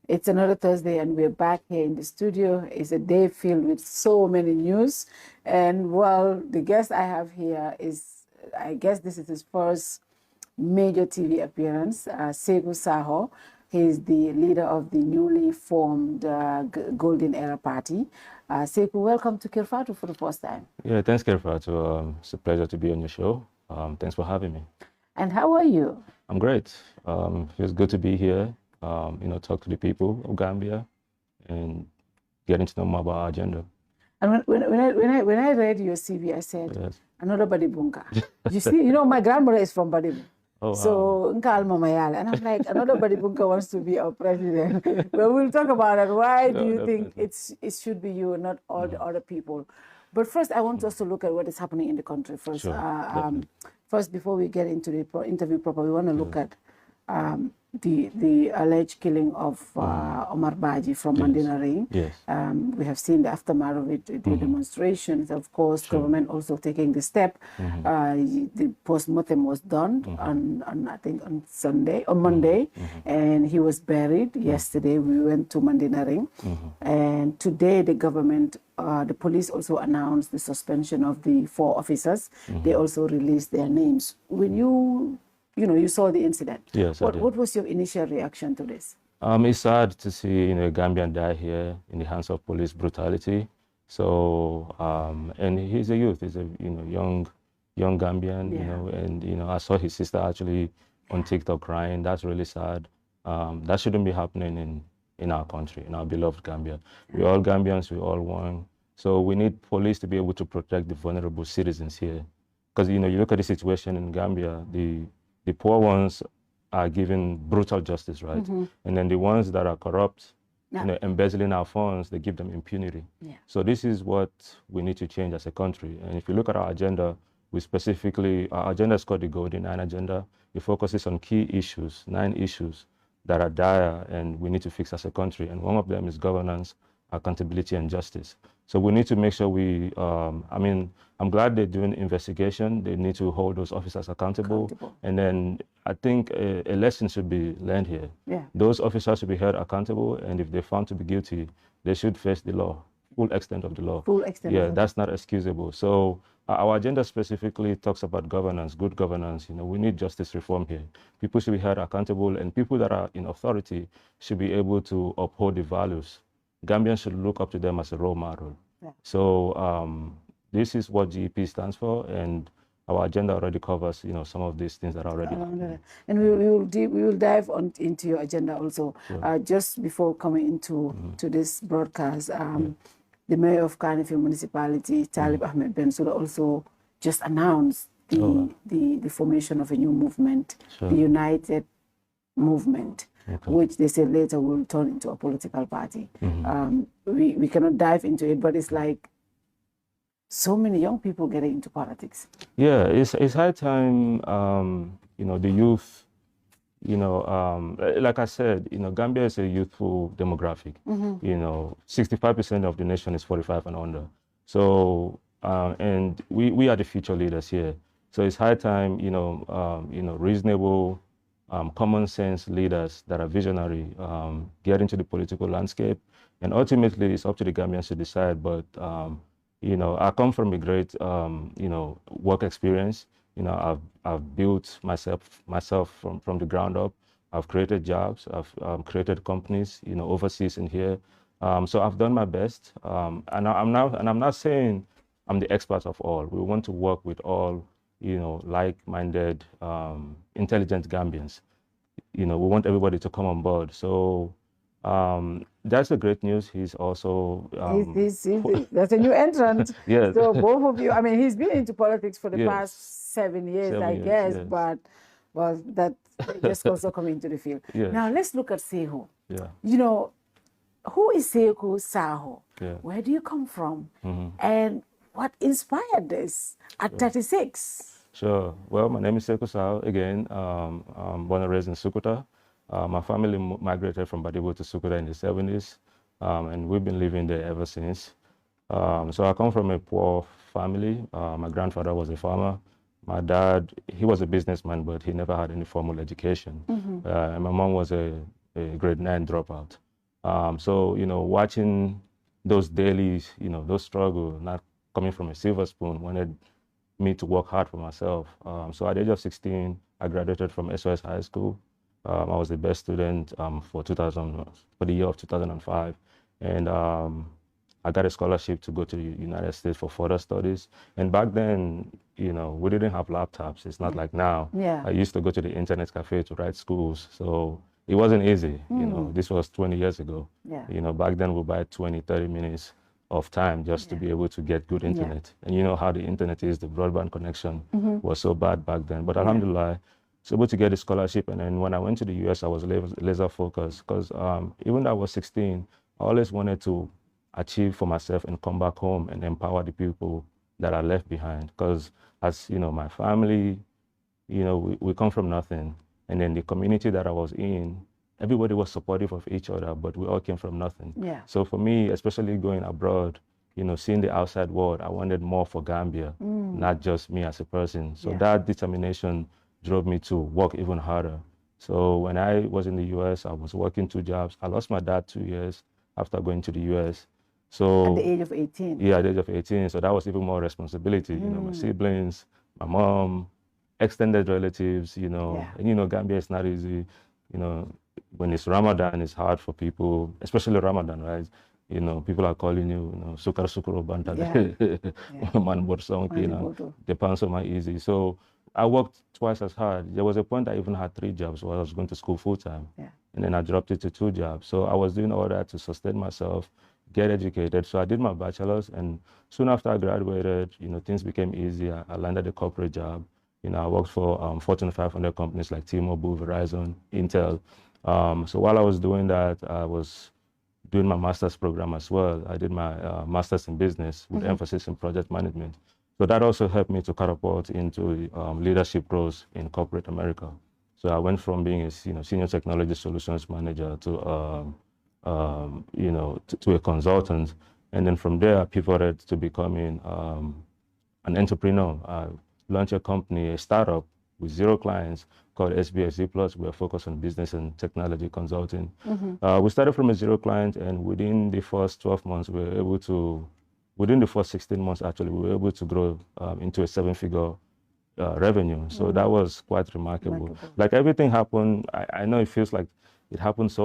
It's another Thursday, and we're back here in the studio. It's a day filled with so many news. And well, the guest I have here is, I guess this is his first major TV appearance, Saikou Sawo. He's the leader of the newly formed Golden Era Party. Saikou, welcome to Kerr Fatou for the first time. Yeah, thanks, Kerr Fatou. It's a pleasure to be on your show. Thanks for having me. And how are you? I'm great. Feels good to be here. Talk to the people of Gambia and getting to know more about our agenda. And when I read your CV, I said, Yes. another Badibunka. You see, my grandmother is from Badibu. Oh, wow. So, and I'm like, another Badibunka wants to be our president. But we'll talk about it. Why do you think it should be you and not all the other people? But first, I want us to look at what is happening in the country first. Sure, first, before we get into the interview proper, we want to look at the alleged killing of Omar Baji from Mandina Ring. Yes. We have seen the aftermath of it, the demonstrations, of course, government also taking the step. The post-mortem was done on I think on Monday, and he was buried. Yesterday we went to Mandina Ring, and today the government, the police also announced the suspension of the 4 officers. They also released their names. When you saw the incident. Yes, what was your initial reaction to this? It's sad to see a Gambian die here in the hands of police brutality. So, and he's a youth. He's a young Gambian. And I saw his sister actually on TikTok crying. That's really sad. That shouldn't be happening in our country, in our beloved Gambia. We're all Gambians. We all one. So we need police to be able to protect the vulnerable citizens here. Because you look at the situation in Gambia, the poor ones are given brutal justice, right? And then the ones that are corrupt, embezzling our funds, they give them impunity. Yeah. So this is what we need to change as a country. And if you look at our agenda, our agenda is called the Golden Nine Agenda. It focuses on key issues, 9 issues that are dire and we need to fix as a country. And one of them is governance, accountability, and justice. So we need to make sure I'm glad they're doing investigation. They need to hold those officers accountable. And then I think a lesson should be learned here. Yeah. Those officers should be held accountable, and if they're found to be guilty, they should face the law, full extent of the law. Full extent. Yeah, that's not excusable. So our agenda specifically talks about governance, good governance. We need justice reform here. People should be held accountable, and people that are in authority should be able to uphold the values. Gambians should look up to them as a role model. Yeah. So this is what GEP stands for, and our agenda already covers, some of these things that are already happening. And we will dive into your agenda also. Sure. Just before coming into to this broadcast, the mayor of Kanifing municipality, Talib Ahmed Bensouda, also just announced the formation of a new movement, Sure. the United Movement. Okay. Which they said later will turn into a political party. We cannot dive into it, but it's like so many young people getting into politics. Yeah, it's high time, the youth, like I said, Gambia is a youthful demographic. 65% of the nation is 45 and under. So, and we are the future leaders here. So it's high time, reasonable, common sense leaders that are visionary get into the political landscape, and ultimately it's up to the Gambians to decide. But I come from a great work experience. I've built myself from the ground up. I've created jobs. I've created companies overseas and here. So I've done my best. And I'm not saying I'm the expert of all. We want to work with all like-minded, intelligent Gambians. We want everybody to come on board. So that's the great news. He's also... that's a new entrant. Yes. So both of you, he's been into politics for the past 7 years, I guess, yes. But well, that just also coming into the field. Yes. Now let's look at Saikou. Yeah. Who is Saikou Sawo? Yeah. Where do you come from? And what inspired this at 36? Sure. Well, my name is Saikou Sawo. Again, I'm born and raised in Sukuta. My family migrated from Badibu to Sukuta in the 70s, and we've been living there ever since. So I come from a poor family. My grandfather was a farmer. My dad, he was a businessman, but he never had any formal education. And my mom was a a grade 9 dropout. So, watching those dailies, those struggles, not coming from a silver spoon, wanted me to work hard for myself. So at the age of 16, I graduated from SOS High School. I was the best student for the year of 2005. And I got a scholarship to go to the United States for further studies. And back then, we didn't have laptops. It's not like now. Yeah. I used to go to the internet cafe to write schools. So it wasn't easy. This was 20 years ago. Yeah. Back then we buy 20, 30 minutes of time just to be able to get good internet. And you know how the internet is, the broadband connection was so bad back then. But alhamdulillah, I was able to get a scholarship. And then when I went to the US, I was laser focused because even though I was 16, I always wanted to achieve for myself and come back home and empower the people that are left behind. Because as my family, we come from nothing. And then the community that I was in, everybody was supportive of each other, but we all came from nothing. Yeah. So for me, especially going abroad, seeing the outside world, I wanted more for Gambia, not just me as a person. So that determination drove me to work even harder. So when I was in the US, I was working 2 jobs. I lost my dad 2 years after going to the US. So at the age of 18. Yeah, at the age of 18. So that was even more responsibility. My siblings, my mom, extended relatives, and Gambia is not easy. When it's Ramadan, it's hard for people, especially Ramadan, right? People are calling you, sukar sukuro banta, man borsong, the panso ma easy. So I worked twice as hard. There was a point I even had 3 jobs where I was going to school full time. And then I dropped it to 2 jobs. So I was doing all that to sustain myself, get educated. So I did my bachelor's, and soon after I graduated, things became easier. I landed a corporate job. I worked for Fortune 500 companies like T-Mobile, Verizon, Intel. So while I was doing that, I was doing my master's program as well. I did my master's in business with emphasis in project management. So that also helped me to catapult into leadership roles in corporate America. So I went from being a senior technology solutions manager to a consultant, and then from there I pivoted to becoming an entrepreneur. I launched a company, a startup with 0 clients called SBSC Plus. We are focused on business and technology consulting. We started from a 0 client, and within the first 12 months, we were able to, within the first 16 months actually, we were able to grow into a 7-figure revenue. So that was quite remarkable. Like everything happened, I know it feels like it happened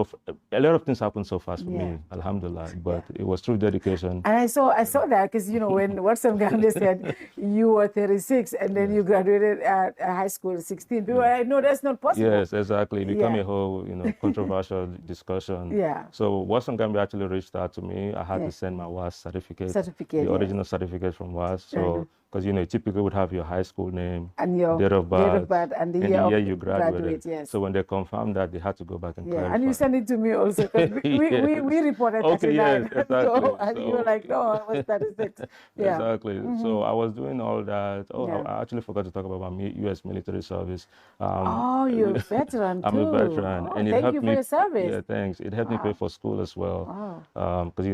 a lot of things happened so fast for me, alhamdulillah, but it was through dedication. And I saw that because, when Watson Gambia said you were 36 and then you graduated at high school at 16, people were like, no, that's not possible. Yes, exactly. It became a whole, controversial discussion. So Watson Gambia actually reached out to me. I had to send my WAS certificate, the original certificate from WAS. So, because, you typically would have your high school name, and your date of birth, and the year you graduated. So when they confirmed that, they had to go back and clarify. And you sent it to me also, because we reported 39. Exactly. And you were like, no, I was 36. Exactly. So I was doing all that. I actually forgot to talk about my U.S. military service. You're a veteran too. I'm a veteran. And thank you for your service. Yeah, thanks. It helped me pay for school as well. Because,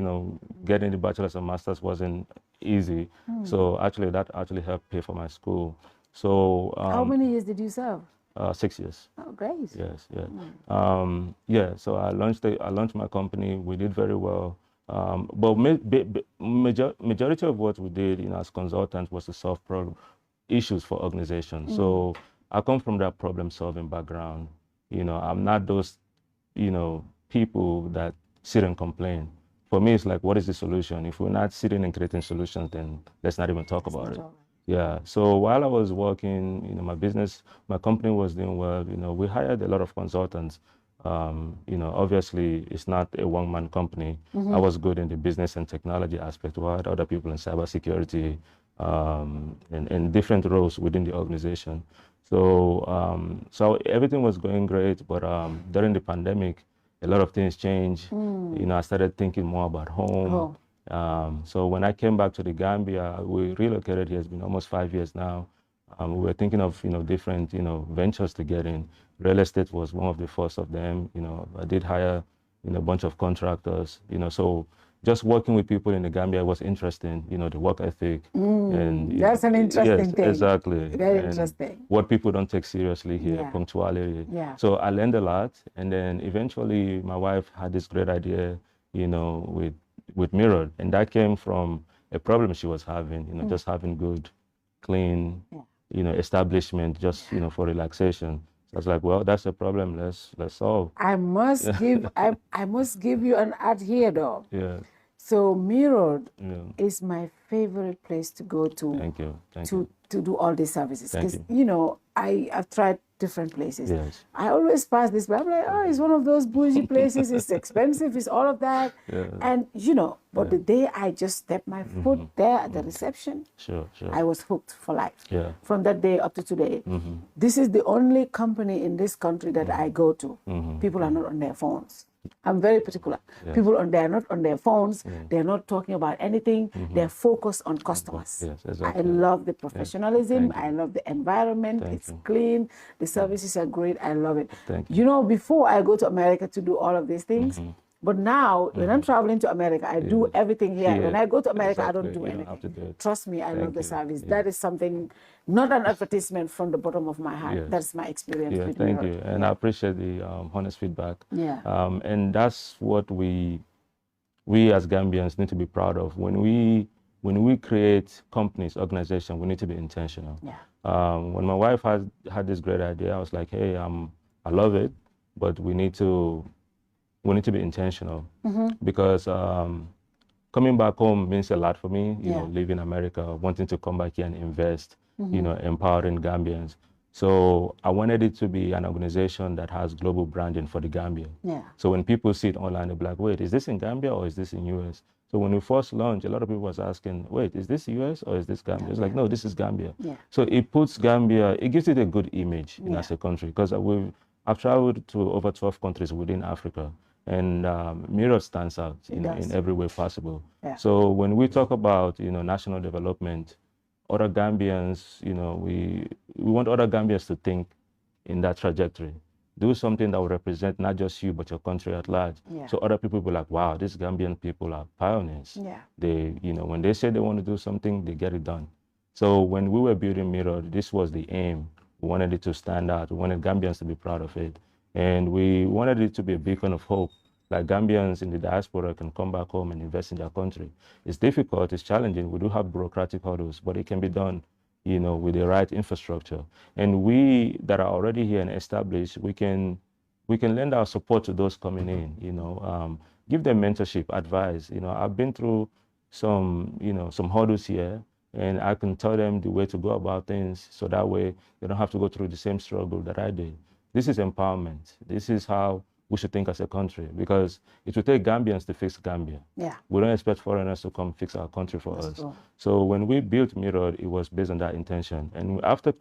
getting the bachelor's and master's wasn't easy. So actually, that actually helped pay for my school. So how many years did you serve? 6 years. Oh, great. Yes, yeah. So I launched my company. We did very well. But majority of what we did, as consultants, was to solve issues for organizations. So I come from that problem-solving background. I'm not those, people that sit and complain. For me, it's like, what is the solution? If we're not sitting and creating solutions, then let's not even talk about it. Yeah. So while I was working, my company was doing well. We hired a lot of consultants. Obviously, it's not a one-man company. I was good in the business and technology aspect. We had other people in cybersecurity, and different roles within the organization. So everything was going great, but during the pandemic, a lot of things changed. I started thinking more about home. So when I came back to the Gambia, we relocated here. It's been almost 5 years now. We were thinking of different ventures to get in. Real estate was one of the first of them. I did hire a bunch of contractors. So just working with people in the Gambia was interesting, the work ethic. And that's an interesting thing. Exactly. Very and interesting. what people don't take seriously here, punctuality. Yeah. So I learned a lot. And then eventually my wife had this great idea, with Mirror. And that came from a problem she was having, just having good, clean, establishment just, for relaxation. I was like, well, that's a problem. Let's solve. I must give I must give you an ad here though. Yeah. So Mirror is my favorite place to go to. Thank you. To do all these services. Because I've tried different places. Yes. I always pass this by. I'm like, oh, it's one of those bougie places. It's expensive. It's all of that. Yeah. And but the day I just stepped my foot there at the reception, sure. I was hooked for life. Yeah. From that day up to today. This is the only company in this country that I go to. People are not on their phones. I'm very particular. Yes. People they're not on their phones. They're not talking about anything. They're focused on customers. Yes, exactly. I love the professionalism. I love the environment. It's clean. The services are great. I love it. Thank you. Before I go to America to do all of these things, but now when I'm traveling to America, I do everything here. When I go to America, I don't do anything. Trust me, I love the service. That is something, not an advertisement, from the bottom of my heart. That's my experience with thank Mirror. you. And I appreciate the honest feedback. Yeah. And that's what we as Gambians need to be proud of. When we create companies, organizations, we need to be intentional. Yeah. When my wife had this great idea, I was like, hey, I love it, but we need to be intentional, because coming back home means a lot for me. Leaving America, wanting to come back here and invest, empowering Gambians. So I wanted it to be an organization that has global branding for the Gambia. Yeah. So when people see it online, they're like, wait, is this in Gambia or is this in US? So when we first launched, a lot of people was asking, wait, is this US or is this Gambia? It's like, no, this is Gambia. Yeah. So it puts Gambia, it gives it a good image as a country, because I've traveled to over 12 countries within Africa, and Mirror stands out in every way possible. Yeah. So when we talk about national development, other Gambians, we want other Gambians to think in that trajectory. Do something that will represent not just you but your country at large. Yeah. So other people will be like, wow, these Gambian people are pioneers. Yeah. They, when they say they want to do something, they get it done. So when we were building Mirror, this was the aim. We wanted it to stand out. We wanted Gambians to be proud of it. And we wanted it to be a beacon of hope. Like Gambians in the diaspora can come back home and invest in their country. It's difficult, it's challenging. We do have bureaucratic hurdles, but it can be done, with the right infrastructure. And we that are already here and established, we can lend our support to those coming in, give them mentorship, advice. I've been through some hurdles here, and I can tell them the way to go about things, so that way they don't have to go through the same struggle that I did. This is empowerment. This is how we should think as a country, because it will take Gambians to fix Gambia. Yeah. We don't expect foreigners to come fix our country for us. True. So when we built Mirror, it was based on that intention. And after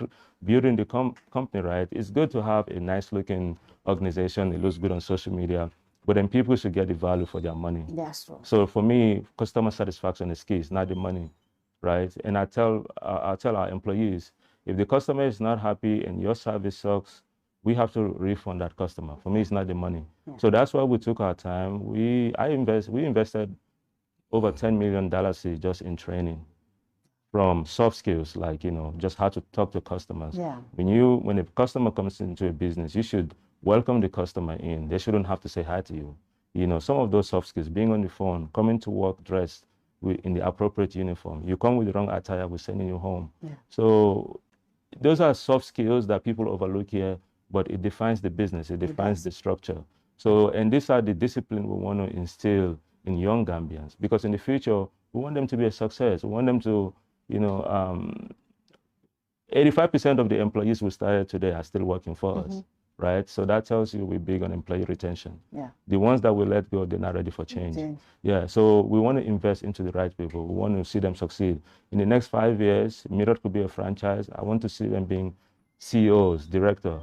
building the company, right, it's good to have a nice looking organization. It looks good on social media, but then people should get the value for their money. That's true. So for me, customer satisfaction is key. It's not the money, right? And I tell our employees, if the customer is not happy and your service sucks, we have to refund that customer. For me, it's not the money. Yeah. So that's why we took our time. We invested over $10 million just in training, from soft skills, like, just how to talk to customers. Yeah. When a customer comes into a business, you should welcome the customer in. They shouldn't have to say hi to you. Some of those soft skills, being on the phone, coming to work dressed in the appropriate uniform. You come with the wrong attire, we're sending you home. Yeah. So those are soft skills that people overlook here, but it defines the business, it defines the structure. So, and these are the discipline we want to instill in young Gambians, because in the future, we want them to be a success. We want them to, 85% of the employees we started today are still working for us, right? So that tells you we're big on employee retention. Yeah. The ones that we let go, they're not ready for change. Yeah, so we want to invest into the right people. We want to see them succeed. In the next 5 years, Mirror could be a franchise. I want to see them being CEOs, director,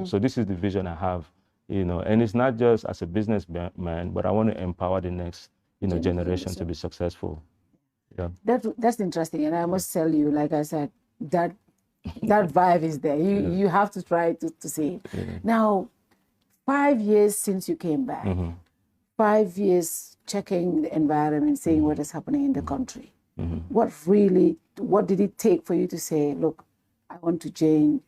So this is the vision I have, and it's not just as a businessman, but I want to empower the next, generation to be successful. Yeah. That's interesting, and I must tell you, like I said, that vibe is there. You have to try to see it. Yeah. Now, 5 years since you came back, 5 years checking the environment, seeing what is happening in the country. What did it take for you to say, look, I want to join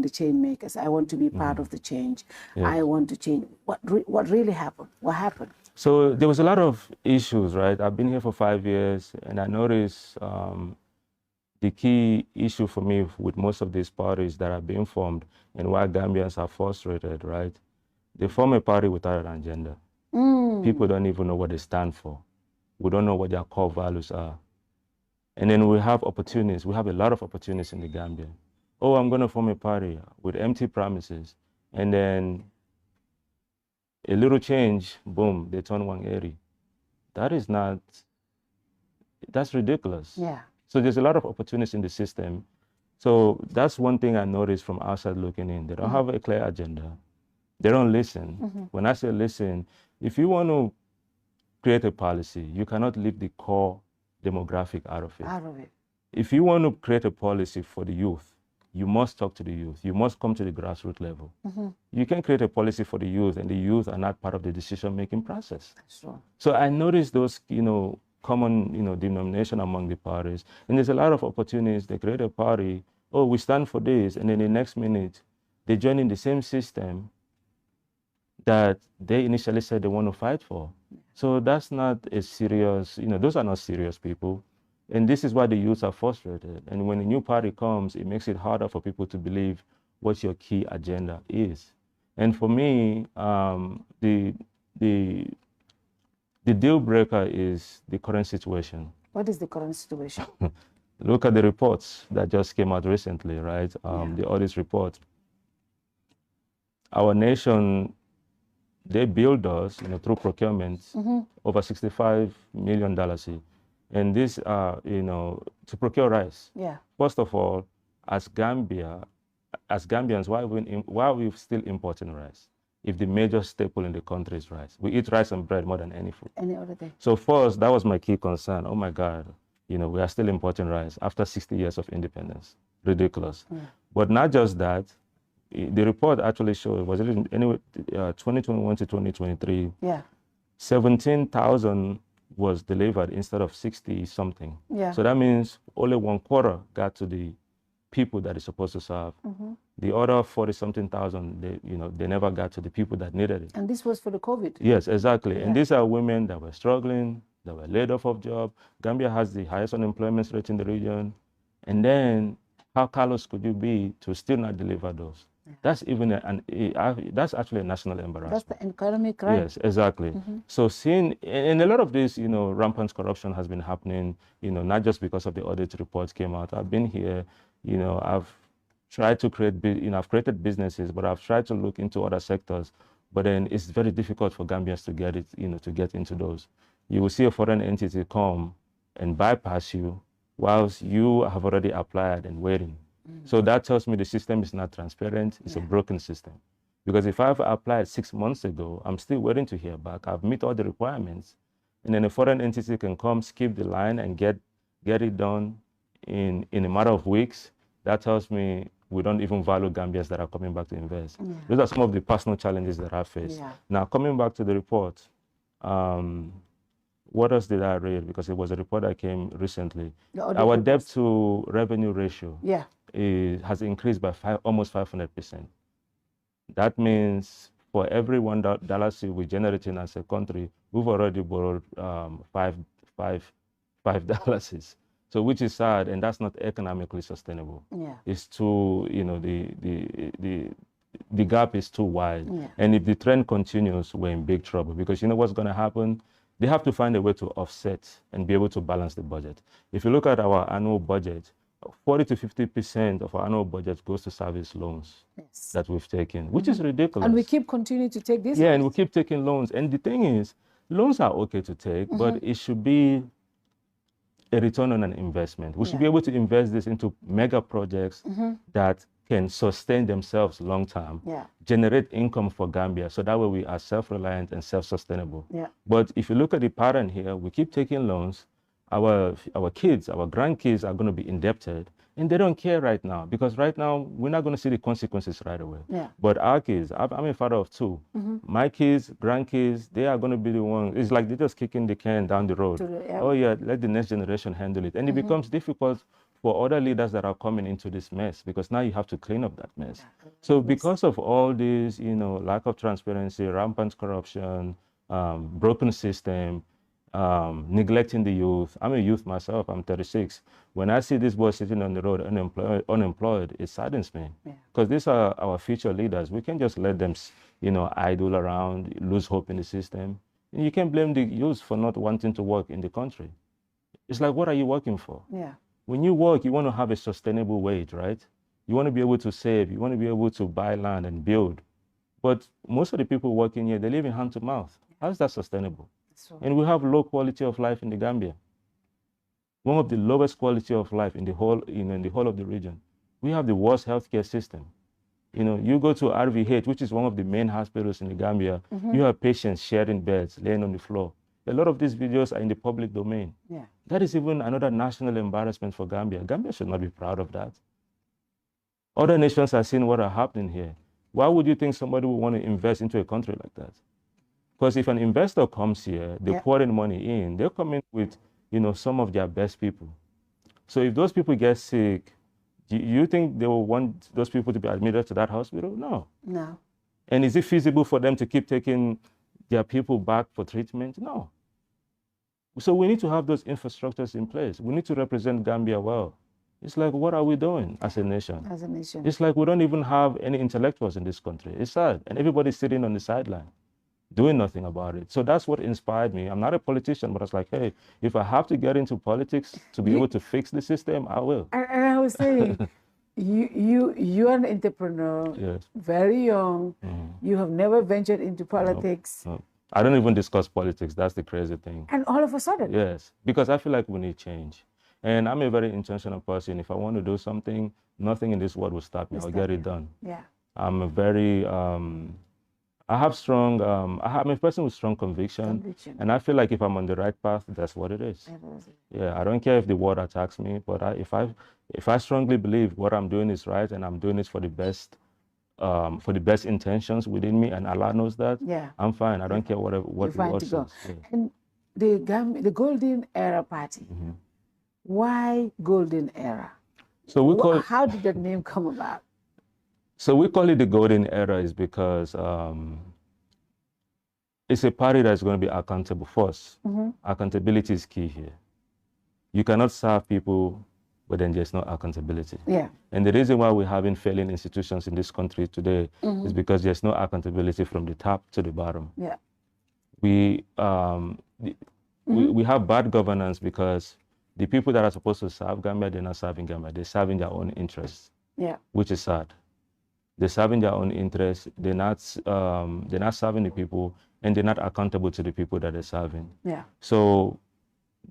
the change makers. I want to be part of the change. Yeah. I want to change. What really happened? What happened? So there was a lot of issues, right? I've been here for 5 years, and I noticed the key issue for me with most of these parties that have been formed and why Gambians are frustrated, right? They form a party without an agenda. People don't even know what they stand for. We don't know what their core values are. And then we have opportunities. We have a lot of opportunities in the Gambia. Oh, I'm going to form a party with empty promises. And then a little change, boom, they turn 180. That's ridiculous. Yeah. So there's a lot of opportunities in the system. So that's one thing I noticed from outside looking in. They don't have a clear agenda. They don't listen. When I say listen, if you want to create a policy, you cannot leave the core demographic out of it. If you want to create a policy for the youth, you must talk to the youth. You must come to the grassroots level. You can create a policy for the youth, and the youth are not part of the decision-making process. That's true. So I noticed those, common, denomination among the parties, and there's a lot of opportunities. They create a party. Oh, we stand for this, and then the next minute, they join in the same system that they initially said they want to fight for. So that's not a serious, those are not serious people. And this is why the youths are frustrated. And when a new party comes, it makes it harder for people to believe what your key agenda is. And for me, the deal breaker is the current situation. What is the current situation? Look at the reports that just came out recently, right? The audit report. Our nation, they billed us, through procurement, over $65 million. And this, to procure rice. Yeah. First of all, as Gambians, why are we still importing rice? If the major staple in the country is rice. We eat rice and bread more than any food. Any other thing. So first, that was my key concern. Oh my God, we are still importing rice after 60 years of independence. Ridiculous. But not just that, the report actually showed, was it anyway, 2021 to 2023, 17,000 was delivered instead of 60 something. So that means only 1/4 got to the people that it's supposed to serve. The other 40-something thousand, they never got to the people that needed it. And this was for the COVID? Yes, exactly. And these are women that were struggling, that were laid off of job. Gambia has the highest unemployment rate in the region. And then how callous could you be to still not deliver those? That's even that's actually a national embarrassment. That's the economic crime. Yes, exactly. So seeing, and a lot of this, rampant corruption has been happening, not just because of the audit reports came out. I've been here, I've tried to create, I've created businesses, but I've tried to look into other sectors. But then it's very difficult for Gambians to get it, to get into those. You will see a foreign entity come and bypass you whilst you have already applied and waiting. So that tells me the system is not transparent. It's a broken system. Because if I've applied 6 months ago, I'm still waiting to hear back. I've met all the requirements. And then a foreign entity can come, skip the line, and get it done in a matter of weeks. That tells me we don't even value Gambians that are coming back to invest. Those are some of the personal challenges that I face. Now, coming back to the report, what else did I read? Because it was a report that came recently. Our debt to revenue ratio has increased by almost 500%. That means for every $1 we generating as a country, we've already borrowed $5. So which is sad, and that's not economically sustainable. It's too, the gap is too wide. And if the trend continues, we're in big trouble, because you know what's going to happen? They have to find a way to offset and be able to balance the budget. If you look at our annual budget, 40 to 50% of our annual budget goes to service loans that we've taken, which is ridiculous. And we keep continuing to take this. And we keep taking loans. And the thing is, loans are okay to take, but it should be a return on an investment. We should be able to invest this into mega projects that can sustain themselves long term, generate income for Gambia, so that way we are self-reliant and self-sustainable. But if you look at the pattern here, we keep taking loans. Our kids, our grandkids are going to be indebted, And they don't care right now, because right now we're not going to see the consequences right away. Yeah. But our kids, I'm a father of two. My kids, grandkids, they are going to be the ones. It's like they're just kicking the can down the road. Oh yeah, let the next generation handle it. And it becomes difficult for other leaders that are coming into this mess, because now you have to clean up that mess. So because of all this, you know, lack of transparency, rampant corruption, broken system, neglecting the youth. I'm a youth myself, I'm 36. When I see this boy sitting on the road unemployed, it saddens me. Because these are our future leaders. We can't just let them, you know, idle around, lose hope in the system. And you can't blame the youth for not wanting to work in the country. It's like, what are you working for? Yeah. When you work, you want to have a sustainable wage, right? You want to be able to save, you want to be able to buy land and build. But most of the people working here, they live in hand to mouth. How is that sustainable? And we have low quality of life in the Gambia. One of the lowest quality of life in the whole, you know, in the whole of the region. We have the worst healthcare system. You know, you go to RVH, which is one of the main hospitals in the Gambia, you have patients sharing beds, laying on the floor. A lot of these videos are in the public domain. Yeah. That is even another national embarrassment for Gambia. Gambia should not be proud of that. Other nations are seeing what are happening here. Why would you think somebody would want to invest into a country like that? Because if an investor comes here, they pour in money in, they're coming with, you know, some of their best people. So if those people get sick, do you think they will want those people to be admitted to that hospital? No. No. And is it feasible for them to keep taking their people back for treatment? No. So we need to have those infrastructures in place. We need to represent Gambia well. It's like, what are we doing as a nation? As a nation. It's like we don't even have any intellectuals in this country. It's sad. And everybody's sitting on the sideline, doing nothing about it. So that's what inspired me. I'm not a politician, but I was like, hey, if I have to get into politics to be able to fix the system, I will. And I was saying, you're an entrepreneur, Yes. very young. You have never ventured into politics. No. I don't even discuss politics. That's the crazy thing. And all of a sudden. Yes, because I feel like we need change. And I'm a very intentional person. If I want to do something, nothing in this world will stop me. I'll get it done. Yeah. I'm a very, I'm a person with strong conviction. And I feel like if I'm on the right path, that's what it is. Yeah, I don't care if the world attacks me, but if I strongly believe what I'm doing is right and I'm doing it for the best intentions within me, and Allah knows that, I'm fine. I don't care what the world says. Yeah. And the Golden Era Party, why Golden Era? So how did that name come about? So we call it the Golden Era is because it's a party that's going to be accountable first. Accountability is key here. You cannot serve people, but then there's no accountability. Yeah. And the reason why we're having failing institutions in this country today is because there's no accountability from the top to the bottom. Yeah. We have bad governance because the people that are supposed to serve Gambia, they're not serving Gambia. They're serving their own interests. Yeah. Which is sad. They're serving their own interests. They're not serving the people, and they're not accountable to the people that they're serving. Yeah. So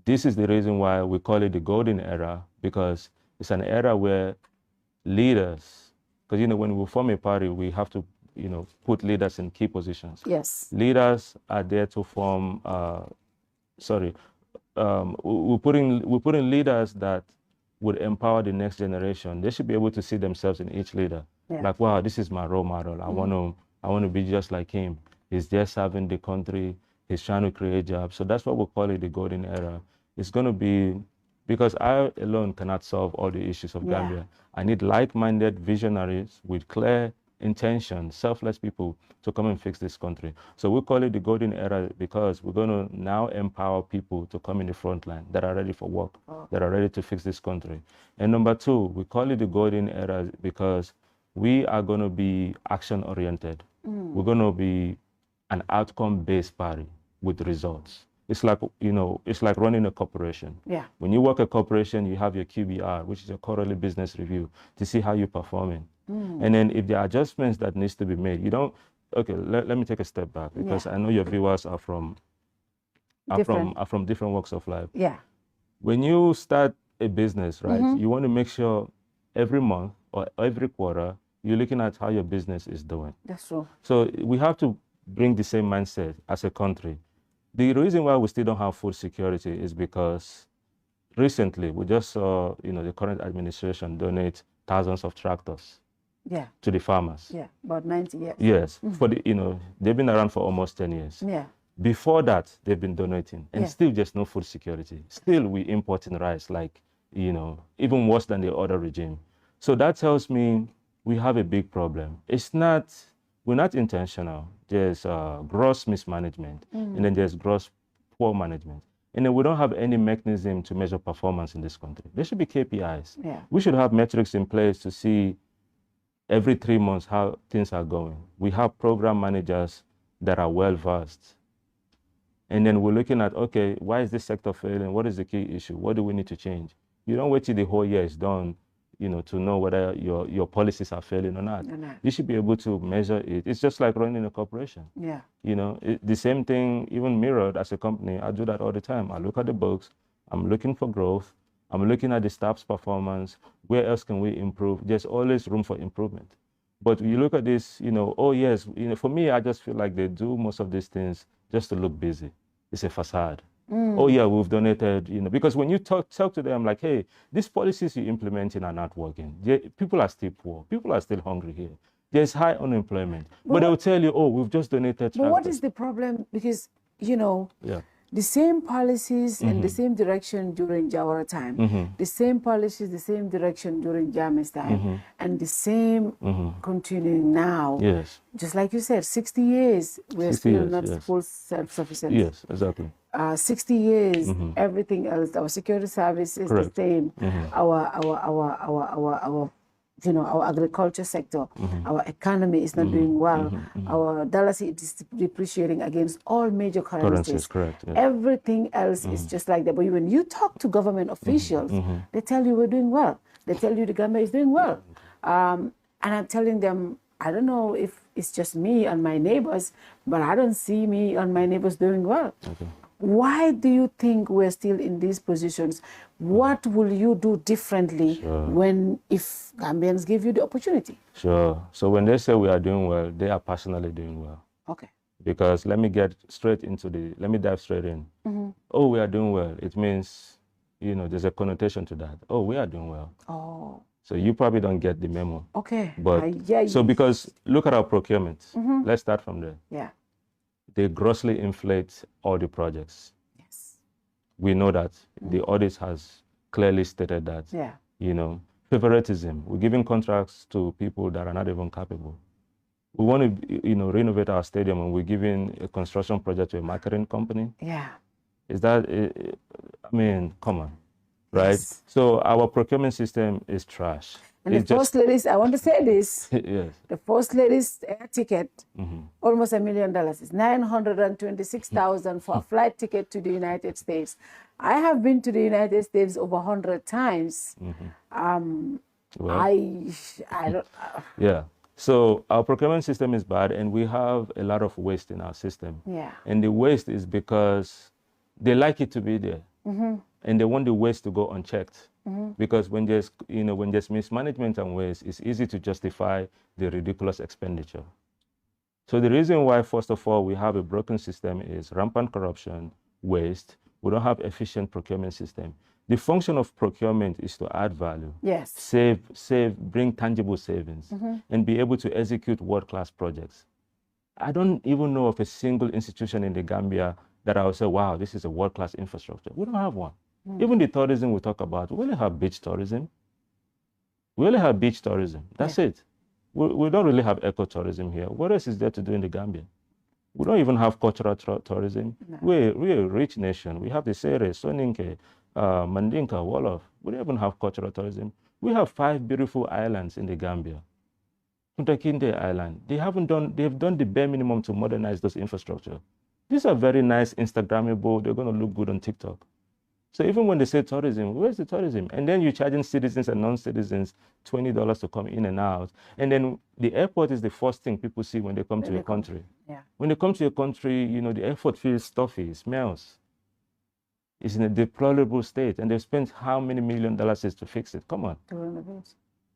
this is the reason why we call it the Golden Era, because it's an era where leaders, because, you know, when we form a party, we have to, you know, put leaders in key positions. Yes. Leaders are there to form, we're putting leaders that would empower the next generation. They should be able to see themselves in each leader. Yeah. Like, wow, this is my role model. I want to be just like him. He's there serving the country. He's trying to create jobs. So that's what we call it, the Golden Era. It's going to be, because I alone cannot solve all the issues of Gambia. I need like-minded visionaries with clear intention, selfless people to come and fix this country. So we call it the Golden Era because we're going to now empower people to come in the front line that are ready for work, that are ready to fix this country. And number two, we call it the Golden Era because we are going to be action-oriented. We're going to be an outcome-based party with results. It's like, you know, it's like running a corporation. Yeah. When you work a corporation, you have your QBR, which is your quarterly business review, to see how you're performing. And then if there are adjustments that needs to be made, you don't, okay, let me take a step back, because I know your viewers are from different walks of life. Yeah. When you start a business, right, you want to make sure every month or every quarter, you're looking at how your business is doing. That's true. So we have to bring the same mindset as a country. The reason why we still don't have food security is because recently, we just saw, the current administration donate thousands of tractors to the farmers. Yeah, about 90 years. Yes, for they've been around for almost 10 years. Yeah. Before that, they've been donating, and still just no food security. Still, we importing rice, like, even worse than the other regime. So that tells me we have a big problem. We're not intentional. There's gross mismanagement, and then there's gross poor management. And then we don't have any mechanism to measure performance in this country. There should be KPIs. Yeah. We should have metrics in place to see every 3 months how things are going. We have program managers that are well-versed. And then we're looking at, okay, why is this sector failing? What is the key issue? What do we need to change? You don't wait till the whole year is done, to know whether your policies are failing or not. You should be able to measure it. It's just like running a corporation. Yeah. The same thing, even mirrored as a company, I do that all the time. I look at the books, I'm looking for growth, I'm looking at the staff's performance, where else can we improve? There's always room for improvement. But you look at this, oh yes, for me, I just feel like they do most of these things just to look busy. It's a facade. Oh yeah, we've donated, because when you talk to them like, hey, these policies you're implementing are not working. People are still poor. People are still hungry here. There's high unemployment. But they'll tell you, oh, we've just donated. But what is the problem? Because, the same policies and the same direction during Jawara time, the same policies, the same direction during Jammeh's time, and the same continuing now. Yes. Just like you said, 60 years, we're still not full self-sufficient. Yes, exactly. 60 years, everything else, our security service is the same. Our agriculture sector, our economy is not doing well. Our dollar is depreciating against all major currencies. Correct. Yeah. Everything else is just like that. But when you talk to government officials, they tell you we're doing well. They tell you the Gambia is doing well. And I'm telling them, I don't know if it's just me and my neighbors, but I don't see me and my neighbors doing well. Okay. Why do you think we're still in these positions? What will you do differently if Gambians give you the opportunity? Sure. So when they say we are doing well, they are personally doing well. Okay. Because let me dive straight in. Oh, we are doing well. It means, there's a connotation to that. Oh, we are doing well. Oh. So you probably don't get the memo. Okay. But because look at our procurement. Let's start from there. Yeah. They grossly inflate all the projects. Yes. We know that. The audit has clearly stated that. Yeah. Favoritism. We're giving contracts to people that are not even capable. We want to, renovate our stadium, and we're giving a construction project to a marketing company. Yeah. Is that, come on, right? Yes. So our procurement system is trash. And the first lady's, I want to say this. Yes. The first lady's air ticket, almost $1 million. It's $926,000 for a flight ticket to the United States. I have been to the United States over 100 times. Well, I don't. Yeah. So our procurement system is bad, and we have a lot of waste in our system. Yeah. And the waste is because they like it to be there, and they want the waste to go unchecked. Because when there's mismanagement and waste, it's easy to justify the ridiculous expenditure. So the reason why, first of all, we have a broken system is rampant corruption, waste. We don't have efficient procurement system. The function of procurement is to add value, yes, save, bring tangible savings, and be able to execute world-class projects. I don't even know of a single institution in the Gambia that I would say, wow, this is a world-class infrastructure. We don't have one. Even the tourism we talk about, we only have beach tourism. That's it. We don't really have ecotourism here. What else is there to do in the Gambia? We don't even have cultural tourism. No. We're a rich nation. We have the Sere, Soninke, Mandinka, Wolof. We don't even have cultural tourism. We have 5 beautiful islands in the Gambia. Punta Kinde Island. They've done the bare minimum to modernize those infrastructure. These are very nice, Instagrammable. They're going to look good on TikTok. So even when they say tourism, where's the tourism? And then you're charging citizens and non-citizens $20 to come in and out. And then the airport is the first thing people see when they come to a country. Yeah. When they come to a country, the airport feels stuffy, smells. It's in a deplorable state. And they've spent how many $1 million to fix it? Come on.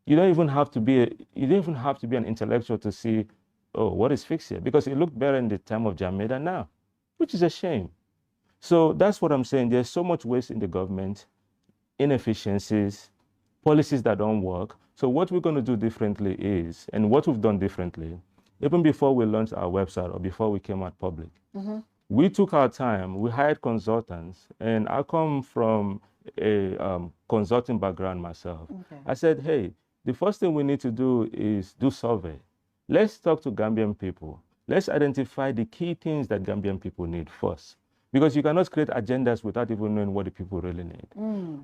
You don't even have to be an intellectual to see, oh, what is fixed here? Because it looked better in the time of Jammeh than now, which is a shame. So that's what I'm saying. There's so much waste in the government. inefficiencies, policies that don't work. So what we're going to do differently is, and what we've done differently, even before we launched our website or before we came out public, we took our time, we hired consultants, and I come from a consulting background myself. I said, hey, the first thing we need to do is do survey. Let's talk to Gambian people. Let's identify the key things that Gambian people need first. Because you cannot create agendas without even knowing what the people really need.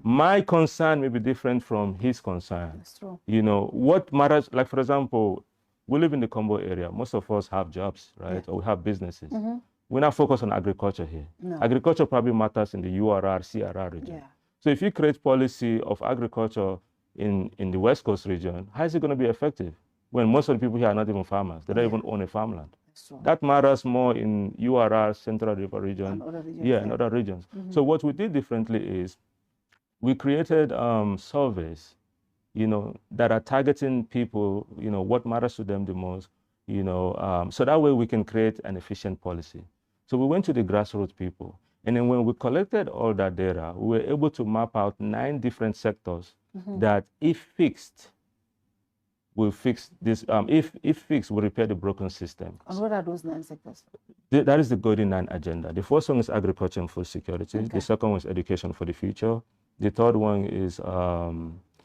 My concern may be different from his concern. That's true. You know, what matters, like for example, we live in the Combo area. Most of us have jobs, right? Or we have businesses. We're not focused on agriculture here. No. Agriculture probably matters in the URR, CRR region. So if you create policy of agriculture in the West Coast region, how is it going to be effective when most of the people here are not even farmers? They don't even own a farmland. That matters more in URR, Central River region, and other regions, and other regions. So what we did differently is we created surveys, you know, that are targeting people, you know, what matters to them the most, you know, so that way we can create an efficient policy. So we went to the grassroots people, and then when we collected all that data, we were able to map out 9 different sectors that, if fixed, will fix this. If fixed, will repair the broken system. And what are those 9 sectors? That is the Golden 9 agenda. The first one is agriculture and food security. The second one is education for the future. The third one is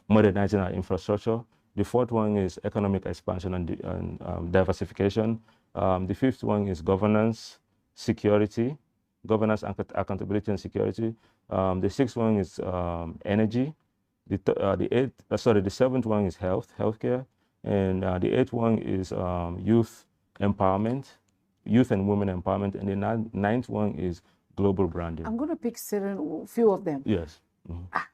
modernizing our infrastructure. The fourth one is economic expansion and diversification. The fifth one is governance, security, governance, accountability, and security. The sixth one is energy. The seventh one is healthcare. And the 8th one is youth empowerment, youth and women empowerment. And the 9th one is global branding. I'm going to pick a few of them. Yes.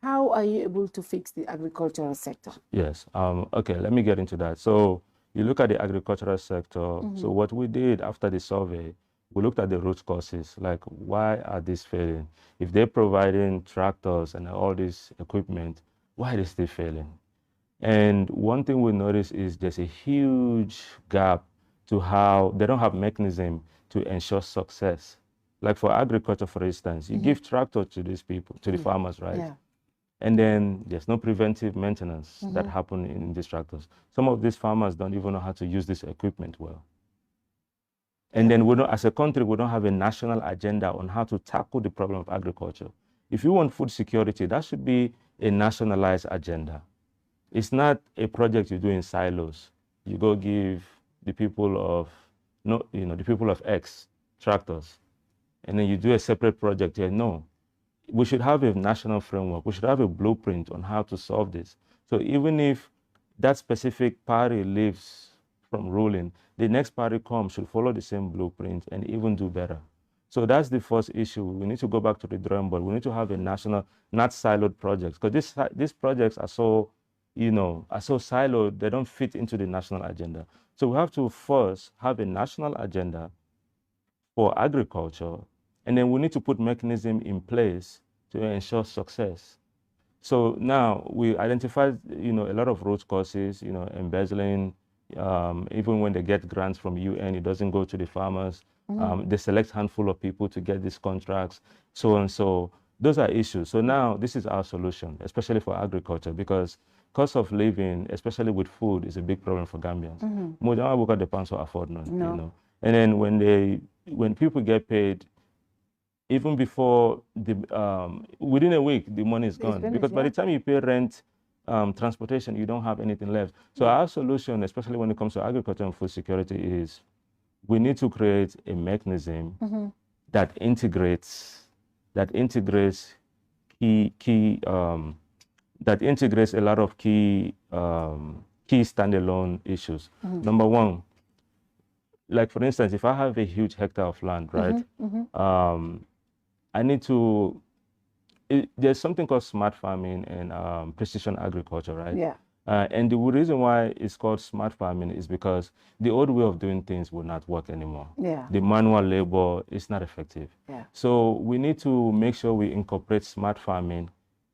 How are you able to fix the agricultural sector? Yes. Okay, let me get into that. So you look at the agricultural sector. So what we did after the survey, we looked at the root causes, like why are these failing? If they're providing tractors and all this equipment, why are they still failing? And one thing we noticed is there's a huge gap to how they don't have mechanism to ensure success. Like for agriculture, for instance, you give tractors to these people, to the farmers, right? Yeah. And then there's no preventive maintenance that happen in these tractors. Some of these farmers don't even know how to use this equipment well. And then we don't, as a country, we don't have a national agenda on how to tackle the problem of agriculture. If you want food security, that should be a nationalized agenda. It's not a project you do in silos. You go give the people of, the people of X tractors, and then you do a separate project here. No, we should have a national framework. We should have a blueprint on how to solve this. So even if that specific party leaves from ruling, the next party comes should follow the same blueprint and even do better. So that's the first issue. We need to go back to the drawing board. We need to have a national, not siloed projects, because these projects are so, are so siloed, they don't fit into the national agenda. So we have to first have a national agenda for agriculture, and then we need to put mechanism in place to ensure success. So now we identified, a lot of root causes, embezzling. Even when they get grants from UN, it doesn't go to the farmers. They select a handful of people to get these contracts, so and so. Those are issues. So now this is our solution, especially for agriculture, because cost of living, especially with food, is a big problem for Gambians. And then when people get paid, even before within a week, the money is gone. Because by the time you pay rent, transportation, you don't have anything left. So our solution, especially when it comes to agriculture and food security, is we need to create a mechanism that integrates a lot of key standalone issues. Number one, like for instance, if I have a huge hectare of land, right? I need to. There's something called smart farming and precision agriculture, right? Yeah. And the reason why it's called smart farming is because the old way of doing things will not work anymore. Yeah. The manual labor is not effective. Yeah. So we need to make sure we incorporate smart farming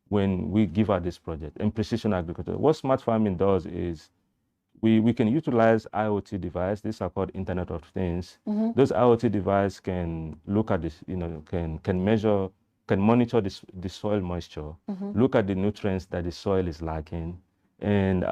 when we give out this project. And precision agriculture, what smart farming does is we can utilize IoT devices. These are called Internet of Things. Those IoT devices can look at this, can measure can monitor the soil moisture, look at the nutrients that the soil is lacking, and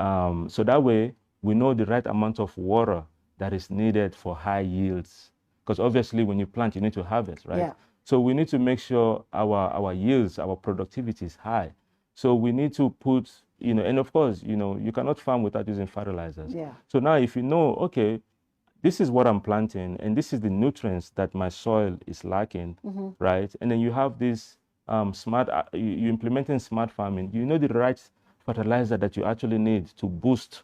so that way we know the right amount of water that is needed for high yields. Because obviously when you plant, you need to harvest, right? Yeah. So we need to make sure our yields, our productivity is high. So we need to put, and of course, you cannot farm without using fertilizers. Yeah. So now if you know, okay, this is what I'm planting, and this is the nutrients that my soil is lacking, right? And then you have this you're implementing smart farming. You know the right fertilizer that you actually need to boost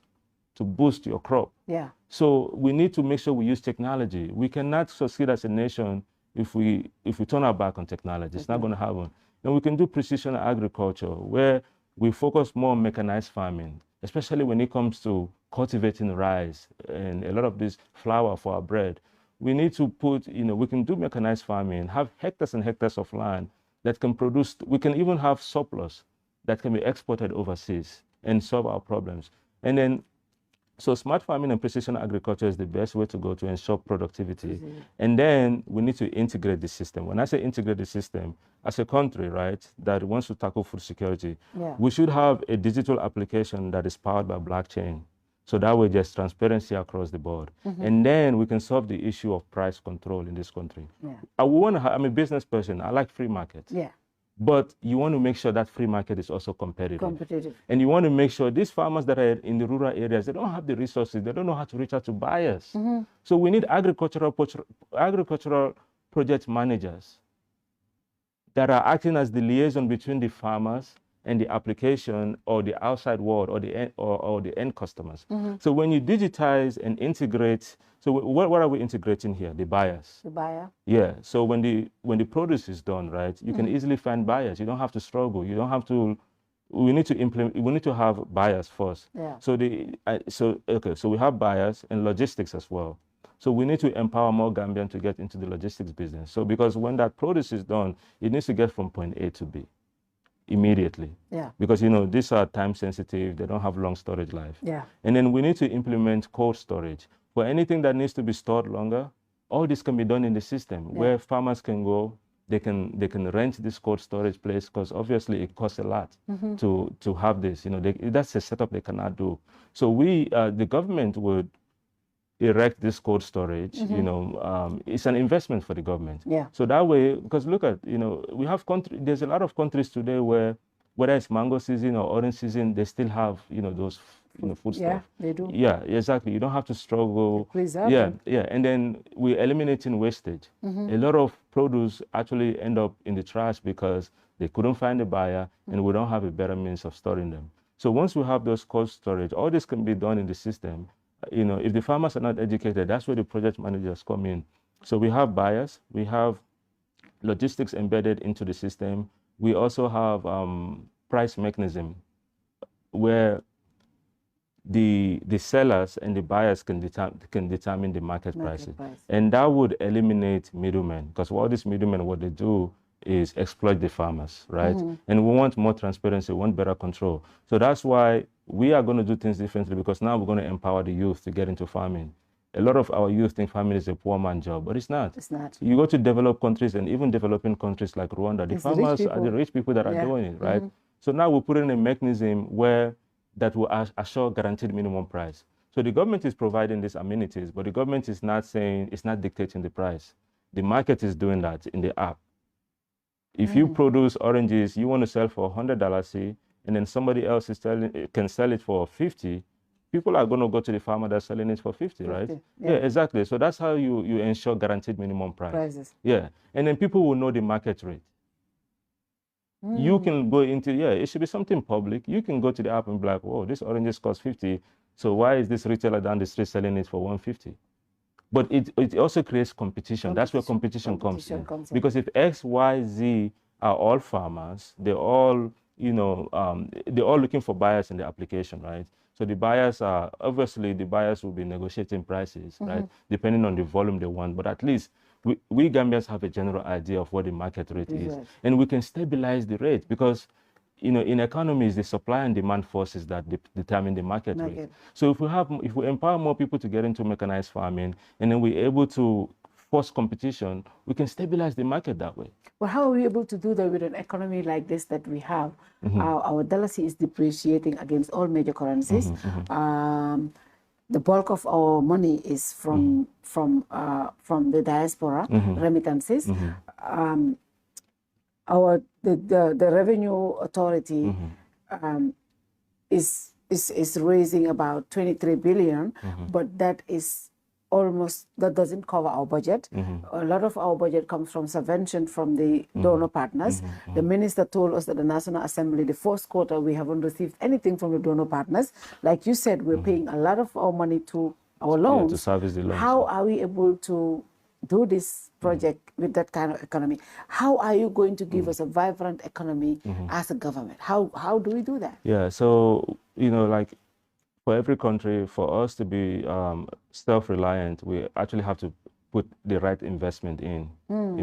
your crop. Yeah. So we need to make sure we use technology. We cannot succeed as a nation if we turn our back on technology. It's not going to happen. And we can do precision agriculture where we focus more on mechanized farming, especially when it comes to cultivating rice and a lot of this flour for our bread. We need to put, we can do mechanized farming, have hectares and hectares of land that can produce, we can even have surplus that can be exported overseas and solve our problems. And then, so smart farming and precision agriculture is the best way to go to ensure productivity. And then we need to integrate the system. When I say integrate the system, as a country, right, that wants to tackle food security, we should have a digital application that is powered by blockchain. So that way there's transparency across the board. And then we can solve the issue of price control in this country. I'm a business person. I like free market. Yeah. But you want to make sure that free market is also competitive. And you want to make sure these farmers that are in the rural areas, they don't have the resources, they don't know how to reach out to buyers. So we need agricultural project managers that are acting as the liaison between the farmers and the application or the outside world or the end customers. So when you digitize and integrate, so what are we integrating here? The buyers. The buyer. Yeah. So when the produce is done, right, you can easily find buyers. You don't have to struggle. You don't have to. We need to have buyers first. Yeah. So so we have buyers and logistics as well. So we need to empower more Gambians to get into the logistics business. So because when that produce is done, it needs to get from point A to B immediately. Yeah. Because these are time sensitive, they don't have long storage life. Yeah. And then we need to implement cold storage. For anything that needs to be stored longer, all this can be done in the system where farmers can go, they can rent this cold storage place because obviously it costs a lot to have this. That's a setup they cannot do. So the government would erect this cold storage. It's an investment for the government. Yeah. So that way, because look at, we have there's a lot of countries today where whether it's mango season or orange season, they still have, those food Yeah, stuff. they do. Yeah, exactly. You don't have to struggle. Preserve Yeah, them. yeah. And then we're eliminating wastage. A lot of produce actually end up in the trash because they couldn't find a buyer and we don't have a better means of storing them. So once we have those cold storage, all this can be done in the system. If the farmers are not educated, that's where the project managers come in. So we have buyers, we have logistics embedded into the system. We also have price mechanism where the sellers and the buyers can determine the market prices. And that would eliminate middlemen, because all these middlemen, what they do is exploit the farmers, right? And we want more transparency, we want better control. So that's why we are going to do things differently, because now we're going to empower the youth to get into farming. A lot of our youth think farming is a poor man's job, but it's not. It's not. You go to developed countries and even developing countries like Rwanda, the farmers are the rich people that are doing it, right? So now we're putting a mechanism where that will assure guaranteed minimum price. So the government is providing these amenities, but the government is not saying, it's not dictating the price. The market is doing that in the app. If you produce oranges, you want to sell for $100, see, and then somebody else can sell it for 50, people are going to go to the farmer that's selling it for 50, right? Yeah, exactly. So that's how you ensure guaranteed minimum prices. Yeah, and then people will know the market rate. You can go into, it should be something public. You can go to the app and be like, whoa, this oranges cost 50, so why is this retailer down the street selling it for 150? But it also creates competition. That's where competition comes in. Because if X, Y, Z are all farmers, they're all, they're all looking for buyers in the application, right? So the buyers will be negotiating prices, right? Depending on the volume they want. But at least we Gambians have a general idea of what the market rate is. And we can stabilize the rate because, in economies, the supply and demand forces that determine the market rate. So if we empower more people to get into mechanized farming, and then we're able to force competition, we can stabilize the market that way. Well, how are we able to do that with an economy like this that we have? Our dollar is depreciating against all major currencies. The bulk of our money is from the diaspora remittances. The revenue authority is raising about 23 billion, but that doesn't cover our budget. A lot of our budget comes from subvention from the donor partners. The minister told us that the National Assembly, the first quarter, we haven't received anything from the donor partners. Like you said, we're paying a lot of our money to our loans. To service the loans. How are we able to do this project with that kind of economy? How are you going to give us a vibrant economy as a government? How do we do that? Yeah, so, like for every country, for us to be self-reliant, we actually have to put the right investment in,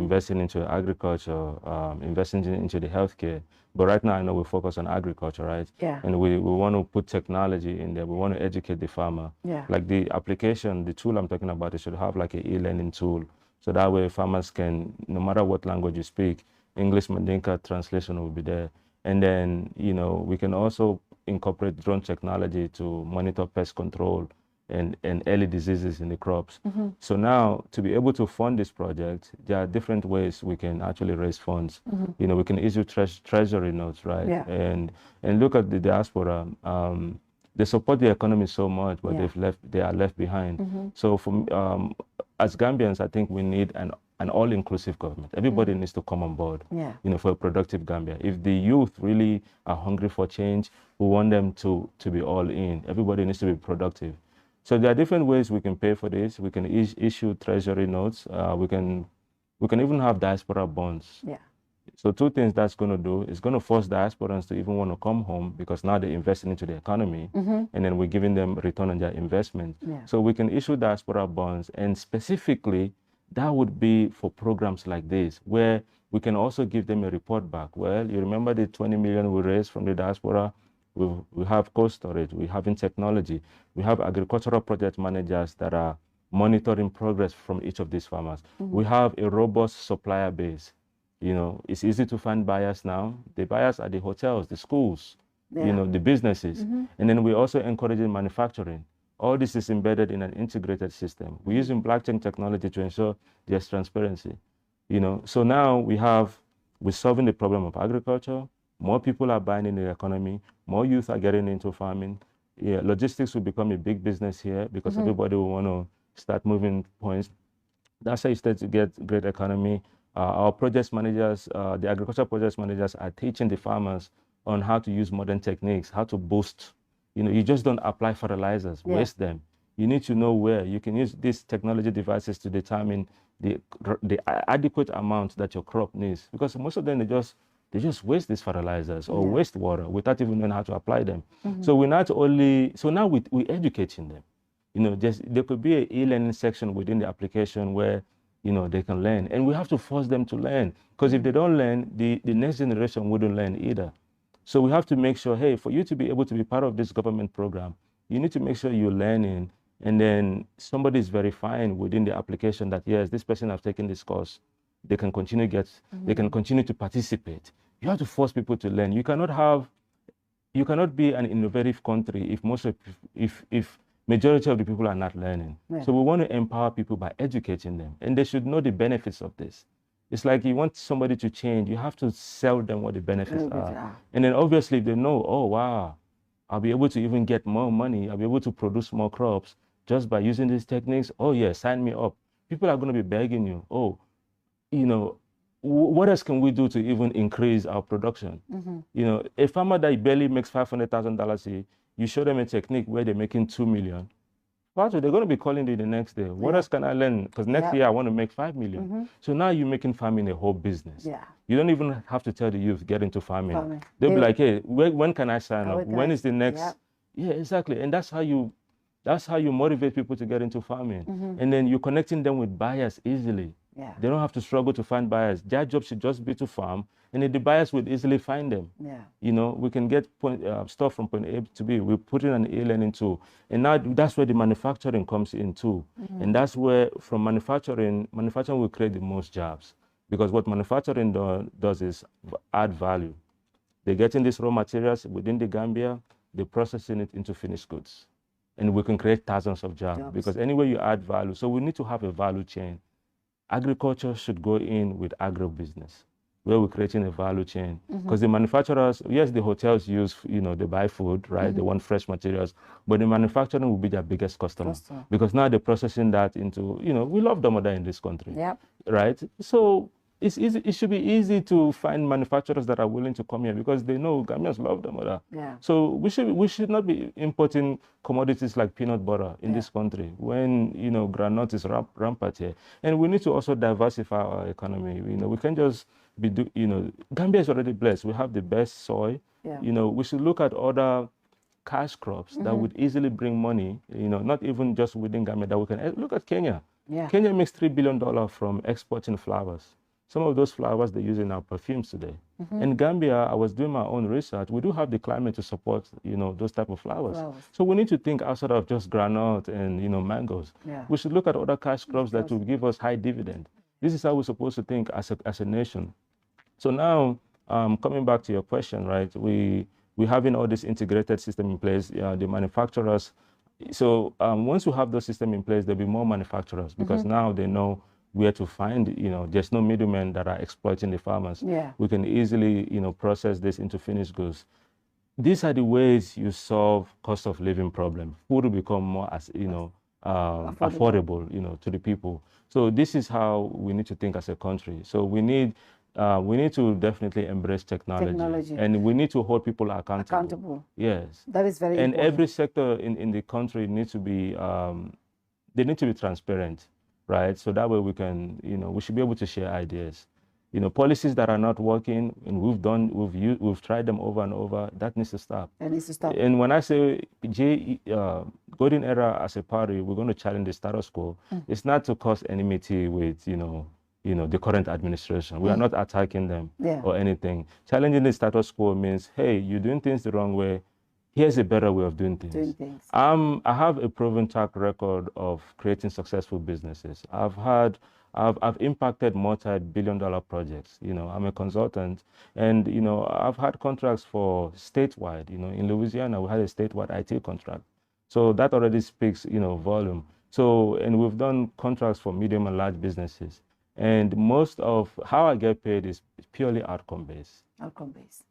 investing into agriculture, investing into the healthcare. But right now, I know we focus on agriculture, right? Yeah. And we want to put technology in there. We want to educate the farmer. Yeah. Like the application, the tool I'm talking about, it should have like an e-learning tool. So that way farmers can, no matter what language you speak, English Mandinka translation will be there. And then, we can also incorporate drone technology to monitor pest control and early diseases in the crops. So now, to be able to fund this project, there are different ways we can actually raise funds. We can issue treasury notes, right? Yeah. And look at the diaspora. They support the economy so much, but they are left behind. So as Gambians, I think we need an all-inclusive government. Everybody needs to come on board, for a productive Gambia. If the youth really are hungry for change, we want them to be all in. Everybody needs to be productive. So there are different ways we can pay for this. We can issue treasury notes. We can even have diaspora bonds. Yeah. So two things that's going to do is going to force diasporans to even want to come home, because now they're investing into the economy, and then we're giving them return on their investment. Yeah. So we can issue diaspora bonds, and specifically that would be for programs like this, where we can also give them a report back. Well, you remember the 20 million we raised from the diaspora? We have cold storage, we have in technology, we have agricultural project managers that are monitoring progress from each of these farmers. We have a robust supplier base. It's easy to find buyers now. The buyers are the hotels, the schools, the businesses. And then we're also encouraging manufacturing. All this is embedded in an integrated system. We're using blockchain technology to ensure there's transparency. So now we're solving the problem of agriculture. More people are buying in the economy. More youth are getting into farming. Yeah, logistics will become a big business here, because everybody will want to start moving points. That's how you start to get great economy. Our project managers, the agricultural project managers, are teaching the farmers on how to use modern techniques, how to boost. You just don't apply fertilizers, waste them. You need to know where. You can use these technology devices to determine the adequate amount that your crop needs, because most of them, they just waste these fertilizers or waste water without even knowing how to apply them. So now we're educating them. There could be an e-learning section within the application where they can learn, and we have to force them to learn, because if they don't learn, the next generation wouldn't learn either. So we have to make sure, hey, for you to be able to be part of this government program, you need to make sure you're learning, and then somebody is verifying within the application that, yes, this person has taken this course. They can continue to participate. You have to force people to learn. You cannot be an innovative country if majority of the people are not learning. Yeah. So we want to empower people by educating them, and they should know the benefits of this. It's like you want somebody to change, you have to sell them what the benefits are. And then obviously if they know, oh wow, I'll be able to even get more money, I'll be able to produce more crops just by using these techniques. Oh yeah, sign me up. People are going to be begging you, oh, what else can we do to even increase our production? A farmer that barely makes $500,000 a year, you show them a technique where they're making 2 million. Fatou, they're going to be calling you the next day. What else can I learn? Because next year I want to make 5 million. So now you're making farming a whole business. You don't even have to tell the youth, get into farming. They'll be like, hey, when can I sign up? When is the next? Yeah, exactly. And that's how you motivate people to get into farming. And then you're connecting them with buyers easily. Yeah. They don't have to struggle to find buyers. Their job should just be to farm, and the buyers would easily find them. Yeah. You know, we can get stuff from point A to B. We put in an e-learning tool, and now that's where the manufacturing comes in too. And that's where, from manufacturing will create the most jobs, because what manufacturing does is add value. They're getting these raw materials within the Gambia, they're processing it into finished goods, and we can create thousands of jobs. Because anywhere you add value, so we need to have a value chain. Agriculture should go in with agribusiness, where we're creating a value chain. Because the manufacturers, yes, the hotels use, you know, they buy food, right? They want fresh materials, but the manufacturing will be their biggest customer. Because now they're processing that into, you know, we love Domoda in this country, right? So it's easy, it should be easy to find manufacturers that are willing to come here, because they know Gambians love Domoda. So we should not be importing commodities like peanut butter in this country when, you know, groundnut is rampant here. And we need to also diversify our economy. You know, we can't just you know, Gambia is already blessed. We have the best soil. You know, we should look at other cash crops that would easily bring money, you know, not even just within Gambia, that we can look at Kenya. Kenya makes $3 billion from exporting flowers. Some of those flowers they use in our perfumes today. In Gambia, I was doing my own research. We do have the climate to support, you know, those type of flowers. So we need to think outside of just granite and, you know, mangoes. We should look at other cash crops that will give us high dividend. This is how we're supposed to think as a nation. So now, coming back to your question, right? We're having all this integrated system in place. The manufacturers. So once we have those systems in place, there'll be more manufacturers, because now they know where to find, you know, there's no middlemen that are exploiting the farmers. We can easily, you know, process this into finished goods. These are the ways you solve cost of living problem. Food will become more, as you know, affordable, you know, to the people. So this is how we need to think as a country. So we need to definitely embrace technology, and we need to hold people accountable. Yes, that is very important. And every sector in the country needs to be, they need to be transparent. Right, so that way we can, you know, we should be able to share ideas. You know, policies that are not working, and we've tried them over and over. That needs to stop. That needs to stop. And when I say Golden Era as a party, we're going to challenge the status quo. It's not to cause enmity with, you know, the current administration. We are not attacking them or anything. Challenging the status quo means, hey, you're doing things the wrong way. Here's a better way of doing things. I have a proven track record of creating successful businesses. I've impacted multi-billion-dollar projects. You know, I'm a consultant, and you know, I've had contracts for statewide. You know, in Louisiana, we had a statewide IT contract. So that already speaks, you know, volume. So, and we've done contracts for medium and large businesses. And most of how I get paid is purely outcome-based. Outcome-based.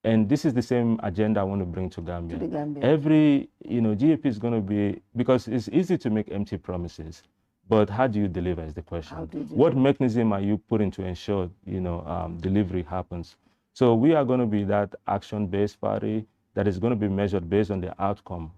And this is the same agenda I want to bring to Gambia. Every, you know, GAP is going to be, because it's easy to make empty promises, but how do you deliver is the question. What mechanism are you putting to ensure, you know, delivery happens? So we are going to be that action-based party that is going to be measured based on the outcome.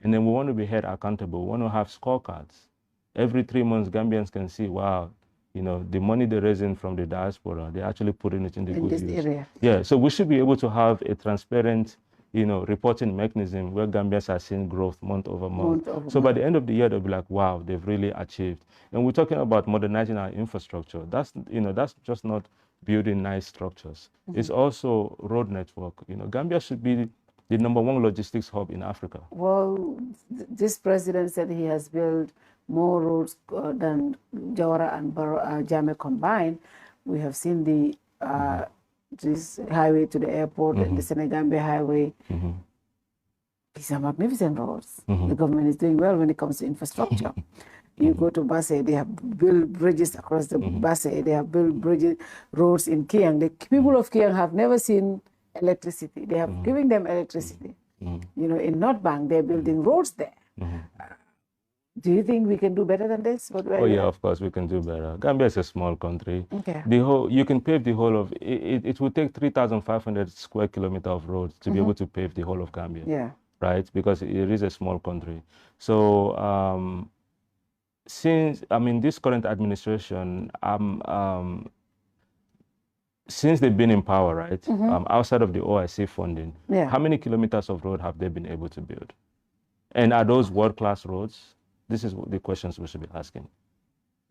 And then we want to be held accountable. We want to have scorecards. Every 3 months, Gambians can see, wow, you know, the money they're raising from the diaspora, they're actually putting it in the good use. Area. Yeah, so we should be able to have a transparent, you know, reporting mechanism where Gambians are seeing growth month over month. So by the end of the year, they'll be like, wow, they've really achieved. And we're talking about modernizing our infrastructure. That's, you know, that's just not building nice structures. It's also road network. You know, Gambia should be the #1 logistics hub in Africa. Well, this president said he has built more roads than Jawara and Jame combined. We have seen the this highway to the airport, the Senegambia highway. These are magnificent roads. The government is doing well when it comes to infrastructure. You go to Basse, they have built bridges across the Basse. They have built roads in Kiang. The people of Kiang have never seen electricity. They have given them electricity. You know, in North Bank, they're building roads there. Do you think we can do better than this? Oh yeah, of course we can do better. Gambia is a small country. You can pave the whole of it. It will take 3,500 square kilometers of roads to be able to pave the whole of Gambia. Yeah. Right, because it is a small country. So since this current administration, since they've been in power, right, outside of the OIC funding, how many kilometers of road have they been able to build? And are those world-class roads? This is the questions we should be asking.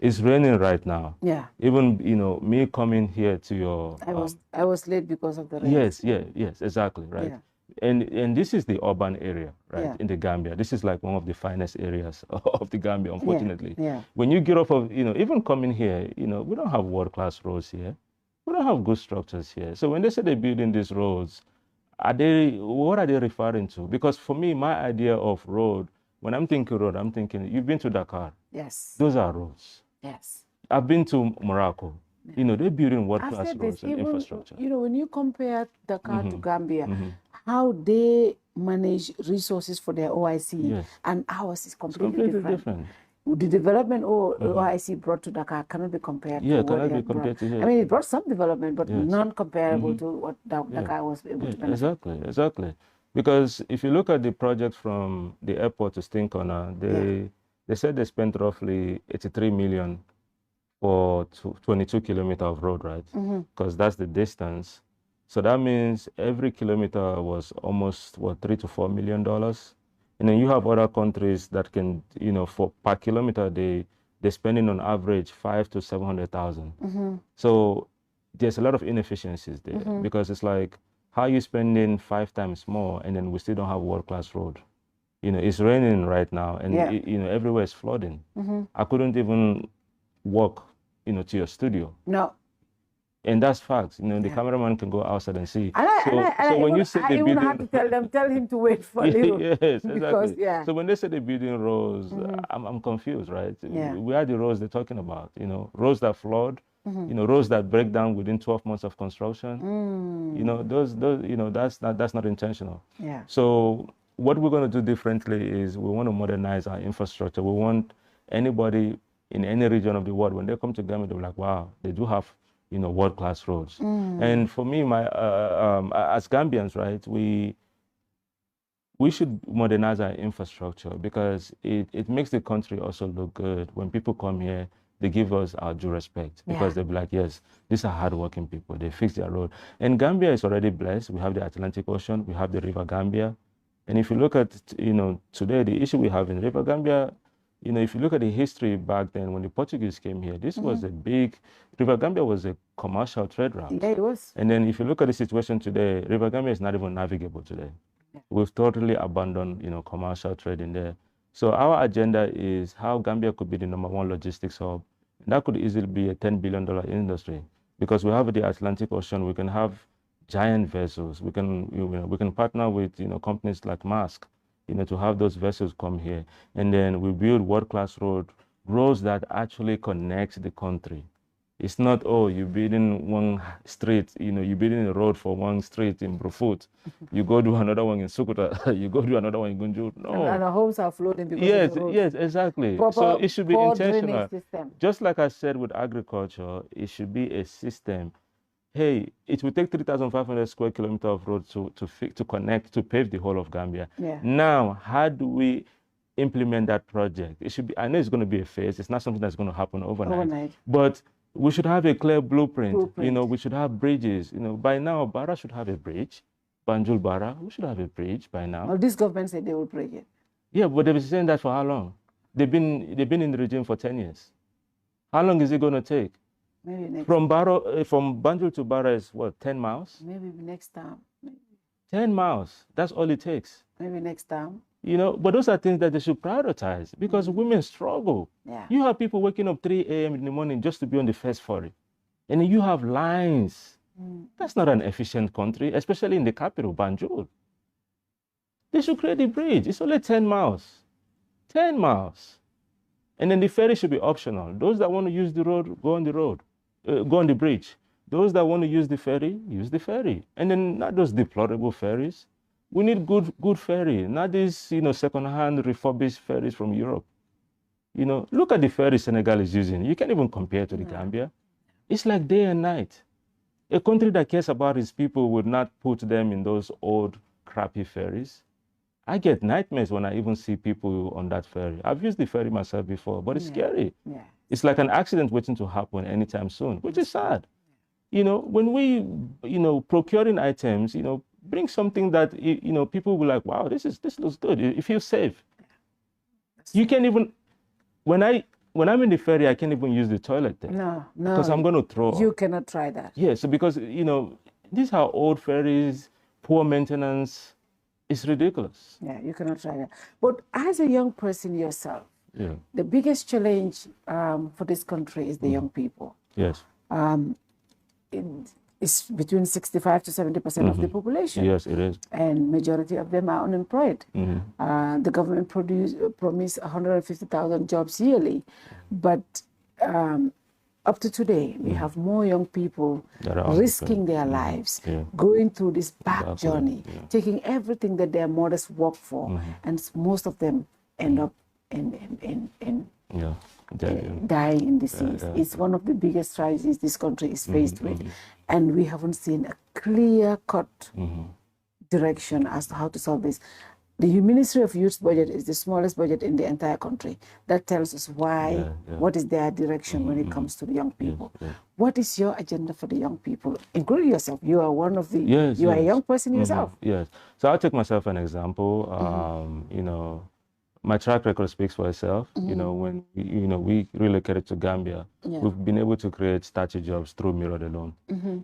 It's raining right now. Yeah. Even, me coming here to your... I was late because of the rain. Yes, exactly, right? Yeah. And this is the urban area, right, in the Gambia. This is like one of the finest areas of the Gambia, unfortunately. Yeah. When you get off of, even coming here, we don't have world-class roads here. We don't have good structures here. So when they say they're building these roads, what are they referring to? Because for me, my idea of road, when I'm thinking road, I'm thinking, you've been to Dakar. Yes. Those are roads. Yes. I've been to Morocco. Yeah. They're building world-class roads and infrastructure. When you compare Dakar to Gambia, how they manage resources for their OIC and ours is completely different. The development OIC brought to Dakar cannot be compared to what they brought. I mean, it brought some development, but non-comparable to what Dakar was able to benefit. Exactly. Because if you look at the project from the airport to Stinkona, they said they spent roughly 83 million for 22 kilometers of road, right? Because that's the distance. So that means every kilometer was almost, $3 to $4 million. And then you have other countries that can, for per kilometer, they're spending on average 500,000 to 700,000. So there's a lot of inefficiencies there because it's like, how are you spending 5 times more and then we still don't have world-class road? It's raining right now and everywhere is flooding. I couldn't even walk, to your studio. No. And that's facts. The cameraman can go outside and see. So when you say the building, I have to tell him to wait for you. Yes, exactly. Because, so when they say they're building roads, I'm confused, right? Where are the roads they're talking about? Roads that flood, roads that break down within 12 months of construction. Those that's not intentional. Yeah. So what we're going to do differently is we want to modernize our infrastructure. We want anybody in any region of the world, when they come to Gambia, they're like, wow, they do have world-class roads. And for me, as Gambians, right, we should modernize our infrastructure because it makes the country also look good. When people come here, they give us our due respect because they'll be like, yes, these are hardworking people. They fix their road. And Gambia is already blessed. We have the Atlantic Ocean. We have the River Gambia. And if you look at, today, the issue we have in River Gambia, if you look at the history back then when the Portuguese came here, this was a big, River Gambia was a commercial trade route. Yeah, it was. And then if you look at the situation today, River Gambia is not even navigable today. Yeah. We've totally abandoned, commercial trade in there. So our agenda is how Gambia could be the #1 logistics hub. And that could easily be a $10 billion industry because we have the Atlantic Ocean. We can have giant vessels. We can partner with, companies like Maersk, to have those vessels come here. And then we build world-class roads that actually connect the country. It's not, you're building one street, you're building a road for one street in Brufut. You go do another one in Sukuta, you go do another one in Gunjur. No. And the homes are flooding because of the roads. Yes, exactly. So it should be intentional. Just like I said with agriculture, it should be a system. Hey, it will take 3,500 square kilometers of road to connect, to pave the whole of Gambia. Yeah. Now, how do we implement that project? It should be, I know it's going to be a phase. It's not something that's going to happen overnight. But we should have a clear blueprint. We should have bridges. By now, Barra should have a bridge. Banjul Barra, we should have a bridge by now. Well, this government said they will break it. Yeah, but they've been saying that for how long? They've been in the regime for 10 years. How long is it going to take? Maybe next from Banjul to Barra is what, 10 miles? Maybe next time. 10 miles. That's all it takes. Maybe next time. But those are things that they should prioritize because women struggle. Yeah. You have people waking up 3 a.m. in the morning just to be on the first ferry. And you have lines. That's not an efficient country, especially in the capital, Banjul. They should create a bridge. It's only 10 miles. 10 miles. And then the ferry should be optional. Those that want to use the road, go on the road. Go on the bridge. Those that want to use the ferry, use the ferry. And then not those deplorable ferries. We need good ferry, not these, second-hand refurbished ferries from Europe. Look at the ferry Senegal is using. You can't even compare to the Gambia. It's like day and night. A country that cares about its people would not put them in those old, crappy ferries. I get nightmares when I even see people on that ferry. I've used the ferry myself before, but it's scary. Yeah. It's like an accident waiting to happen anytime soon, which is sad. When we, procuring items, bring something that, people will like, wow, this looks good. It feels safe. You can't even, when I when I'm in the ferry, I can't even use the toilet there. No, Because I'm going to throw You up. cannot try that. Yeah, so because, these are old ferries, poor maintenance. It's ridiculous. Yeah, you cannot try that. But as a young person yourself, Yeah. the biggest challenge for this country is the young people. Yes. It's between 65 to 70% of the population. Yes, it is. And majority of them are unemployed. The government promised 150,000 jobs yearly, but up to today, we have more young people risking their lives, going through this back journey, taking everything that their mothers work for, and most of them end up dying in the seas. It's one of the biggest crises this country is faced with, and we haven't seen a clear-cut direction as to how to solve this. The Ministry of Youth's budget is the smallest budget in the entire country. That tells us why, what is their direction when it comes to the young people. What is your agenda for the young people, including yourself? You are one of the, you are a young person yourself. Yes. So I'll take myself an example. My track record speaks for itself. When we relocated to Gambia, we've been able to create 30 jobs through Mirrored alone.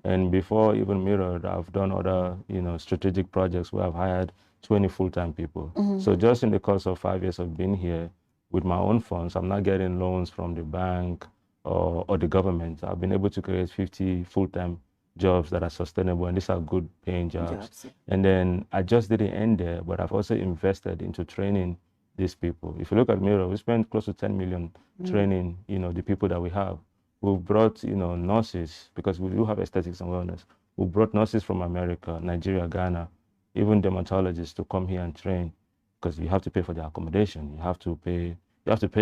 And before even Mirrored, I've done other, strategic projects where I've hired 20 full-time people. So just in the course of 5 years of being here, with my own funds, I'm not getting loans from the bank or the government. I've been able to create 50 full-time jobs that are sustainable, and these are good paying jobs. And then I just didn't end there, but I've also invested into training these people. If you look at Mirror, we spent close to 10 million training, the people that we have. We've brought, nurses, because we do have aesthetics and wellness. We brought nurses from America, Nigeria, Ghana, even dermatologists to come here and train, because you have to pay for their accommodation. You have to pay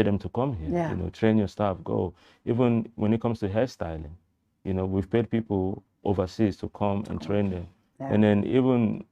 them to come here. Train your staff, go. Even when it comes to hairstyling, we've paid people overseas to come and train them. And then even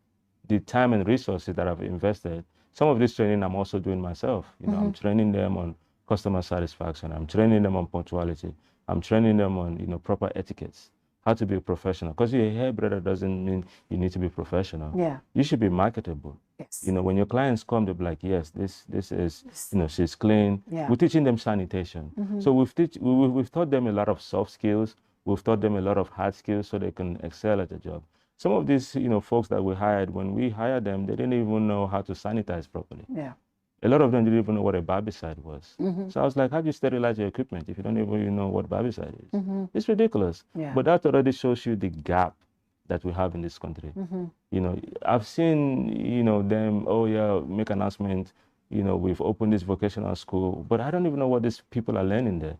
the time and resources that I've invested, some of this training I'm also doing myself. I'm training them on customer satisfaction. I'm training them on punctuality. I'm training them on, proper etiquettes, how to be a professional. Because you're a hairdresser doesn't mean you need to be professional. You should be marketable. When your clients come, they'll be like, yes, this is, she's clean. We're teaching them sanitation. So we've taught them a lot of soft skills. We've taught them a lot of hard skills so they can excel at the job. Some of these, folks that we hired, when we hired them, they didn't even know how to sanitize properly. A lot of them didn't even know what a barbicide was. So I was like, how do you sterilize your equipment if you don't even know what barbicide is? It's ridiculous. But that already shows you the gap that we have in this country. I've seen, them, make announcement, we've opened this vocational school, but I don't even know what these people are learning there.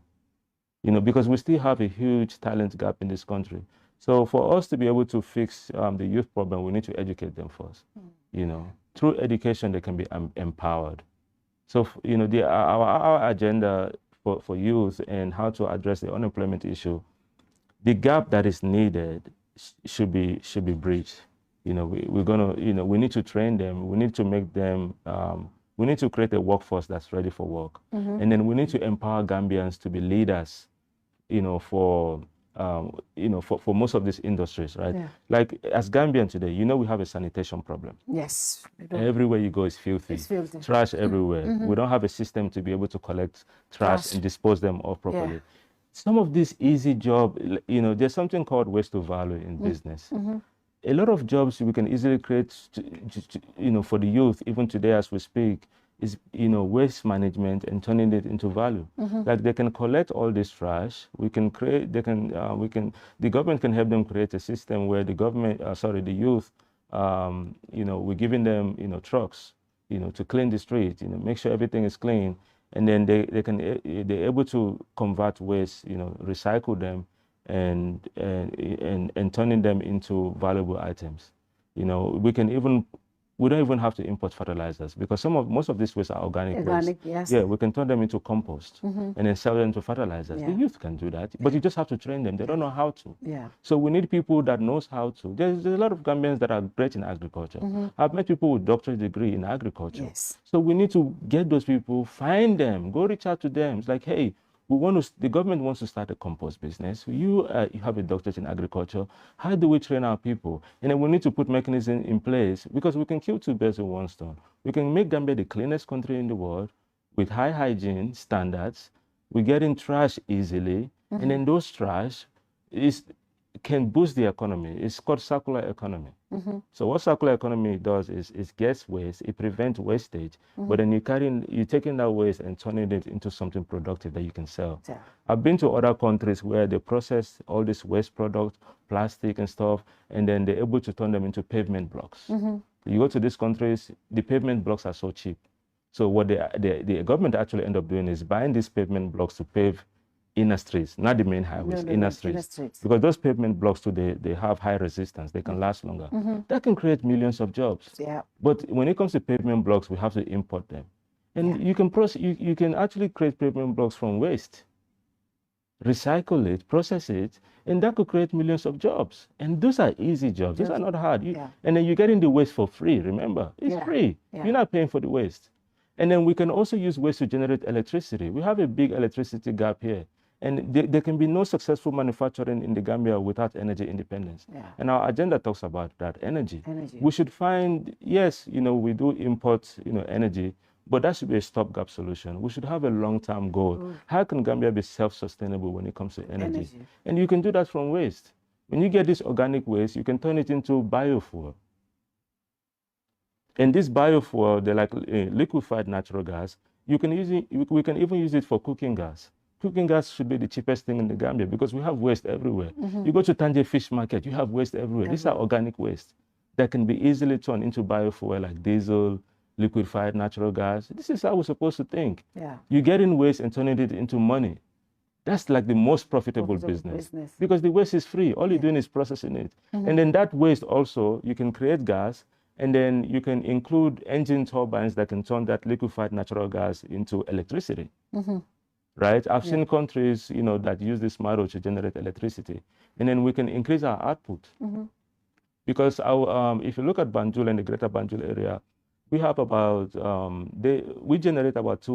Because we still have a huge talent gap in this country. So for us to be able to fix the youth problem, we need to educate them first. Through education, they can be empowered. So, our agenda for youth and how to address the unemployment issue, the gap that is needed should be bridged. We're gonna, we need to train them. We need to make them. We need to create a workforce that's ready for work, and then we need to empower Gambians to be leaders. For most of these industries, right? Like as Gambian today, we have a sanitation problem. Yes. Everywhere you go is filthy. It's filthy. Trash everywhere. We don't have a system to be able to collect trash and dispose them off properly. Some of these easy jobs, there's something called waste to value in business. A lot of jobs we can easily create, for the youth, even today as we speak, is waste management and turning it into value. Like they can collect all this trash. We can create. The government can help them create a system where the youth, we're giving them trucks, to clean the street, make sure everything is clean, and then they're able to convert waste, recycle them, and turning them into valuable items. We don't even have to import fertilizers because most of these wastes are organic waste. Yes. Yeah, we can turn them into compost and then sell them to fertilizers. The youth can do that, but you just have to train them. They don't know how to. So we need people that knows how to. There's a lot of Gambians that are great in agriculture. I've met people with doctorate degree in agriculture. So we need to get those people, find them, go reach out to them. It's like, hey, the government wants to start a compost business. You have a doctorate in agriculture. How do we train our people? And then we need to put mechanisms in place because we can kill two birds with one stone. We can make Gambia the cleanest country in the world with high hygiene standards, We get in trash easily, and then those trash can boost the economy. It's called circular economy. So what circular economy does is it gets waste, it prevents wastage, but then you're taking that waste and turning it into something productive that you can sell. Yeah. I've been to other countries where they process all this waste products, plastic and stuff, and then they're able to turn them into pavement blocks. You go to these countries, the pavement blocks are so cheap. So what the government actually end up doing is buying these pavement blocks to pave inner streets, not the main highways, inner streets. Because those pavement blocks too, they have high resistance, they can last longer. That can create millions of jobs. Yeah. But when it comes to pavement blocks, we have to import them. And you can actually create pavement blocks from waste, recycle it, process it, and that could create millions of jobs. And those are easy jobs. Those are not hard. And then you're getting the waste for free, remember? It's free. You're not paying for the waste. And then we can also use waste to generate electricity. We have a big electricity gap here. And there can be no successful manufacturing in the Gambia without energy independence. And our agenda talks about that, energy. We should find, yes, we do import, energy, but that should be a stopgap solution. We should have a long-term goal. How can Gambia be self-sustainable when it comes to energy? And you can do that from waste. When you get this organic waste, you can turn it into biofuel. And this biofuel, they're like liquefied natural gas. We can even use it for cooking gas. Cooking gas should be the cheapest thing in the Gambia because we have waste everywhere. You go to Tanje Fish Market, you have waste everywhere. These are organic waste that can be easily turned into biofuel like diesel, liquefied natural gas. This is how we're supposed to think. You get in waste and turning it into money. That's like the most profitable business because the waste is free. All you're doing is processing it. And then that waste also, you can create gas, and then you can include engine turbines that can turn that liquefied natural gas into electricity. Right? I've seen countries, that use this model to generate electricity. And then we can increase our output. Because if you look at Banjul and the greater Banjul area, we have about, we generate about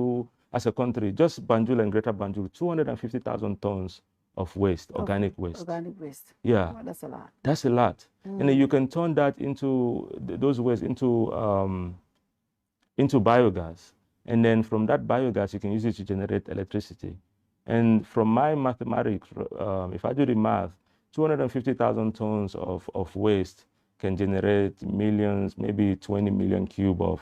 as a country, just Banjul and greater Banjul, 250,000 tons of waste, organic waste. Organic waste. Yeah. Oh, that's a lot. That's a lot. And then you can turn that those waste into biogas. And then from that biogas, you can use it to generate electricity. And from my mathematics, if I do the math, 250,000 tons of waste can generate millions, maybe 20 million cube of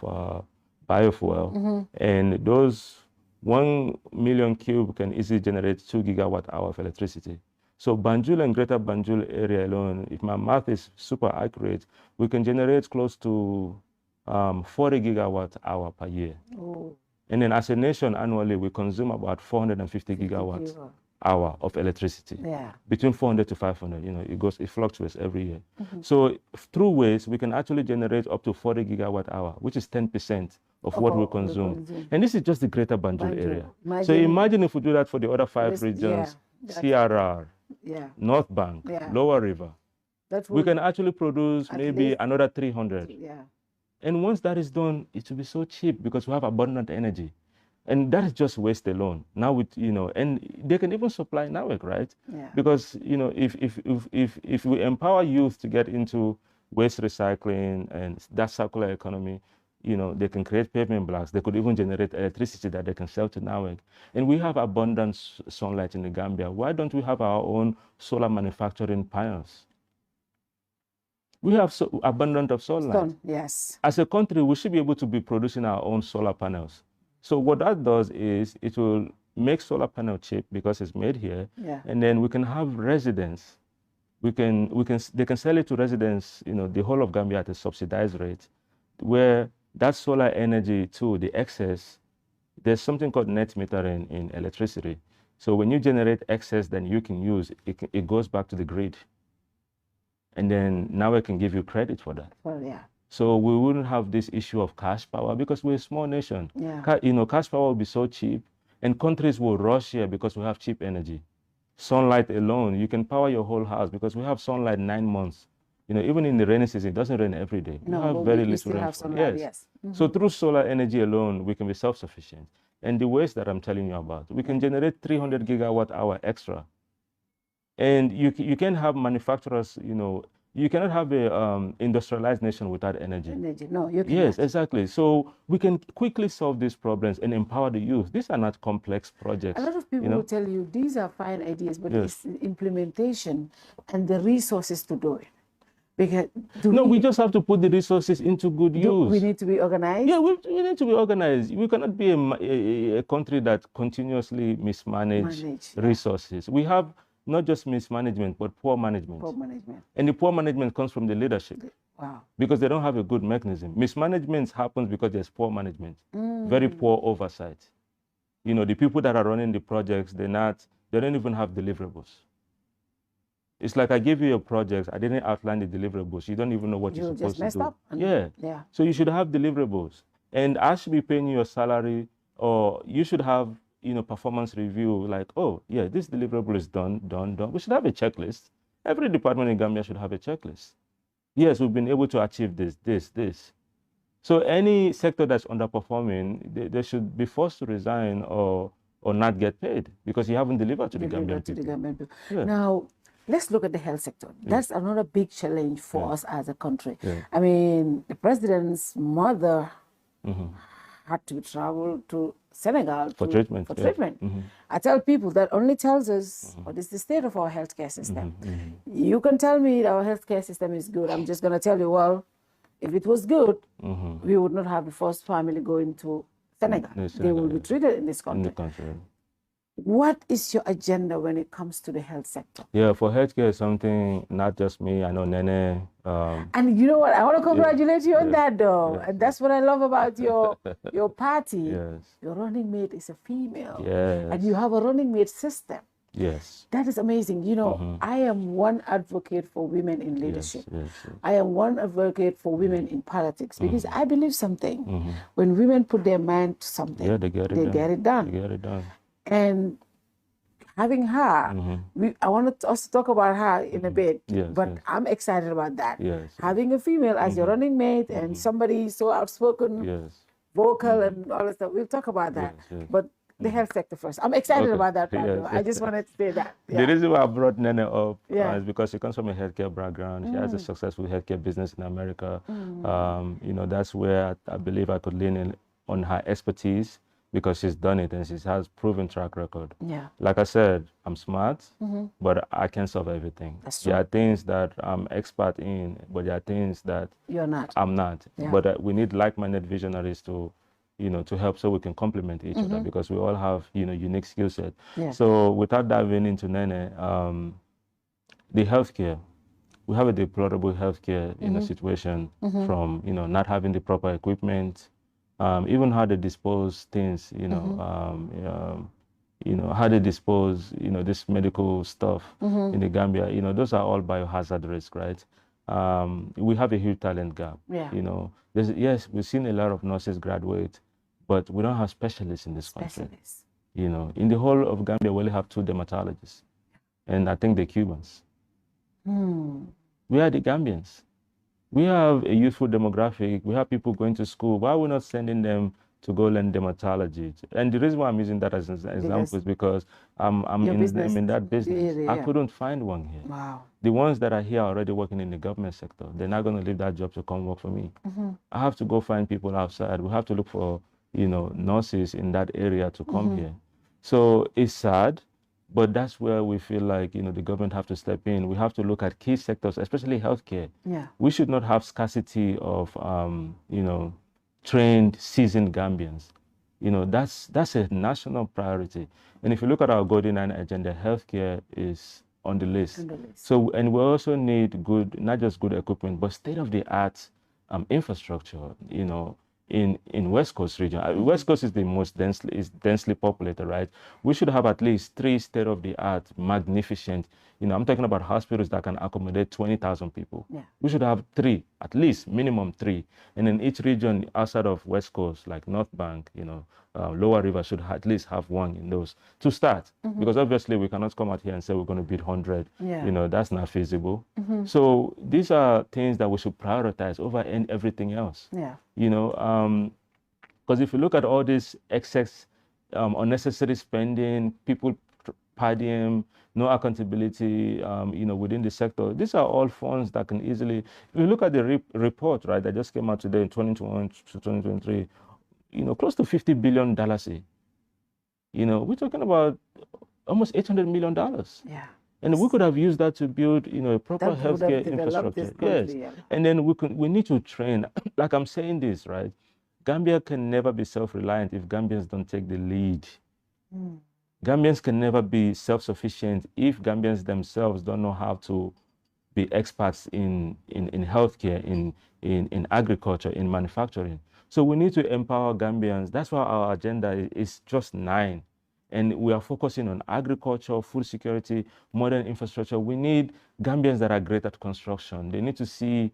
biofuel. And those 1 million cube can easily generate 2 gigawatt hour of electricity. So Banjul and greater Banjul area alone, if my math is super accurate, we can generate close to 40 gigawatt hour per year. And then as a nation annually, we consume about 450 gigawatt hour of electricity. Between 400 to 500, it fluctuates every year. So through waste, we can actually generate up to 40 gigawatt hour, which is 10% of what we consume. And this is just the greater Banjul area. So imagine if we do that for the other 5 regions, CRR, North Bank, Lower River. We can actually produce maybe another 300. And once that is done, it will be so cheap because we have abundant energy. And that is just waste alone. Now with, and they can even supply NAWEC, right? Because, if we empower youth to get into waste recycling and that circular economy, they can create pavement blocks. They could even generate electricity that they can sell to NAWEC. And we have abundant sunlight in the Gambia. Why don't we have our own solar manufacturing panels? We have abundant of sunlight. Yes. As a country, we should be able to be producing our own solar panels. So what that does is it will make solar panel cheap because it's made here. And then we can have residents. They can sell it to residents, the whole of Gambia at a subsidized rate, where that solar energy too, the excess, there's something called net metering in electricity. So when you generate excess, then you can use, it goes back to the grid. And then now I can give you credit for that. So we wouldn't have this issue of cash power because we're a small nation. Cash power will be so cheap and countries will rush here because we have cheap energy. Sunlight alone, you can power your whole house because we have sunlight 9 months. Even in the rainy season, it doesn't rain every day. We have very little rainfall. So through solar energy alone, we can be self-sufficient. And the waste that I'm telling you about, we can generate 300 gigawatt hour extra. And you can have manufacturers, you cannot have a industrialized nation without energy. Energy, no, you cannot. Yes, exactly. So we can quickly solve these problems and empower the youth. These are not complex projects. A lot of people will tell you these are fine ideas, but it's the implementation and the resources to do it. Because we just have to put the resources into good use. We need to be organized. Yeah, we need to be organized. We cannot be a country that continuously mismanage resources. We have not just mismanagement, but poor management. Poor management. And the poor management comes from the leadership. Wow. Because they don't have a good mechanism. Mismanagement happens because there's poor management, very poor oversight. You know, the people that are running the projects, they don't even have deliverables. It's like I give you a project, I didn't outline the deliverables. You don't even know what you're supposed to do. Up yeah. So you should have deliverables. And I should be paying you a salary, or you should have, you know, performance review, like, oh, yeah, this deliverable is done. We should have a checklist. Every department in Gambia should have a checklist. Yes, we've been able to achieve this. So any sector that's underperforming, they should be forced to resign or not get paid because you haven't delivered to the Gambian people. Yeah. Now, let's look at the health sector. That's another big challenge for us as a country. I mean, the president's mother had to travel to Senegal for treatment. I tell people that only tells us what is the state of our healthcare system. You can tell me our healthcare system is good. I'm just going to tell you, well, if it was good, we would not have the first family going to Senegal. They will be treated in this country. What is your agenda when it comes to the health sector? Yeah, for healthcare, something, not just me, I know Nene. And you know what? I want to congratulate you on that, though. And that's what I love about your party. Your running mate is a female. And you have a running mate system. That is amazing. You know, I am one advocate for women in leadership. I am one advocate for women in politics because I believe something. When women put their mind to something, they get it done. And having her, I wanted us to talk about her in a bit, but I'm excited about that. Having a female as your running mate and somebody so outspoken, vocal and all that stuff, we'll talk about that. But the health sector first. I'm excited about that part, I just wanted to say that. The reason why I brought Nene up is because she comes from a healthcare background. She has a successful healthcare business in America. You know, that's where I believe I could lean in on her expertise, because she's done it and she has proven track record. Like I said, I'm smart, but I can't solve everything. There are things that I'm expert in, but there are things that you're not. I'm not. But we need like-minded visionaries to, you know, to help so we can complement each other, because we all have, you know, unique skill set. So without diving into Nene, the healthcare, we have a deplorable healthcare, you know, situation from, you know, not having the proper equipment. Even how they dispose things, you know, how they dispose, you know, this medical stuff in the Gambia, you know, those are all biohazard risk, right? We have a huge talent gap. You know, yes, we've seen a lot of nurses graduate, but we don't have specialists in this country. You know, in the whole of Gambia, we only have 2 dermatologists, and I think they're Cubans. We are the Gambians. We have a youthful demographic. We have people going to school. Why are we not sending them to go learn dermatology? And the reason why I'm using that as an example is because I'm in that business. I couldn't find one here. The ones that are here are already working in the government sector. They're not going to leave that job to come work for me. I have to go find people outside. We have to look for, you know, nurses in that area to come here. So it's sad. But that's where we feel like, you know, the government have to step in. We have to look at key sectors, especially healthcare. We should not have scarcity of, you know, trained, seasoned Gambians. You know, that's a national priority. And if you look at our Golden Line agenda, healthcare is on the list. So, and we also need good, not just good equipment, but state-of-the-art infrastructure, you know, in West Coast region. West Coast is the most densely populated, right? We should have at least 3 state-of-the-art, magnificent, you know, I'm talking about hospitals that can accommodate 20,000 people. We should have 3, at least minimum 3. And in each region outside of West Coast, like North Bank, you know, Lower River should at least have 1 in those to start. Because obviously we cannot come out here and say we're going to build 100. You know, that's not feasible. So these are things that we should prioritize over everything else. You know, because if you look at all this excess, unnecessary spending, people per diem, no accountability, within the sector. These are all funds that can easily, if you look at the report, right, that just came out today in 2021 to 2023, close to $50 billion. We're talking about almost $800 million. Yeah. And we could have used that to build, a proper healthcare infrastructure. Yes. Yeah. And then we need to train. Like I'm saying this, right? Gambia can never be self-reliant if Gambians don't take the lead. Gambians can never be self-sufficient if Gambians themselves don't know how to be experts in healthcare, in agriculture, in manufacturing. So we need to empower Gambians. That's why our agenda is just 9. And we are focusing on agriculture, food security, modern infrastructure. We need Gambians that are great at construction. They need to see,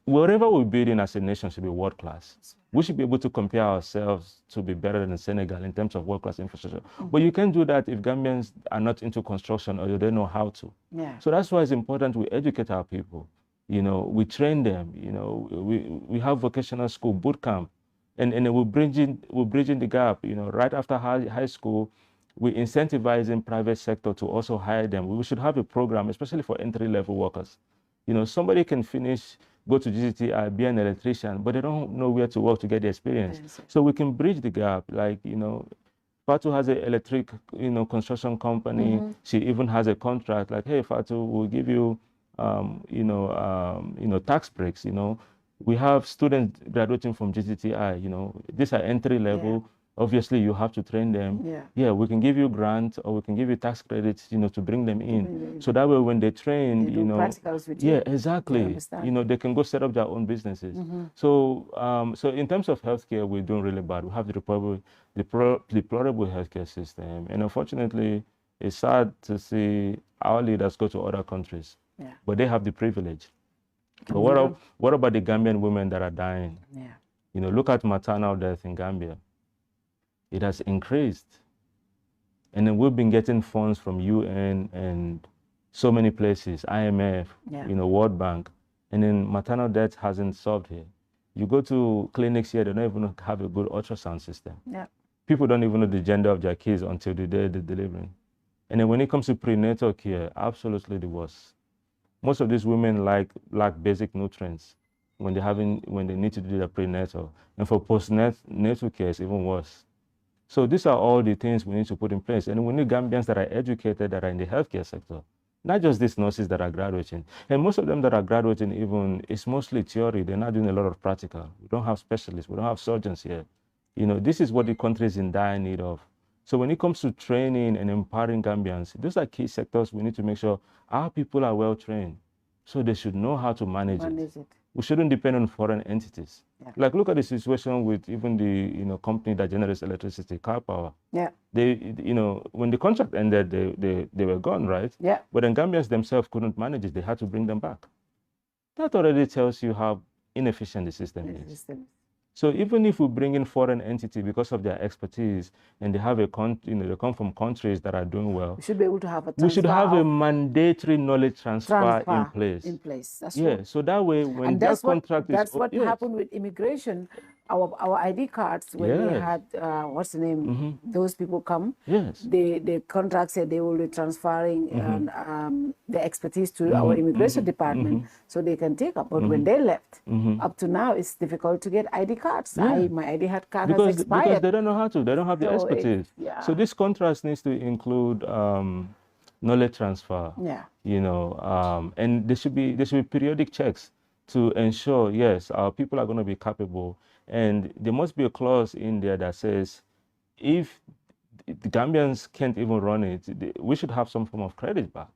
wherever we're building as a nation should be world class. We should be able to compare ourselves to be better than Senegal in terms of world class infrastructure. But you can't do that if Gambians are not into construction or they don't know how to. Yeah. So that's why it's important we educate our people. We train them. We have vocational school, boot camp. And we're bridging the gap. Right after high school, we're incentivizing private sector to also hire them. We should have a program, especially for entry-level workers. Somebody can go to GCTI, be an electrician, but they don't know where to work to get the experience. Yes. So we can bridge the gap. Like, Fatou has an electric, construction company. She even has a contract. Like, hey, Fatou, we'll give you, tax breaks. We have students graduating from GCTI. These are entry level. Yeah. Obviously, you have to train them. Yeah, we can give you grants or we can give you tax credits, to bring them in. So that way, when they train, they do practicals with you. Yeah, exactly. They can go set up their own businesses. So, so in terms of healthcare, we're doing really bad. We have the deplorable healthcare system, and unfortunately, it's sad to see our leaders go to other countries. Yeah. But they have the privilege. But what about the Gambian women that are dying? Yeah. Look at maternal death in Gambia. It has increased. And then we've been getting funds from UN and so many places, IMF, World Bank. And then maternal death hasn't solved here. You go to clinics here, they don't even have a good ultrasound system. Yeah. People don't even know the gender of their kids until the day they're delivering. And then when it comes to prenatal care, absolutely the worst. Most of these women lack basic nutrients when they need to do their prenatal. And for postnatal care, it's even worse. So these are all the things we need to put in place. And we need Gambians that are educated, that are in the healthcare sector. Not just these nurses that are graduating. And most of them that are graduating even, it's mostly theory. They're not doing a lot of practical. We don't have specialists. We don't have surgeons here. This is what the country is in dire need of. So when it comes to training and empowering Gambians, those are key sectors we need to make sure our people are well trained. So they should know how to manage it. We shouldn't depend on foreign entities. Yeah. Like, look at the situation with even the company that generates electricity, Kerr Power. Yeah. They, when the contract ended, they were gone, right? Yeah. But then Gambians themselves couldn't manage it. They had to bring them back. That already tells you how inefficient the system is. So even if we bring in foreign entity because of their expertise and they have they come from countries that are doing well, we should be able to have we should have a mandatory knowledge transfer in place. That's right. So that way, when that contract that's what happened with immigration. Our ID cards, when they had what's the name? Those people come. Yes. The contract said they will be transferring the expertise to our immigration department so they can take up. But when they left, up to now, it's difficult to get ID cards. Yeah. My ID card has expired. Because they don't know how to. They don't have the expertise. So this contract needs to include knowledge transfer. Yeah. And there should be periodic checks to ensure, yes, our people are going to be capable. And there must be a clause in there that says if the Gambians can't even run it, we should have some form of credit back.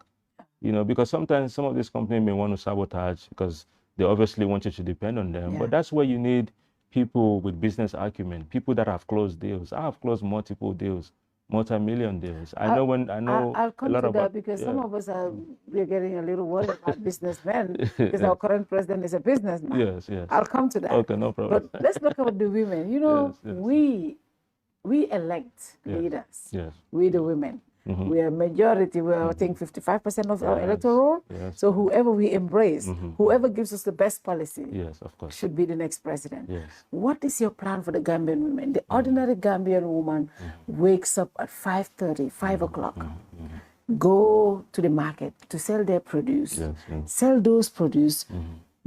Because sometimes some of these companies may want to sabotage because they obviously want you to depend on them. Yeah. But that's where you need people with business acumen, people that have closed deals. I have closed multiple deals, multi-million deals. I'll come to that because some of us we're getting a little worried about businessmen because our current president is a businessman. Yes, yes. I'll come to that. Okay, no problem. But let's look at the women. We elect leaders. Yes. We the women. We are majority. We are, I think, 55% of our electoral. Yes. So whoever we embrace, whoever gives us the best policy, Yes, of course. should be the next president. Yes. What is your plan for the Gambian women? The ordinary Gambian woman wakes up at 5:30, 5 o'clock, go to the market to sell their produce, Yes, yes. sell those produce,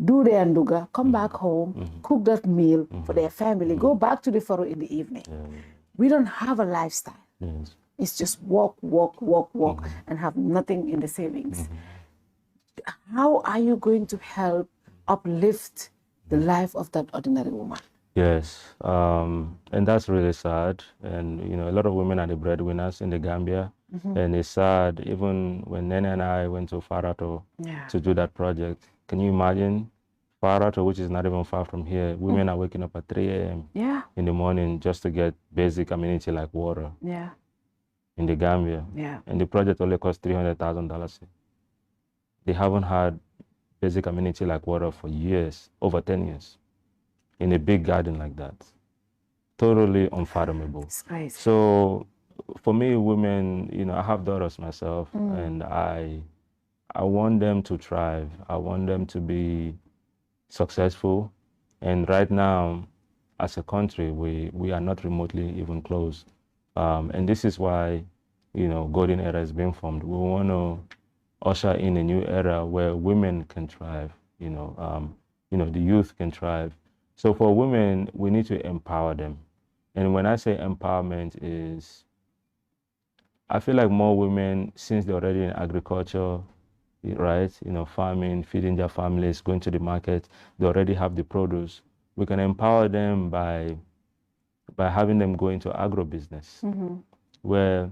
do their nduga, come back home, cook that meal for their family, go back to the furrow in the evening. We don't have a lifestyle. Yes. It's just walk, and have nothing in the savings. How are you going to help uplift the life of that ordinary woman? Yes, and that's really sad. And a lot of women are the breadwinners in the Gambia, and it's sad. Even when Nene and I went to Farato to do that project, can you imagine Farato, which is not even far from here? Women are waking up at 3 a.m. In the morning just to get basic amenity like water. In the Gambia, and the project only cost $300,000. They haven't had basic amenity like water for years, over 10 years. In a big garden like that. Totally unfathomable. So for me, women, I have daughters myself, and I want them to thrive. I want them to be successful. And right now, as a country, we are not remotely even close. And this is why, Golden Era is being formed. We want to usher in a new era where women can thrive, the youth can thrive. So for women, we need to empower them. And when I say empowerment is, I feel like more women, since they're already in agriculture, right, farming, feeding their families, going to the market, they already have the produce. We can empower them by having them go into agribusiness, where,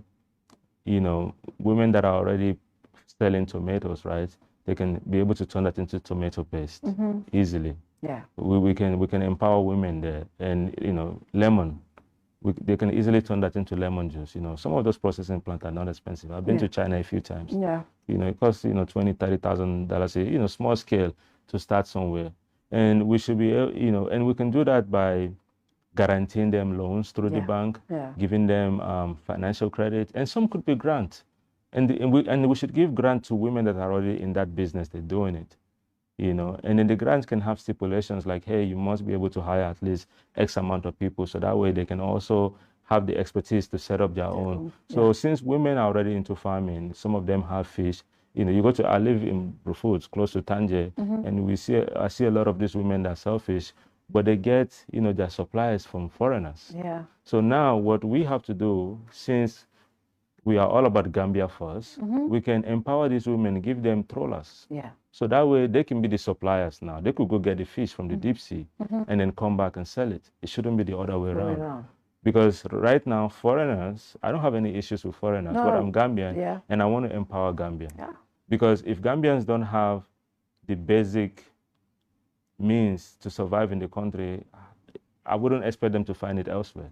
women that are already selling tomatoes, right, they can be able to turn that into tomato paste easily. We can empower women there, and lemon, they can easily turn that into lemon juice. Some of those processing plants are not expensive. I've been to China a few times. It costs $20,000-$30,000, small scale to start somewhere, and we should be and we can do that by guaranteeing them loans through the bank, giving them financial credit, and some could be grant, and we should give grant to women that are already in that business. They're doing it. And then the grants can have stipulations like, hey, you must be able to hire at least X amount of people, so that way they can also have the expertise to set up their own. So since women are already into farming, some of them have fish. I live in Brufut, close to Tanje, and I see a lot of these women that sell fish, but they get, their supplies from foreigners. So now what we have to do, since we are all about Gambia first, we can empower these women, give them trawlers. So that way they can be the suppliers now. They could go get the fish from the deep sea and then come back and sell it. It shouldn't be the other way around. Because right now, foreigners, I don't have any issues with foreigners, but I'm Gambian and I want to empower Gambian. Because if Gambians don't have the basic means to survive in the country, I wouldn't expect them to find it elsewhere.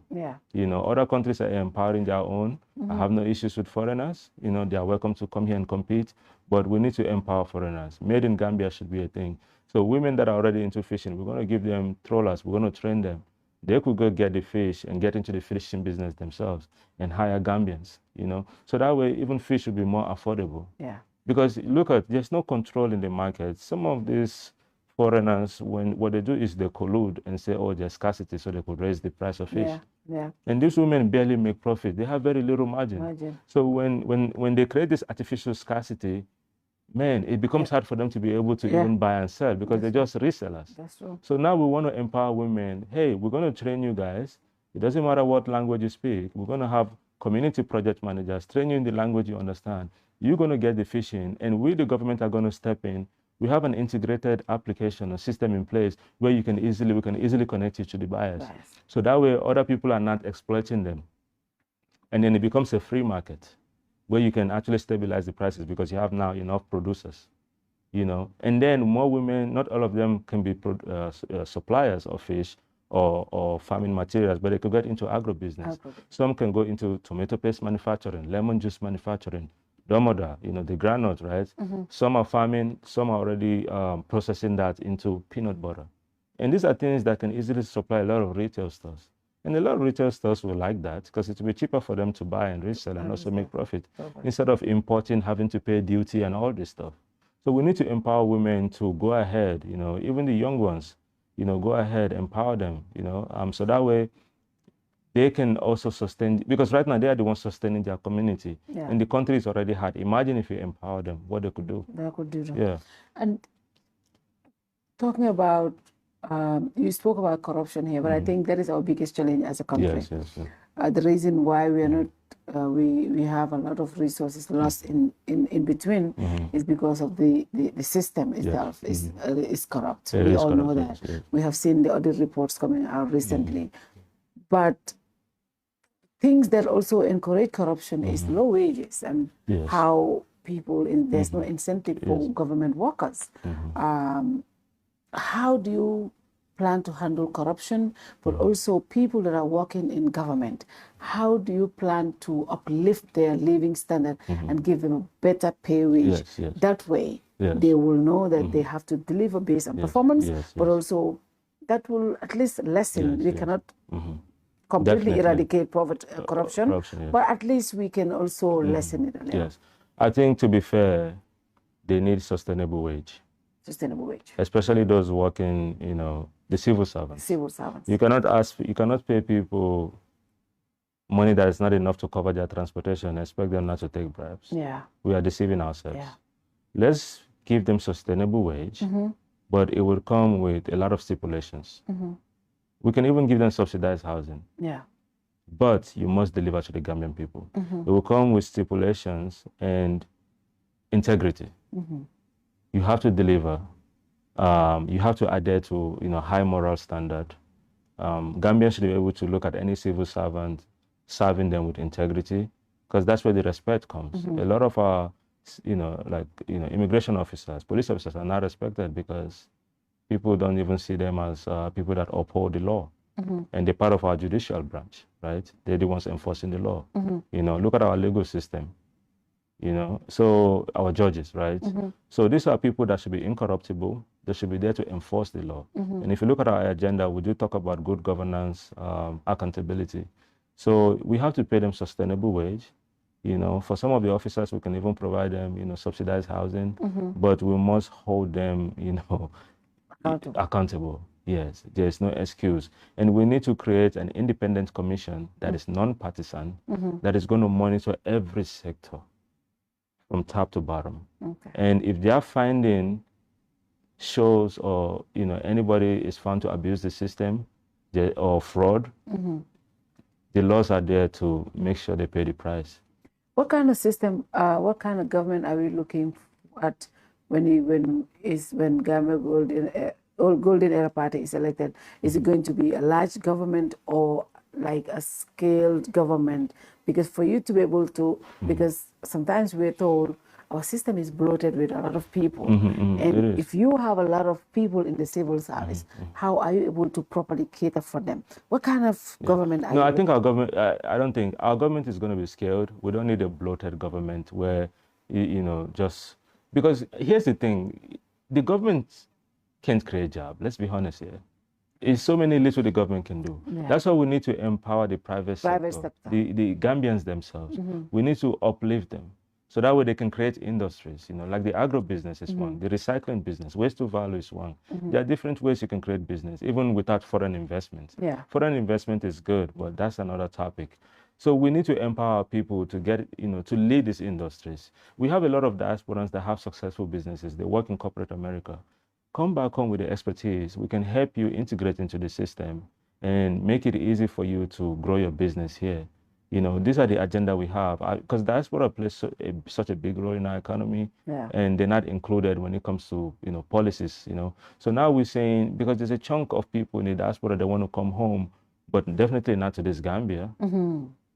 Other countries are empowering their own. I have no issues with foreigners. They are welcome to come here and compete, but we need to empower foreigners. Made in Gambia should be a thing. So women that are already into fishing, we're going to give them trawlers. We're going to train them. They could go get the fish and get into the fishing business themselves and hire Gambians, So that way, even fish will be more affordable. Because there's no control in the market. Some of these foreigners, what they do is they collude and say, oh, there's scarcity, so they could raise the price of fish. And these women barely make profit. They have very little margin. So when they create this artificial scarcity, man, it becomes hard for them to be able to even buy and sell, because they're just resellers. So now we want to empower women. Hey, we're going to train you guys. It doesn't matter what language you speak. We're going to have community project managers train you in the language you understand. You're going to get the fishing, and we, the government, are going to step in. We have an integrated application, a system in place where we can easily connect you to the buyers. So that way other people are not exploiting them. And then it becomes a free market where you can actually stabilize the prices, because you have now enough producers, And then more women, not all of them can be suppliers of fish or farming materials, but they could get into agribusiness. Some can go into tomato paste manufacturing, lemon juice manufacturing, domoda, the granite, right? Some are farming, some are already processing that into peanut butter. And these are things that can easily supply a lot of retail stores. And a lot of retail stores will like that because it will be cheaper for them to buy and resell and also make profit instead of importing, having to pay duty and all this stuff. So we need to empower women to go ahead, even the young ones, go ahead, empower them, so that way they can also sustain, because right now they are the ones sustaining their community. Yeah. And the country is already hard. Imagine if you empower them, what they could do. They could do that. Yeah. And talking about, you spoke about corruption here, but I think that is our biggest challenge as a country. Yes. The reason why we are not, we have a lot of resources lost in between is because of the system itself is corrupt. We all know that. Yes. We have seen the audit reports coming out recently. But things that also encourage corruption is low wages and how people, there's no incentive for government workers. How do you plan to handle corruption, but also people that are working in government? How do you plan to uplift their living standard and give them a better pay wage? That way, they will know that they have to deliver based on performance, but also that will at least lessen. We cannot completely eradicate corruption, but at least we can also lessen it a little. Yes, I think to be fair, they need sustainable wage. Sustainable wage. Especially those working, the civil servants. Civil servants. You cannot pay people money that is not enough to cover their transportation and expect them not to take bribes. Yeah. We are deceiving ourselves. Let's give them sustainable wage, but it will come with a lot of stipulations. We can even give them subsidized housing. Yeah. But you must deliver to the Gambian people. It will come with stipulations and integrity. You have to deliver. You have to adhere to high moral standard. Gambians should be able to look at any civil servant, serving them with integrity, because that's where the respect comes. A lot of our, immigration officers, police officers are not respected because people don't even see them as people that uphold the law. And they're part of our judicial branch, right? They're the ones enforcing the law. Look at our legal system. So our judges, right? So these are people that should be incorruptible. They should be there to enforce the law. And if you look at our agenda, we do talk about good governance, accountability. So we have to pay them sustainable wage. For some of the officers, we can even provide them, subsidized housing, but we must hold them, accountable. Yes, there is no excuse. And we need to create an independent commission that is non-partisan, that is going to monitor every sector from top to bottom. And if their finding shows or anybody is found to abuse the system or fraud, the laws are there to make sure they pay the price. What kind of system, what kind of government are we looking at when Gambia Golden Era Party is elected? Is it going to be a large government or like a scaled government? Because for you to be able to, because sometimes we're told our system is bloated with a lot of people. And if you have a lot of people in the civil service, how are you able to properly cater for them? What kind of government are you? No, I think our government, I don't think our government is going to be scaled. We don't need a bloated government where, just, because here's the thing, the government can't create jobs. Let's be honest here. It's so many little the government can do. That's why we need to empower the private sector. The Gambians themselves. We need to uplift them. So that way they can create industries, like the agro-business is one, the recycling business, waste to value is one. There are different ways you can create business, even without foreign investment. Foreign investment is good, but that's another topic. So we need to empower people to get, to lead these industries. We have a lot of diasporans that have successful businesses. They work in corporate America. Come back home with the expertise. We can help you integrate into the system and make it easy for you to grow your business here. These are the agenda we have, because diaspora plays such a big role in our economy, and they're not included when it comes to, policies, So now we're saying, because there's a chunk of people in the diaspora that want to come home, but definitely not to this Gambia.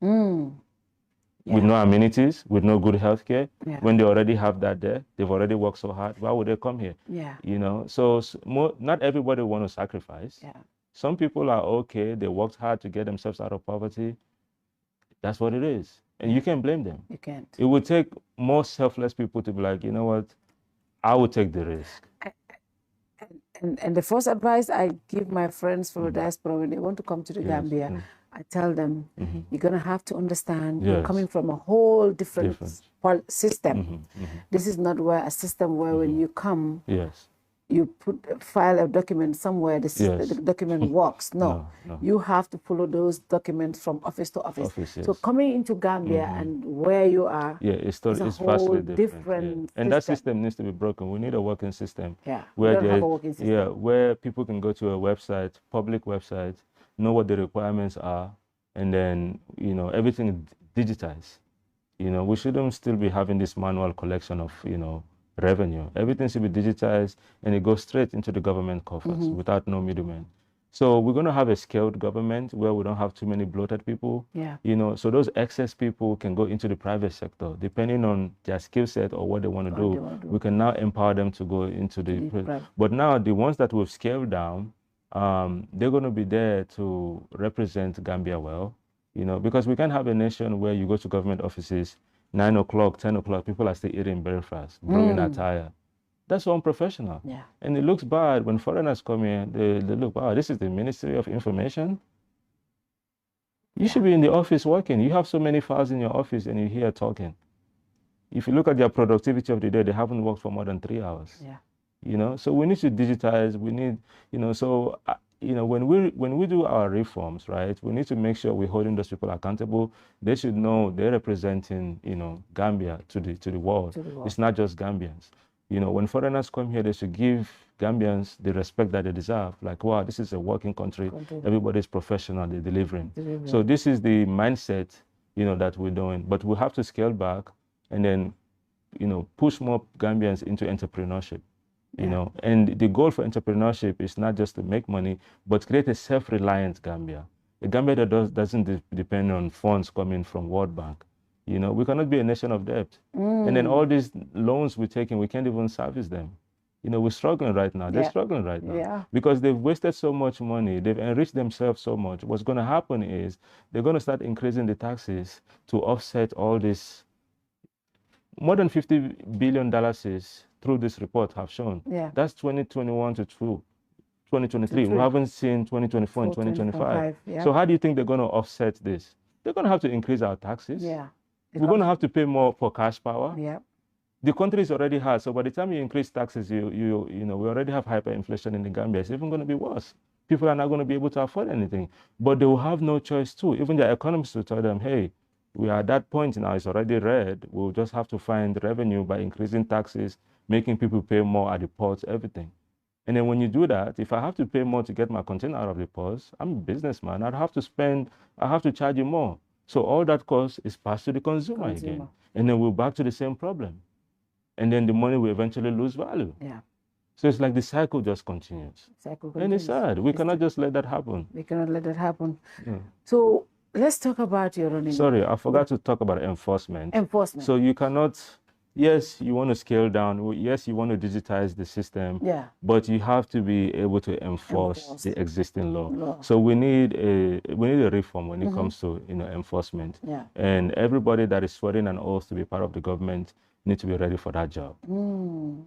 With no amenities, with no good health care. When they already have that there, they've already worked so hard, why would they come here? So not everybody want to sacrifice. Some people are okay, they worked hard to get themselves out of poverty. That's what it is. And you can't blame them. You can't. It would take more selfless people to be like, you know what, I would take the risk. And the first advice I give my friends from the diaspora when they want to come to the Gambia, I tell them, you're going to have to understand you're coming from a whole different system. This is not where a system where when you come, you file a document somewhere, the document works. No, you have to follow those documents from office to office. So coming into Gambia and where you are, it's vastly different. And that system needs to be broken. We need a working system. Where people can go to a website, public website, know what the requirements are, and then everything is digitized. We shouldn't still be having this manual collection of revenue. Everything should be digitized, and it goes straight into the government coffers without no middleman. So we're going to have a scaled government where we don't have too many bloated people. So those excess people can go into the private sector, depending on their skill set or what they want to do. We can now empower them to go into the. But now the ones that we've scaled down, they're going to be there to represent Gambia well, because we can't have a nation where you go to government offices 9 o'clock, 10 o'clock, people are still eating breakfast, blowing attire. That's so unprofessional. And it looks bad when foreigners come here, they look, wow, this is the Ministry of Information. You should be in the office working. You have so many files in your office and you're here talking. If you look at their productivity of the day, they haven't worked for more than 3 hours. So we need to digitize, we need, when we do our reforms, right, we need to make sure we're holding those people accountable. They should know they're representing, Gambia to the world. It's not just Gambians. When foreigners come here, they should give Gambians the respect that they deserve. Like, wow, this is a working country. Everybody's professional, they're delivering. So this is the mindset, that we're doing. But we have to scale back and then, push more Gambians into entrepreneurship. And the goal for entrepreneurship is not just to make money, but create a self-reliant Gambia. A Gambia that doesn't depend on funds coming from World Bank. We cannot be a nation of debt. And then all these loans we're taking, we can't even service them. We're struggling right now. They're struggling right now because they've wasted so much money. They've enriched themselves so much. What's going to happen is they're going to start increasing the taxes to offset all this. More than $50 billion through this report have shown. That's 2021 to 2023. We haven't seen 2024 and 2025. So how do you think they're going to offset this? They're going to have to increase our taxes. We're going to have to pay more for cash power. The country is already hard. So by the time you increase taxes, we already have hyperinflation in the Gambia. It's even going to be worse. People are not going to be able to afford anything. But they will have no choice too. Even their economists will tell them, hey, we are at that point now, it's already red. We'll just have to find revenue by increasing taxes, making people pay more at the ports, everything. And then when you do that, if I have to pay more to get my container out of the ports, I'm a businessman. I have to charge you more. So all that cost is passed to the consumer again. And then we're back to the same problem. And then the money will eventually lose value. So it's like the cycle just continues. And it's sad. We cannot just let that happen. We cannot let that happen. So let's talk about your running. Sorry, I forgot to talk about enforcement. So you cannot, yes, you want to scale down. Yes, you want to digitize the system. But you have to be able to enforce the existing law. So we need a reform when it comes to enforcement. And everybody that is swearing an oath to be part of the government need to be ready for that job.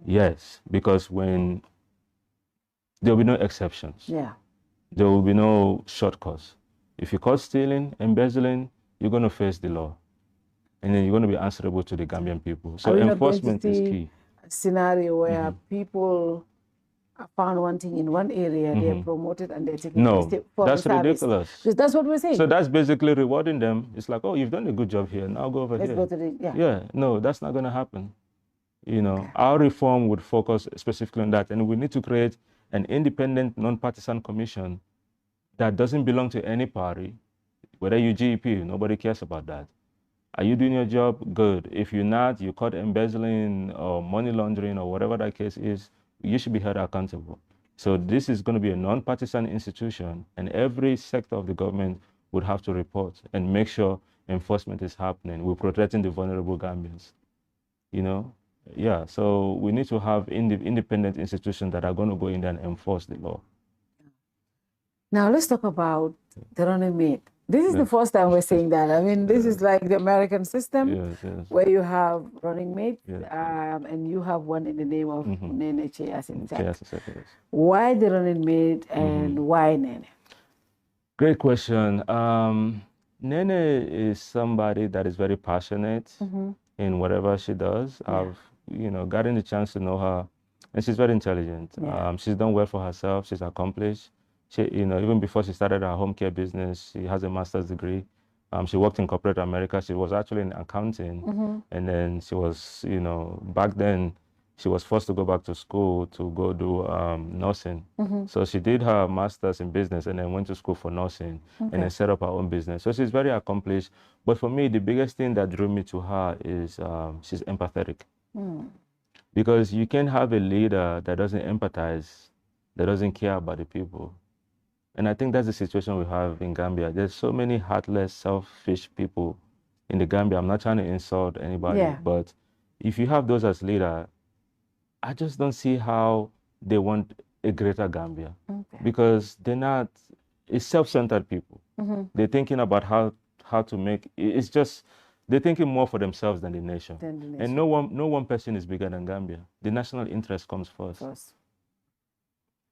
Yes, because when there will be no exceptions. There will be no shortcuts. If you're caught stealing, embezzling, you're going to face the law. And then you're going to be answerable to the Gambian people. So enforcement is key. A scenario where people are found wanting in one area, they're promoted and they're taken to that's ridiculous. Because that's what we're saying. So that's basically rewarding them. It's like, oh, you've done a good job here. Now go over here. Let's go to the, no, that's not going to happen. Our reform would focus specifically on that. And we need to create an independent, non-partisan commission that doesn't belong to any party, whether you're GEP, nobody cares about that. Are you doing your job? Good. If you're not, you're caught embezzling or money laundering or whatever that case is, you should be held accountable. So this is going to be a non-partisan institution, and every sector of the government would have to report and make sure enforcement is happening. We're protecting the vulnerable Gambians. So we need to have independent institutions that are going to go in there and enforce the law. Now let's talk about the running mate. This is the first time we're saying that. I mean, this is like the American system Yes. where you have running mates Yes. And you have one in the name of Nene Cheyasin Jack. Yes. Why the running mate and why Nene? Great question. Nene is somebody that is very passionate in whatever she does. I've, gotten the chance to know her, and she's very intelligent. She's done well for herself. She's accomplished. She, even before she started her home care business, she has a master's degree. She worked in corporate America. She was actually in accounting, and then she was, back then, she was forced to go back to school to go do nursing. So she did her master's in business and then went to school for nursing and then set up her own business. So she's very accomplished. But for me, the biggest thing that drew me to her is she's empathetic. Because you can't have a leader that doesn't empathize, that doesn't care about the people. And I think that's the situation we have in Gambia. There's so many heartless, selfish people in the Gambia. I'm not trying to insult anybody, but if you have those as leader, I just don't see how they want a greater Gambia because they're not, it's self-centered people. They're thinking about how to make, it's just, they're thinking more for themselves than the nation. And no one person is bigger than Gambia. The national interest comes first.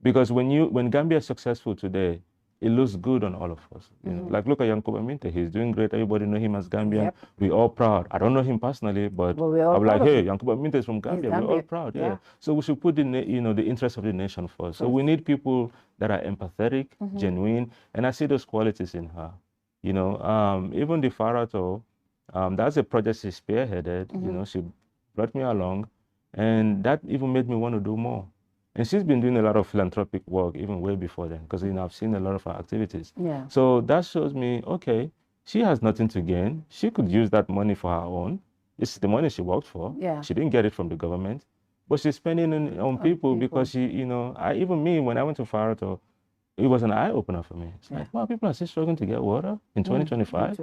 Because when Gambia is successful today, it looks good on all of us. You know, like look at Yankuba Minte, he's doing great. Everybody know him as Gambian. We're all proud. I don't know him personally, but I'm like, hey, Yankuba Minte is from Gambia. We're all proud. Yeah. So we should put the interest of the nation first. So we need people that are empathetic, genuine, and I see those qualities in her. You know, even the Farato, that's a project she spearheaded. You know, she brought me along, and that even made me want to do more. And she's been doing a lot of philanthropic work even way before then, because I've seen a lot of her activities. So that shows me, okay, she has nothing to gain. She could use that money for her own. It's the money she worked for. She didn't get it from the government, but she's spending it on people because she, even me, when I went to Farato, it was an eye-opener for me. It's like, wow, people are still struggling to get water in 2025.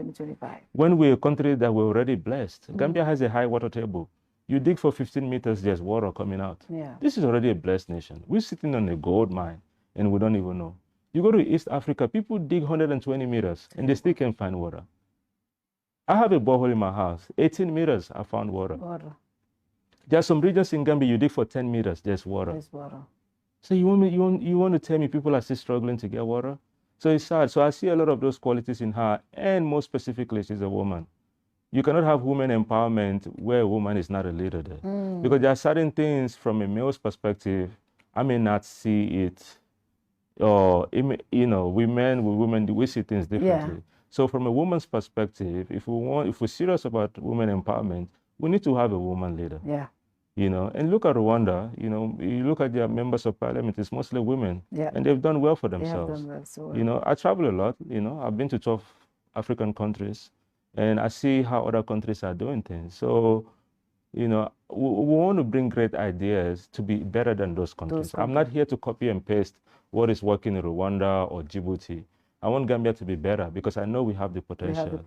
When we're a country that we're already blessed. Gambia has a high water table. You dig for 15 meters, there's water coming out. This is already a blessed nation. We're sitting on a gold mine, and we don't even know. You go to East Africa, people dig 120 meters, and they still can't find water. I have a borehole in my house. 18 meters, I found water. There are some regions in Gambia, you dig for 10 meters, there's water. So you want to tell me people are still struggling to get water? So it's sad. So I see a lot of those qualities in her, and more specifically, she's a woman. You cannot have women empowerment where a woman is not a leader there. Because there are certain things from a male's perspective, I may not see it, or, we men, with women, we see things differently. So from a woman's perspective, if we're serious about women empowerment, we need to have a woman leader. And look at Rwanda, you look at their members of parliament, it's mostly women, and they've done well for themselves. I travel a lot, I've been to 12 African countries, and I see how other countries are doing things. So, we want to bring great ideas to be better than those countries. I'm not here to copy and paste what is working in Rwanda or Djibouti. I want Gambia to be better because I know we have the potential.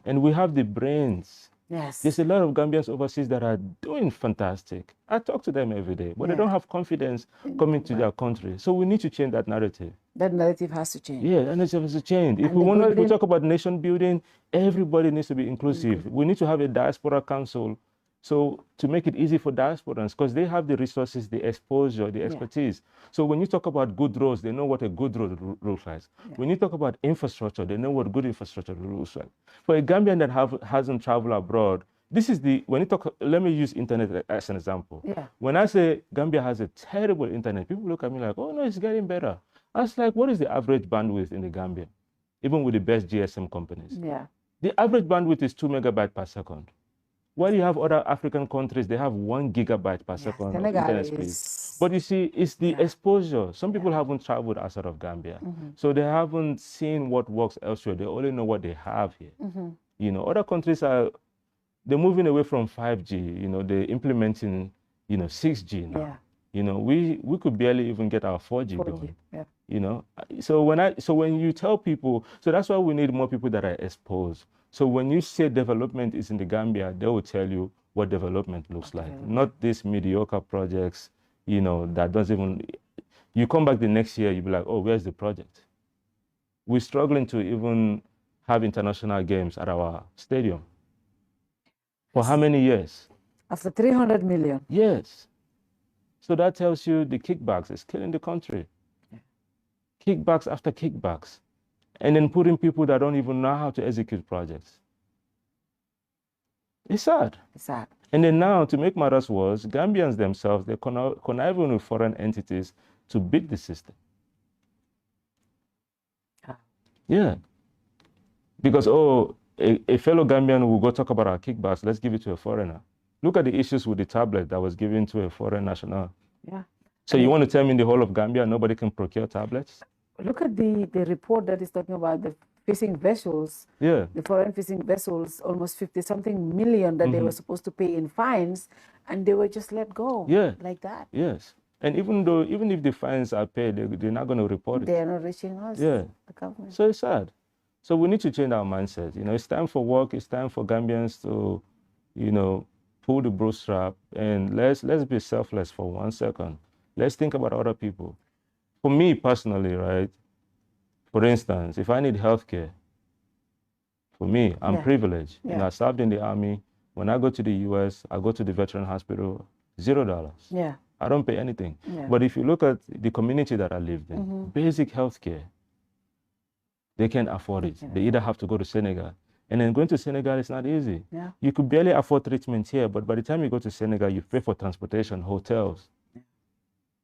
And we have the brains. There's a lot of Gambians overseas that are doing fantastic. I talk to them every day, but they don't have confidence coming to their country. So we need to change that narrative. That narrative has to change. Yeah, that narrative has to change. If we talk about nation building, everybody needs to be inclusive. We need to have a diaspora council. So to make it easy for diasporans, because they have the resources, the exposure, the expertise. So when you talk about good roads, they know what a good road looks like. When you talk about infrastructure, they know what good infrastructure looks like. For a Gambian that hasn't traveled abroad, let me use internet as an example. When I say Gambia has a terrible internet, people look at me like, oh no, it's getting better. I was like, what is the average bandwidth in the Gambia? Even with the best GSM companies. The average bandwidth is 2 megabytes per second. While you have other African countries, they have 1 gigabyte per second of internet speed. But you see, it's the exposure. Some people haven't traveled outside of Gambia. So they haven't seen what works elsewhere. They only know what they have here. Other countries they're moving away from 5G. They're implementing, 6G now. We could barely even get our 4G going. So when you tell people, so that's why we need more people that are exposed. So when you say development is in the Gambia, they will tell you what development looks like, not these mediocre projects, that doesn't even, you come back the next year, you'll be like, oh, where's the project? We're struggling to even have international games at our stadium. For how many years? After 300 million. Yes. So that tells you the kickbacks is killing the country. Yeah. Kickbacks after kickbacks. And then putting people that don't even know how to execute projects. It's sad. It's sad. And then now, to make matters worse, Gambians themselves, they're conniving with foreign entities to beat the system. Yeah. Because, a fellow Gambian will go talk about our kickbacks, let's give it to a foreigner. Look at the issues with the tablet that was given to a foreign national. Yeah. So you want to tell me in the whole of Gambia, nobody can procure tablets? Look at the report that is talking about the fishing vessels. Yeah. The foreign fishing vessels, almost 50-something million that they were supposed to pay in fines, and they were just let go. Yeah. Like that. Yes. And even if the fines are paid, they're not going to report it. They're not reaching us. Yeah. The government. So it's sad. So we need to change our mindset. You know, it's time for work. It's time for Gambians to, you know, pull the bootstrap, and let's be selfless for 1 second. Let's think about other people. For me personally, right? For instance, if I need healthcare, for me, I'm privileged. Yeah. You know, I served in the Army. When I go to the US, I go to the veteran hospital, $0. Yeah. I don't pay anything. Yeah. But if you look at the community that I lived in, basic healthcare, they can't afford it. Yeah. They either have to go to Senegal. And then going to Senegal is not easy. Yeah. You could barely afford treatment here, but by the time you go to Senegal, you pay for transportation, hotels. Yeah.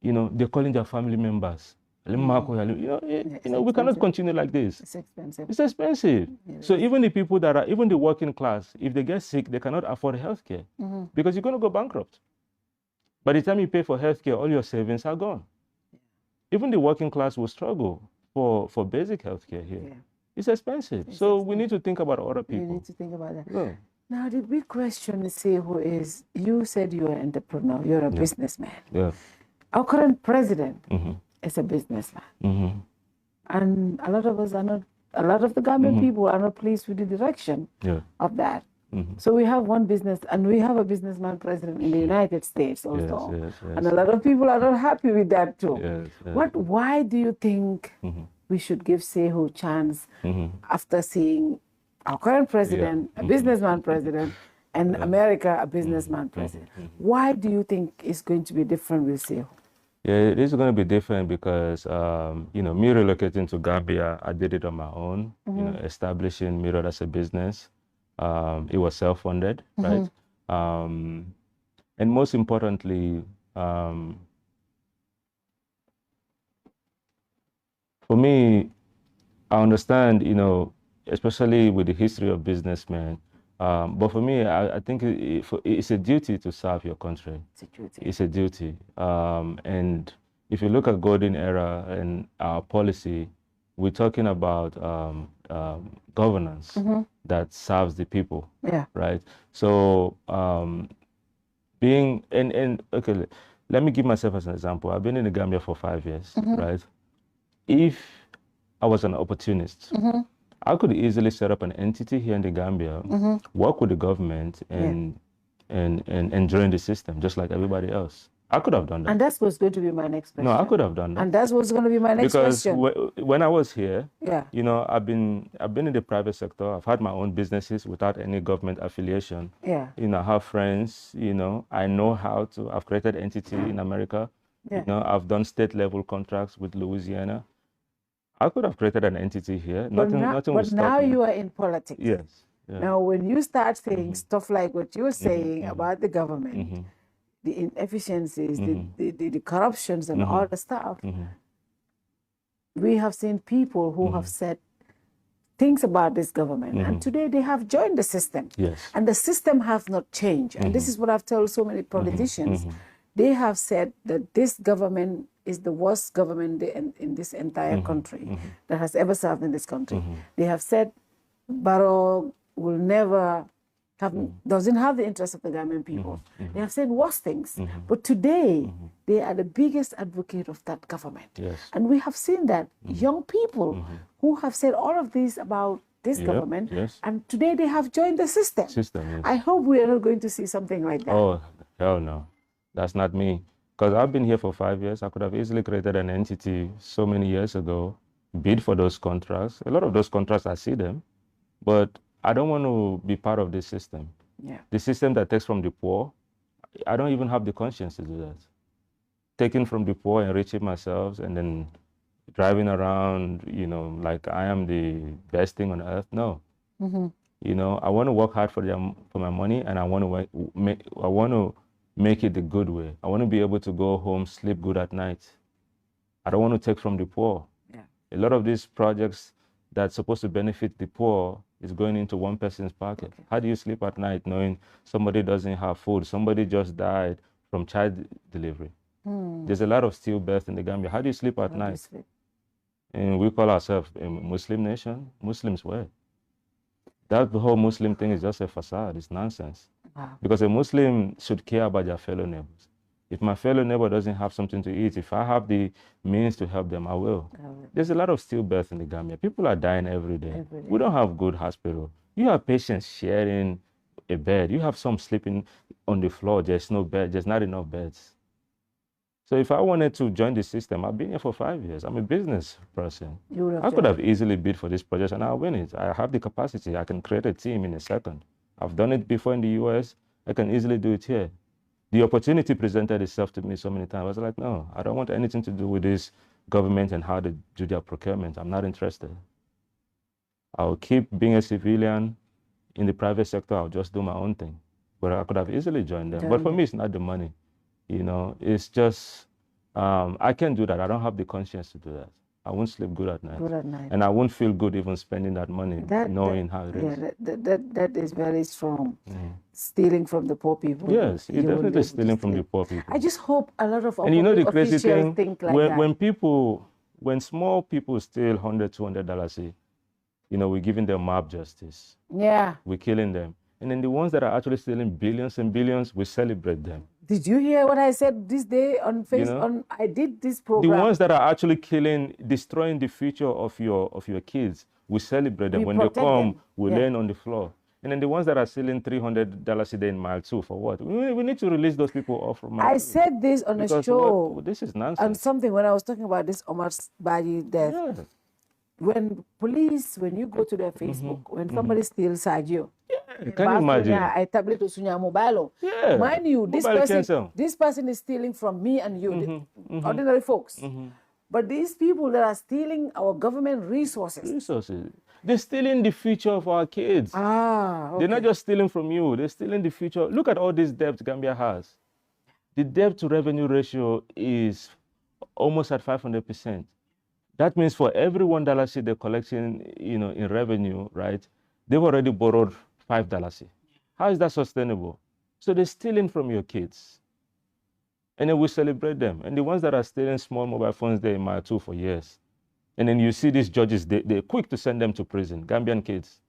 You know, they're calling their family members. You know, we cannot continue like this. It's expensive. It's expensive. So even the people that are, even the working class, if they get sick, they cannot afford healthcare because you're going to go bankrupt. By the time you pay for healthcare, all your savings are gone. Yeah. Even the working class will struggle for basic healthcare here. Yeah. It's expensive. We need to think about other people. We need to think about that. Yeah. Now, the big question, Saikou, is you said you're an entrepreneur, you're a businessman. Yeah. Our current president is a businessman. And a lot of us are not, a lot of the Gambian people are not pleased with the direction of that. So we have one business, and we have a businessman president in the United States also. Yes, and a lot of people are not happy with that too. Why do you think we should give Saikou a chance after seeing our current president, a businessman president, and America, a businessman president? Why do you think it's going to be different with Saikou? Yeah, it is going to be different because, you know, me relocating to Gambia, I did it on my own, you know, establishing Mirror as a business. It was self-funded, right? And most importantly, for me, I understand, you know, especially with the history of businessmen, but for me, I think it's a duty to serve your country. It's a duty. It's a duty. And if you look at Golden Era and our policy, we're talking about governance that serves the people, right? So okay, let me give myself as an example. I've been in the Gambia for 5 years, right? If I was an opportunist, I could easily set up an entity here in the Gambia, work with the government, and join the system just like everybody else. I could have done that. And that's what's going to be my next question. No, I could have done that. And that's what's going to be my next question. Because when I was here, you know, I've been in the private sector. I've had my own businesses without any government affiliation. Yeah. You know, I have friends, you know, I know how to, I've created entity in America. Yeah. You know, I've done state level contracts with Louisiana. I could have created an entity here. Nothing will stop me. But now you are in politics. Yes. Yeah. Now, when you start saying stuff like what you're saying about the government, the inefficiencies, the corruptions and all the stuff, we have seen people who have said things about this government, and today they have joined the system. Yes. And the system has not changed. And this is what I've told so many politicians. They have said that this government is the worst government in this entire country that has ever served in this country. They have said Barrow will never have, doesn't have the interest of the Gambian people. They have said worse things. But today, they are the biggest advocate of that government. Yes. And we have seen that young people who have said all of this about this government, and today they have joined the system. I hope we are not going to see something like that. Oh, hell no. That's not me. Because I've been here for 5 years. I could have easily created an entity so many years ago, bid for those contracts. A lot of those contracts, I see them. But I don't want to be part of this system. Yeah. The system that takes from the poor, I don't even have the conscience to do that. Taking from the poor, enriching myself, and then driving around, you know, like I am the best thing on earth. No. You know, I want to work hard for my money, and I want to make it the good way. I want to be able to go home, sleep good at night. I don't want to take from the poor. Yeah. A lot of these projects that's supposed to benefit the poor is going into one person's pocket. Okay. How do you sleep at night knowing somebody doesn't have food? Somebody just died from child delivery. There's a lot of stillbirth in the Gambia. How do you sleep at night? Sleep? And we call ourselves a Muslim nation. Muslims where? That whole Muslim thing is just a facade. It's nonsense. Wow. Because a Muslim should care about their fellow neighbors. If my fellow neighbor doesn't have something to eat, if I have the means to help them, I will. There's a lot of stillbirth in the Gambia. People are dying every day. We don't have good hospital. You have patients sharing a bed. You have some sleeping on the floor. There's no bed. There's not enough beds. So if I wanted to join the system, I've been here for 5 years. I'm a business person. I could have easily bid for this project and I'll win it. I have the capacity. I can create a team in a second. I've done it before in the US. I can easily do it here. The opportunity presented itself to me so many times. I was like, no, I don't want anything to do with this government and how they do their procurement. I'm not interested. I'll keep being a civilian in the private sector. I'll just do my own thing. But I could have easily joined them. But for me, it's not the money. You know, it's just, I can't do that. I don't have the conscience to do that. I won't sleep good at night. And I won't feel good even spending that money, knowing how it is. Yeah, that is very strong. Stealing from the poor people. Yes, it's definitely stealing from the poor people. I just hope a lot of and you know the crazy thing, think like that. When small people steal $100, $200, you know, we're giving them mob justice. Yeah. We're killing them. And then the ones that are actually stealing billions and billions, we celebrate them. Did you hear what I said this day on Facebook? You know, I did this program. The ones that are actually killing, destroying the future of your kids, we celebrate them. When they come, we lay on the floor. And then the ones that are selling $300 a day in mile 2, for what? We need to release those people off from mile 2. I said this on a show. This is nonsense. And something when I was talking about this Omar Baji death. Yeah. When you go to their Facebook, when somebody steals Sergio, can you imagine? I tablet to Sunya mobile. Yeah. Mind you, this person is stealing from me and you, ordinary folks. But these people that are stealing our government resources. They're stealing the future of our kids. Okay. They're not just stealing from you. They're stealing the future. Look at all these debts Gambia has. The debt to revenue ratio is almost at 500%. That means for every $1 they're collecting, you know, in revenue, right? They've already borrowed $5. How is that sustainable? So they're stealing from your kids. And then we celebrate them. And the ones that are stealing small mobile phones, they're in mile 2 for years. And then you see these judges, they're quick to send them to prison, Gambian kids.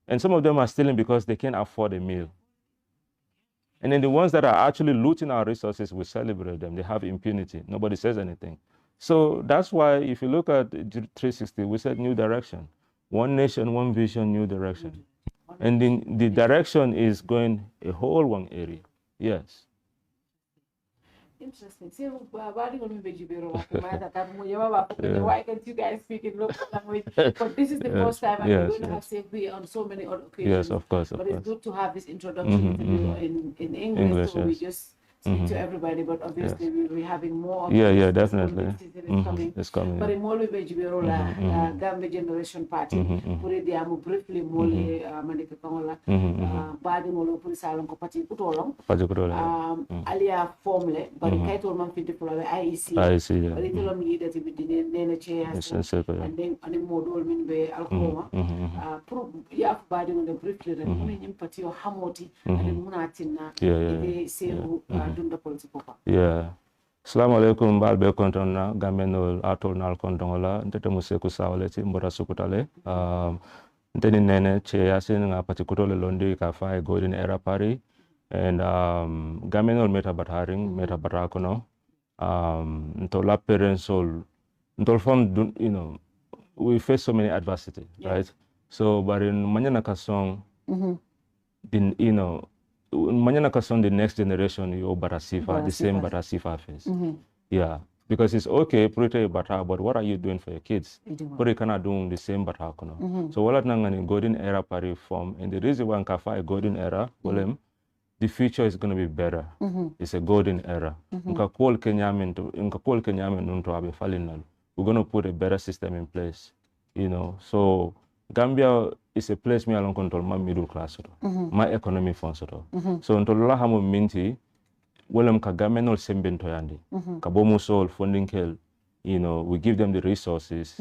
And some of them are stealing because they can't afford a meal. And then the ones that are actually looting our resources, we celebrate them. They have impunity. Nobody says anything. So that's why if you look at 360, we said new direction. One nation, one vision, new direction. And the direction is going a whole one area. Yes. Interesting. Why can't you guys speak in local language? But this is the first time I'm going to have Saikou on so many other occasions. Yes, of course. But it's good to have this introduction in English, so we just speak to everybody, but obviously we'll be having more. Yeah, definitely. It's coming. But in Molu Bejibero, la Gambia Generation Party, Puri Diamu briefly Moli Manika Kangola, Badi Molo Puri Salon Kopati Kutolong, Alia Formule, but Kaito Manfiti for IEC, but little leader to be the Nene chairs, and then a model Minbe Alcoma, Yaf Badi on the briefly, and Patio Hamoti, and Munatina, they say Yeah. Assalamu alaikum balbe kontona gameno atol nal kontongola ntete Saikou Sawo leti mbora sukutale nteni nene che yasin nga patikutole londi ka fa golden era pari and gameno meta batharing meta barakono ntola parensol ntol from, you know, we face so many adversity, right? So but in manyana kasong din, you know, Manyana Kason, the next generation, you Barasifa, the same Barasifa face. Yeah. Because it's okay, pretty better, but what are you doing for your kids? Idiwa. But you cannot do the same better. So what a golden era party form, and the reason why I a golden era, the future is going to be better. It's a golden era. We're going to put a better system in place, you know. So Gambia is a place me along control my middle class, my economy funds. So until lahamo minti, welem ka Gambia no sembento yandi, kabomu sol funding kel, you know, we give them the resources,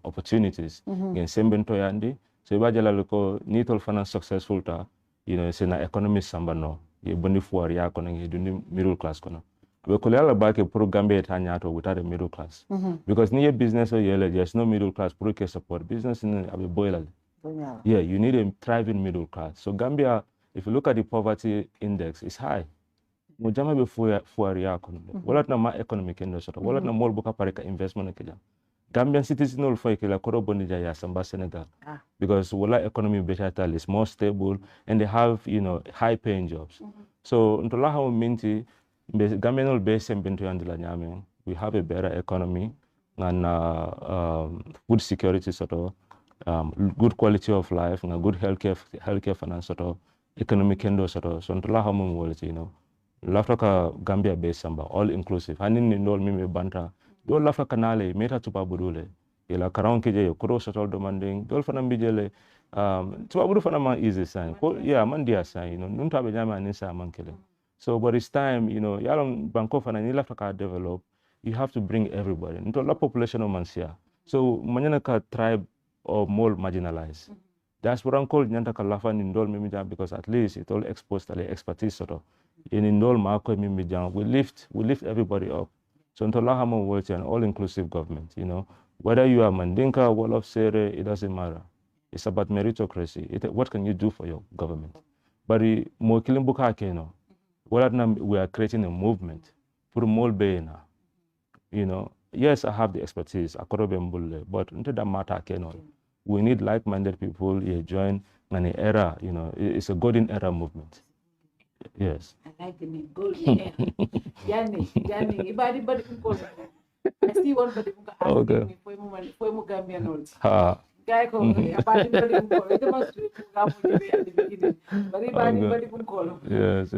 opportunities, gen sembento yandi. So ibajala loko nitol finance successful ta, you know, it's an economy sambano, ye bondi fuari ya kono, ye dundi middle class kono. We could all back a pro Gambia tanyato without a middle class. Because near business or there's no middle class pro support. Business in a boiler. Yeah, you need a thriving middle class. So Gambia, if you look at the poverty index, it's high. Mujama be fuari ya kono. Wala na ma economic industry. Wala na more buka parika investment kija. Gambian citizens no for kila koro bonija ya samba Senegal. Because wala economy better is more stable and they have, you know, high paying jobs. So ntola ha minti Gambian base and we have a better economy and good security sort of good quality of life and a good healthcare finance sort of economic endo sort of so ntola ha you know lafaka Gambia base samba all inclusive hanin ndol mimi banta do lafaka kanale meta tupa budule ila karon keje yo kuro sort of demanding dol fana mbijele tupa budu fana ma easy sign ko yeah man dia sign you know nunta be jama nisa man kele. So, but it's time, you know, Yalong Bankof and Nilafaka develop, you have to bring everybody into the population of Mansia. So, Manyanaka tribe or more marginalized. That's what I'm called Nyantaka Lafan in Dol Mimijan because at least it all exposed the expertise sort of. In Dol Marco Mimijan, we lift everybody up. So, into Lahamo World an all inclusive government, you know, whether you are Mandinka, Wolof Sere, it doesn't matter. It's about meritocracy. What can you do for your government? But more Kilimbuka Keno. We are creating a movement for more being, you know. Yes, I have the expertise, but into that matter, we need like-minded people here join an era, you know. It's a golden era movement. Yes. I like the name golden era. Yanni, I see one body asking me for Gambian notes. Yes.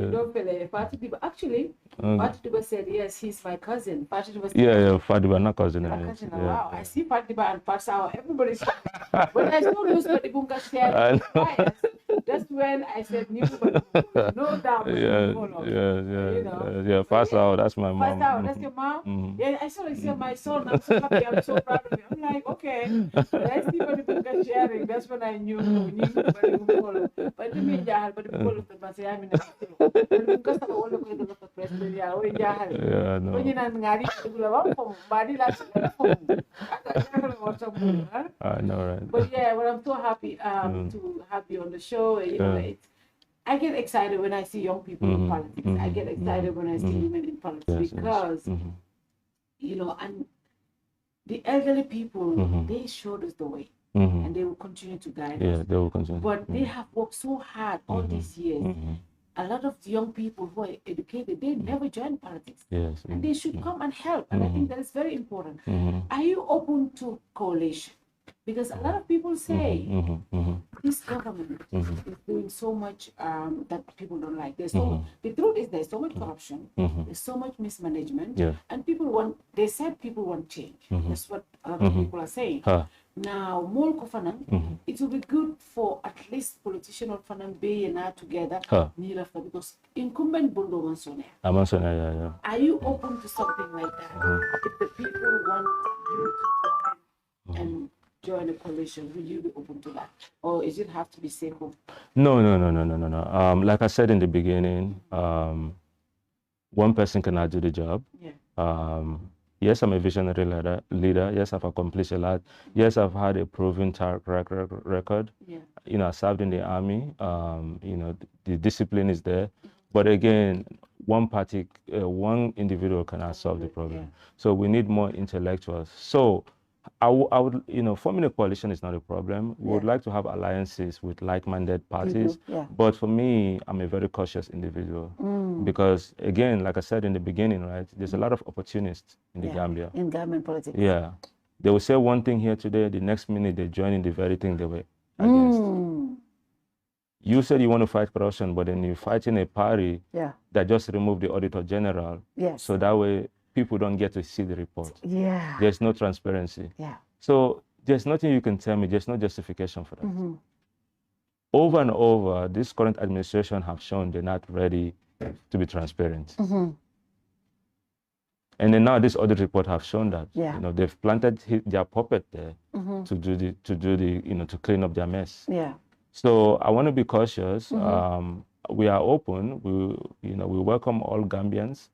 Actually, Fatiba said, yes, he's my cousin. Fatiba, not cousin. Wow, I see Fatiba and Pasao. Everybody's when I saw those Fatibunga sharing bias, that's when I said, no doubt. Yeah, Pasao, that's my mom. Pasao, that's your mom? Yeah, I saw my son. I'm so happy. I'm so proud of him. I'm like, okay, let's see Fatibunga sharing. That's when I knew Fatibunga. But you mean, yeah, but the people of the Masayam in the Fatibunga all the way to the president. Yeah, no. When you're not I know, right? But yeah, well, I'm so happy to have you on the show. You know, I get excited when I see young people in politics. I get excited when I see women in politics because, you know, and the elderly people, they showed us the way. And they will continue to guide us. Yeah, they will continue. But they have worked so hard all these years. A lot of young people who are educated, they never join politics. Yes. And they should come and help. And I think that is very important. Are you open to coalition? Because a lot of people say this government is doing so much that people don't like. There's so the truth is there's so much corruption, there's so much mismanagement, and they said people want change. That's what a lot of people are saying. Now, more Kofanan, it will be good for at least politicians of Fanan Bay and I together, because incumbent Bundo Mansone. Yeah. Are you open to something like that? If the people want you to join and join a coalition, will you be open to that? Or is it have to be Saikou? No. Like I said in the beginning, one person cannot do the job. Yes, I'm a visionary leader. Yes, I've accomplished a lot. Yes, I've had a proven track record. You know, I served in the army. You know, the discipline is there. But again, one individual cannot solve the problem. So we need more intellectuals. So I would, forming a coalition is not a problem. We would like to have alliances with like-minded parties. But for me, I'm a very cautious individual because, again, like I said in the beginning, right, there's a lot of opportunists in the Gambia. In Gambian politics. Yeah. They will say one thing here today, the next minute they join in the very thing they were against. You said you want to fight corruption, but then you're fighting a party that just removed the Auditor General. So that way, people don't get to see the report. There's no transparency. So there's nothing you can tell me. There's no justification for that. Over and over, this current administration have shown they're not ready to be transparent. And then now this audit report have shown that they've planted their puppet there to clean up their mess. So I want to be cautious. We are open. We welcome all Gambians.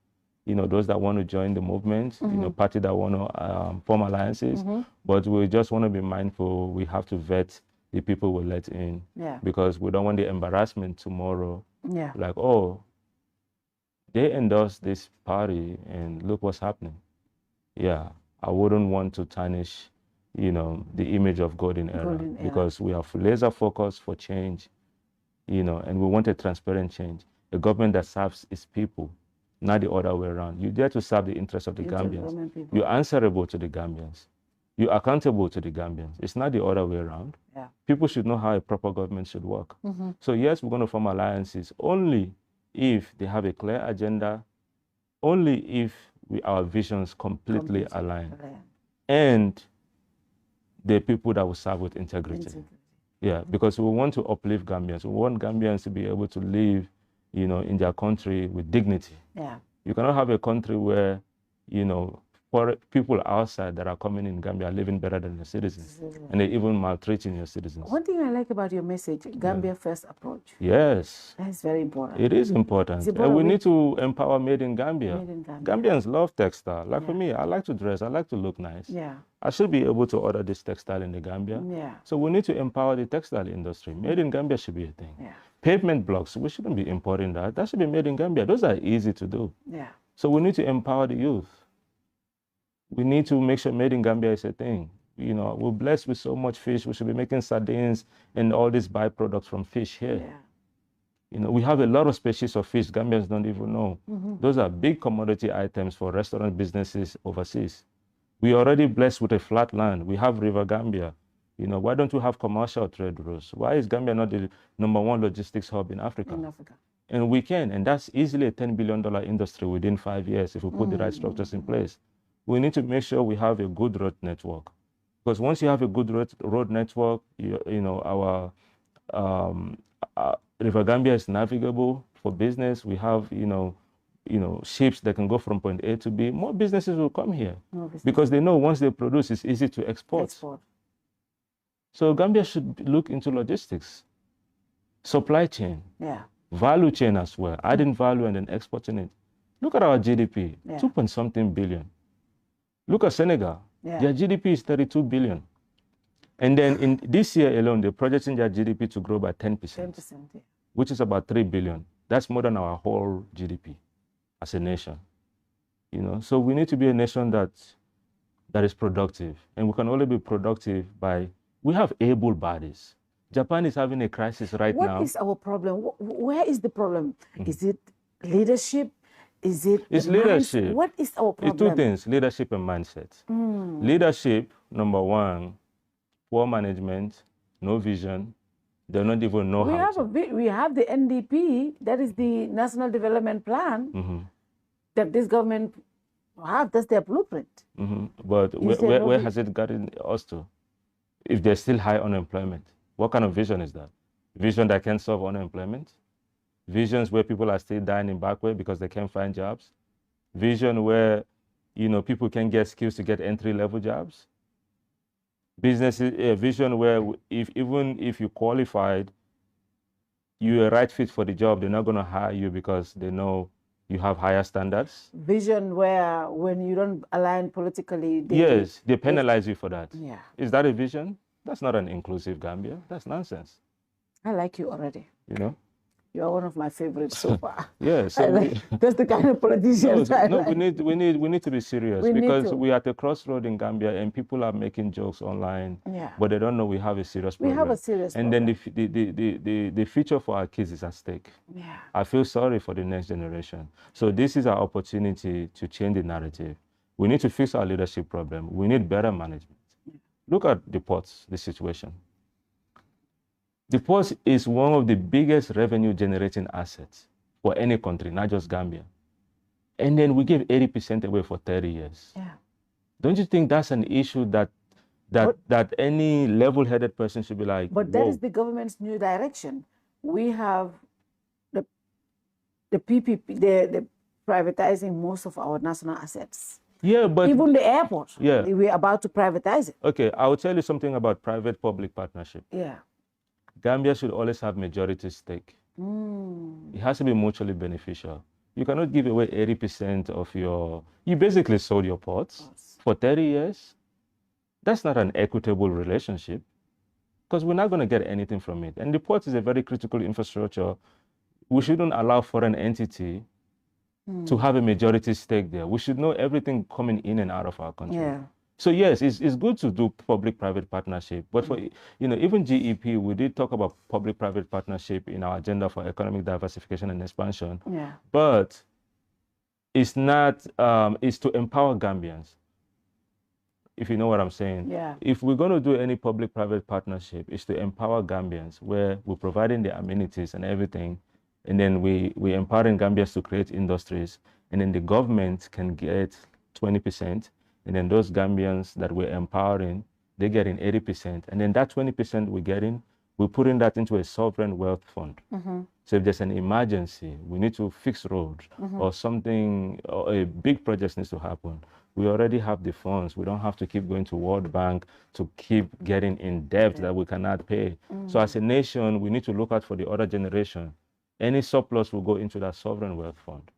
Those that want to join the movement, party that want to form alliances, but we just want to be mindful. We have to vet the people we let in, because we don't want the embarrassment tomorrow. Like, oh, they endorsed this party, and look what's happening. I wouldn't want to tarnish, the image of Golden Era, because we are laser focused for change, and we want a transparent change, a government that serves its people. Not the other way around. You're there to serve the interests of the Gambians. You're answerable to the Gambians. You're accountable to the Gambians. It's not the other way around. People should know how a proper government should work. So yes, we're going to form alliances only if they have a clear agenda, only if our visions completely align, and the people that will serve with integrity. Because we want to uplift Gambians. We want Gambians to be able to live in their country with dignity. You cannot have a country where, people outside that are coming in Gambia are living better than the citizens, and they're even maltreating your citizens. One thing I like about your message, Gambia first approach. Yes. That's very important. It is important. And we need to empower Made in Gambia. Gambians love textile. Like for me, I like to dress, I like to look nice. I should be able to order this textile in the Gambia. So we need to empower the textile industry. Made in Gambia should be a thing. Pavement blocks, we shouldn't be importing that. That should be made in Gambia. Those are easy to do. So we need to empower the youth. We need to make sure Made in Gambia is a thing. We're blessed with so much fish. We should be making sardines and all these byproducts from fish here. We have a lot of species of fish Gambians don't even know. Those are big commodity items for restaurant businesses overseas. We're already blessed with a flat land. We have River Gambia. Why don't we have commercial trade routes? Why is Gambia not the #1 logistics hub in Africa? And we can, and that's easily a $10 billion industry within 5 years if we put the right structures in place. We need to make sure we have a good road network, because once you have a good road network, our River Gambia is navigable for business. We have, ships that can go from point A to B. More businesses will come here because they know once they produce, it's easy to export. So Gambia should look into logistics, supply chain, value chain as well, adding value and then exporting it. Look at our GDP, 2-point-something billion. Look at Senegal. Their GDP is 32 billion. And then in this year alone, they're projecting their GDP to grow by 10%, which is about 3 billion. That's more than our whole GDP as a nation. So we need to be a nation that is productive. And we can only be productive by, we have able bodies. Japan is having a crisis right now. What is our problem? Where is the problem? Is it leadership? It's leadership. What is our problem? It's two things, leadership and mindset. Leadership, number one, poor management, no vision. They don't even know how to. We have the NDP, that is the National Development Plan, that this government have. That's their blueprint. But where has it gotten us to? If there's still high unemployment, what kind of vision is that? Vision that can solve unemployment? Visions where people are still dying in back way because they can't find jobs? Vision where, people can get skills to get entry-level jobs? Vision where even if you qualified, you're a right fit for the job, they're not going to hire you because they know you have higher standards. Vision where when you don't align politically, they penalize you for that. Yeah. Is that a vision? That's not an inclusive Gambia. That's nonsense. I like you already. You are one of my favorites so far. Yeah, so that's the kind of politicians I no, like. we need to be serious because we are at a crossroad in Gambia and people are making jokes online, but they don't know we have a serious problem. We have a serious problem. And then the future for our kids is at stake. Yeah. I feel sorry for the next generation. So this is our opportunity to change the narrative. We need to fix our leadership problem. We need better management. Look at the ports, the situation. The ports is one of the biggest revenue generating assets for any country, not just Gambia. And then we give 80% away for 30 years. Yeah. Don't you think that's an issue that any level-headed person should be like, but that is the government's new direction. We have the PPP, they're privatizing most of our national assets. Yeah, but even the airport, yeah, we're about to privatize it. Okay, I will tell you something about private-public partnership. Yeah. Gambia should always have majority stake. It has to be mutually beneficial. You cannot give away 80% of your... You basically sold your ports for 30 years. That's not an equitable relationship because we're not going to get anything from it. And the port is a very critical infrastructure. We shouldn't allow foreign entity to have a majority stake there. We should know everything coming in and out of our country. Yeah. So yes, it's good to do public-private partnership, but for even GEP, we did talk about public-private partnership in our agenda for economic diversification and expansion. Yeah. But it's not. It's to empower Gambians. If you know what I'm saying. Yeah. If we're going to do any public-private partnership, it's to empower Gambians, where we're providing the amenities and everything, and then we empowering Gambians to create industries, and then the government can get 20%. And then those Gambians that we're empowering, they're getting 80%. And then that 20% we're getting, we're putting that into a sovereign wealth fund. So if there's an emergency, we need to fix roads or something, or a big project needs to happen, we already have the funds. We don't have to keep going to World Bank to keep getting in debt that we cannot pay. So as a nation, we need to look out for the other generation. Any surplus will go into that sovereign wealth fund.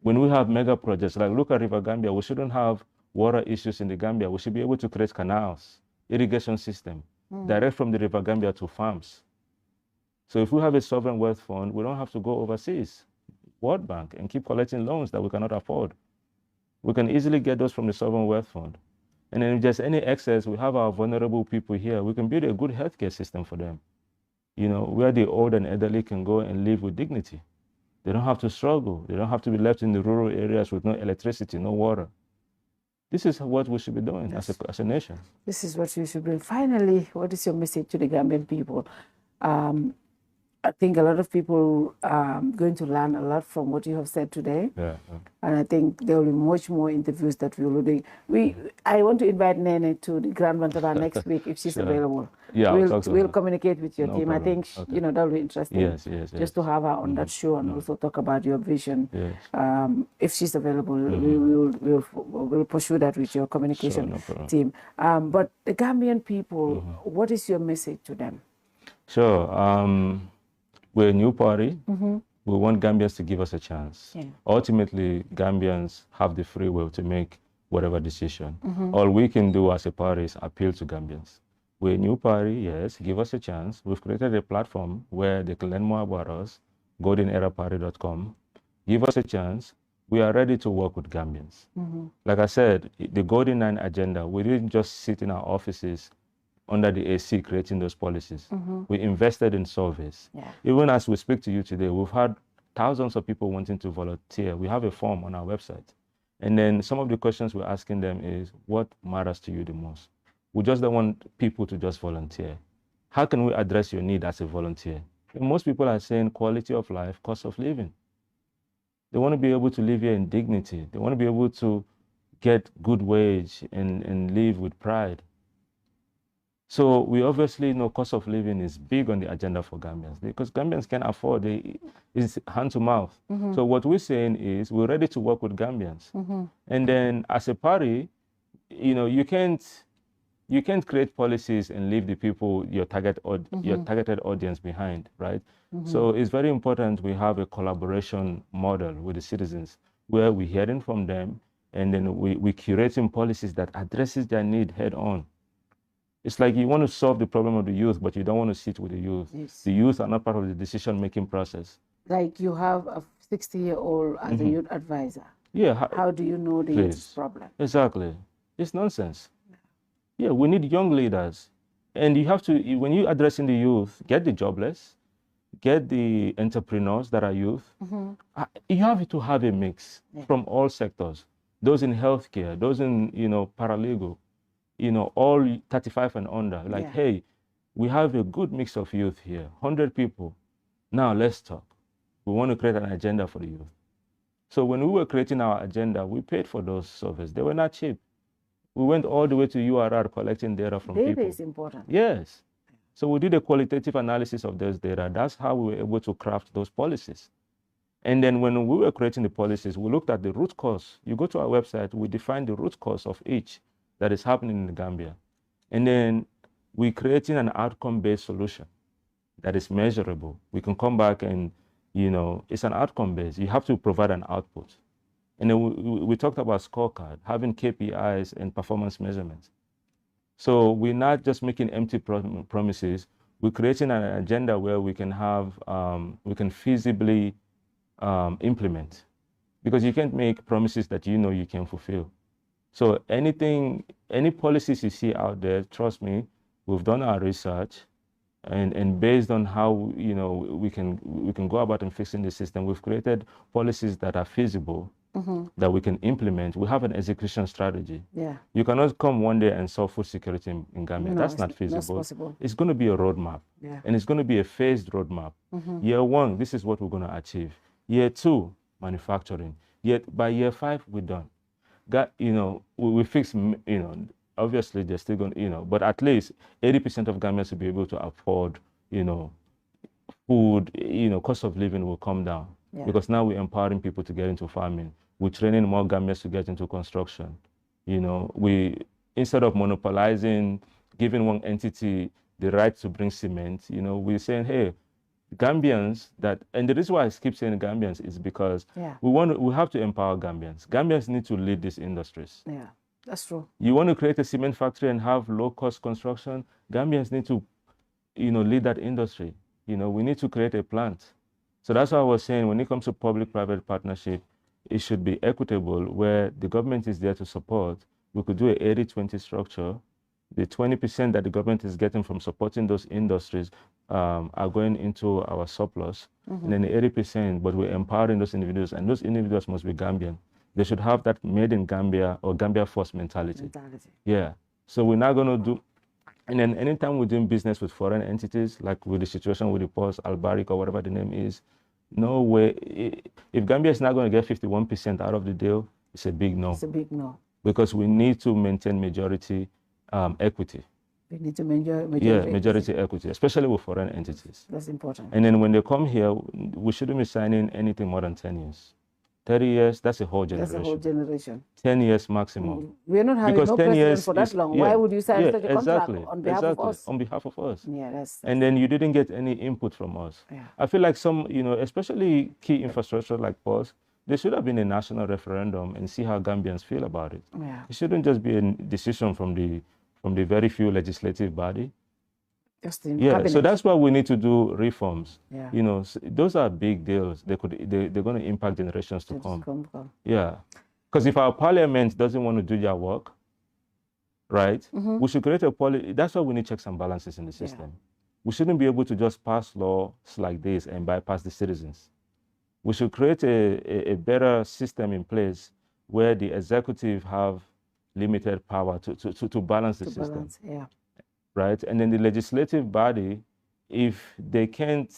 When we have mega projects, like look at River Gambia, we shouldn't have water issues in the Gambia. We should be able to create canals, irrigation system, direct from the River Gambia to farms. So if we have a sovereign wealth fund, we don't have to go overseas, World Bank, and keep collecting loans that we cannot afford. We can easily get those from the sovereign wealth fund. And then if there's any excess, we have our vulnerable people here. We can build a good healthcare system for them, where the old and elderly can go and live with dignity. They don't have to struggle. They don't have to be left in the rural areas with no electricity, no water. This is what we should be doing as a nation. This is what you should bring. Finally, what is your message to the Gambian people? I think a lot of people are going to learn a lot from what you have said today. Yeah. And I think there will be much more interviews that we will do. I want to invite Nene to the Grand Bantaba next week if she's available. Yeah, we'll communicate with your team. Problem. I think that'll be interesting. Yes. Just to have her on that show and also talk about your vision. Yes. If she's available, we'll pursue that with your communication team. But the Gambian people, what is your message to them? Sure. We're a new party. We want Gambians to give us a chance. Yeah. Ultimately, Gambians have the free will to make whatever decision. All we can do as a party is appeal to Gambians. We're a new party, yes, give us a chance. We've created a platform where they can learn more about us, goldeneraparty.com. Give us a chance. We are ready to work with Gambians. Like I said, the Golden 9 agenda, we didn't just sit in our offices under the AC creating those policies. We invested in surveys. Yeah. Even as we speak to you today, we've had thousands of people wanting to volunteer. We have a form on our website. And then some of the questions we're asking them is, what matters to you the most? We just don't want people to just volunteer. How can we address your need as a volunteer? And most people are saying quality of life, cost of living. They want to be able to live here in dignity. They want to be able to get good wage and live with pride. So we obviously know cost of living is big on the agenda for Gambians because Gambians can afford it. It's hand to mouth. So what we're saying is we're ready to work with Gambians. And then as a party, you can't create policies and leave the people, your targeted audience behind, right? So it's very important we have a collaboration model with the citizens where we're hearing from them and then we're curating policies that addresses their need head on. It's like you want to solve the problem of the youth, but you don't want to sit with the youth. Yes. The youth are not part of the decision-making process. Like you have a 60-year-old as a youth advisor. Yeah. How do you know the youth's problem? Exactly. It's nonsense. Yeah, we need young leaders. And you have to, when you're addressing the youth, get the jobless, get the entrepreneurs that are youth. You have to have a mix from all sectors. Those in healthcare, those in, paralegal, all 35 and under. Like, hey, we have a good mix of youth here, 100 people. Now let's talk. We want to create an agenda for the youth. So when we were creating our agenda, we paid for those surveys. They were not cheap. We went all the way to URR collecting data from people. Data is important. Yes. So we did a qualitative analysis of those data. That's how we were able to craft those policies. And then when we were creating the policies, we looked at the root cause. You go to our website, we define the root cause of each that is happening in the Gambia. And then we're creating an outcome-based solution that is measurable. We can come back and, it's an outcome-based. You have to provide an output. And then we talked about scorecard, having KPIs and performance measurements. So we're not just making empty promises. We're creating an agenda where we can have, we can feasibly implement. Because you can't make promises that you can fulfill. So any policies you see out there, trust me, we've done our research. And based on how we can go about and fixing the system, we've created policies that are feasible, that we can implement. We have an execution strategy. Yeah. You cannot come one day and solve food security in Gambia. No, that's not feasible. That's possible. It's going to be a roadmap. Yeah. And it's going to be a phased roadmap. Year 1, this is what we're going to achieve. Year 2, manufacturing. Yet by year 5, we're done. We fix, obviously they're still going to, but at least 80% of Gambians will be able to afford, food, cost of living will come down. Yeah. Because now we're empowering people to get into farming. We're training more Gambians to get into construction. We, instead of monopolizing, giving one entity the right to bring cement, we're saying, hey, Gambians and the reason why I keep saying Gambians is because we have to empower Gambians. Gambians need to lead these industries. Yeah. That's true. You want to create a cement factory and have low-cost construction, Gambians need to, lead that industry. We need to create a plant. So that's why I was saying when it comes to public-private partnership, it should be equitable where the government is there to support. We could do a 80-20 structure. The 20% that the government is getting from supporting those industries are going into our surplus. And then the 80%, but we're empowering those individuals, and those individuals must be Gambian. They should have that made in Gambia or Gambia first mentality. Yeah. So we're not going to do, and then anytime we're doing business with foreign entities, like with the situation with the Post, Albaric, or whatever the name is, no way. If Gambia is not going to get 51% out of the deal, it's a big no. It's a big no. Because we need to maintain majority equity. We need to majority equity, especially with foreign entities. That's important. And then when they come here, we shouldn't be signing anything more than 10 years. 30 years, that's a whole generation. That's a whole generation. 10 years maximum. We're not having no precedent for that long. Why would you sign such a contract on behalf of us? On behalf of us. Yeah, that's and then you didn't get any input from us. Yeah. I feel like some, especially key infrastructure like POS, there should have been a national referendum and see how Gambians feel about it. Yeah. It shouldn't just be a decision from the very few legislative body. Cabinet. So that's why we need to do reforms. Yeah. Those are big deals. They're going to impact generations to come. Yeah, because if our parliament doesn't want to do their work, right, we should create a policy. That's why we need checks and balances in the system. Yeah. We shouldn't be able to just pass laws like this and bypass the citizens. We should create a better system in place where the executive have limited power to balance the system. Yeah. Right? And then the legislative body, if they can't,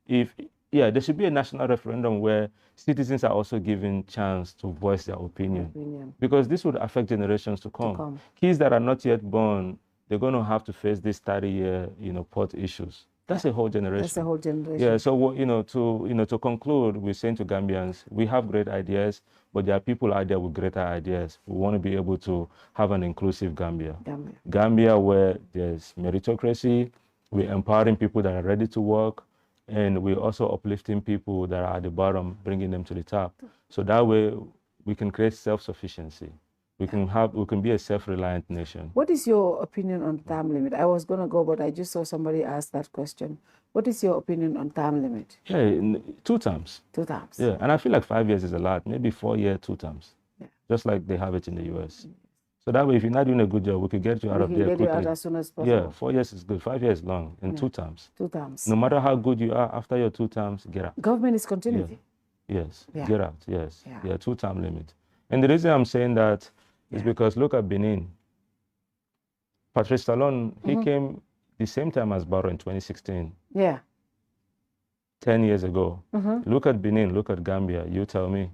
there should be a national referendum where citizens are also given chance to voice their opinion. Because this would affect generations to come. Kids that are not yet born, they're going to have to face these 30-year, port issues. That's a whole generation. That's a whole generation. Yeah. So to conclude, we're saying to Gambians, we have great ideas, but there are people out there with greater ideas. We want to be able to have an inclusive Gambia. Gambia where there's meritocracy, we're empowering people that are ready to work, and we're also uplifting people that are at the bottom, bringing them to the top. So that way we can create self-sufficiency. We can be a self-reliant nation. What is your opinion on term limit? I was going to go, but I just saw somebody ask that question. What is your opinion on term limit? Yeah, 2 terms. 2 terms. Yeah, and I feel like 5 years is a lot. Maybe 4 years, 2 terms. Yeah. Just like they have it in the US. So that way, if you're not doing a good job, we could get you out of there quickly. We can get you out as soon as possible. Yeah, 4 years is good. 5 years is long, and 2 terms. 2 terms. No matter how good you are, after your 2 terms, get out. Government is continuity. Yeah. Yes, get out. Yes, 2-term limit. And the reason I'm saying that is because look at Benin. Patrice Talon, he came the same time as Barrow in 2016. Yeah. 10 years ago. Look at Benin, look at Gambia, you tell me.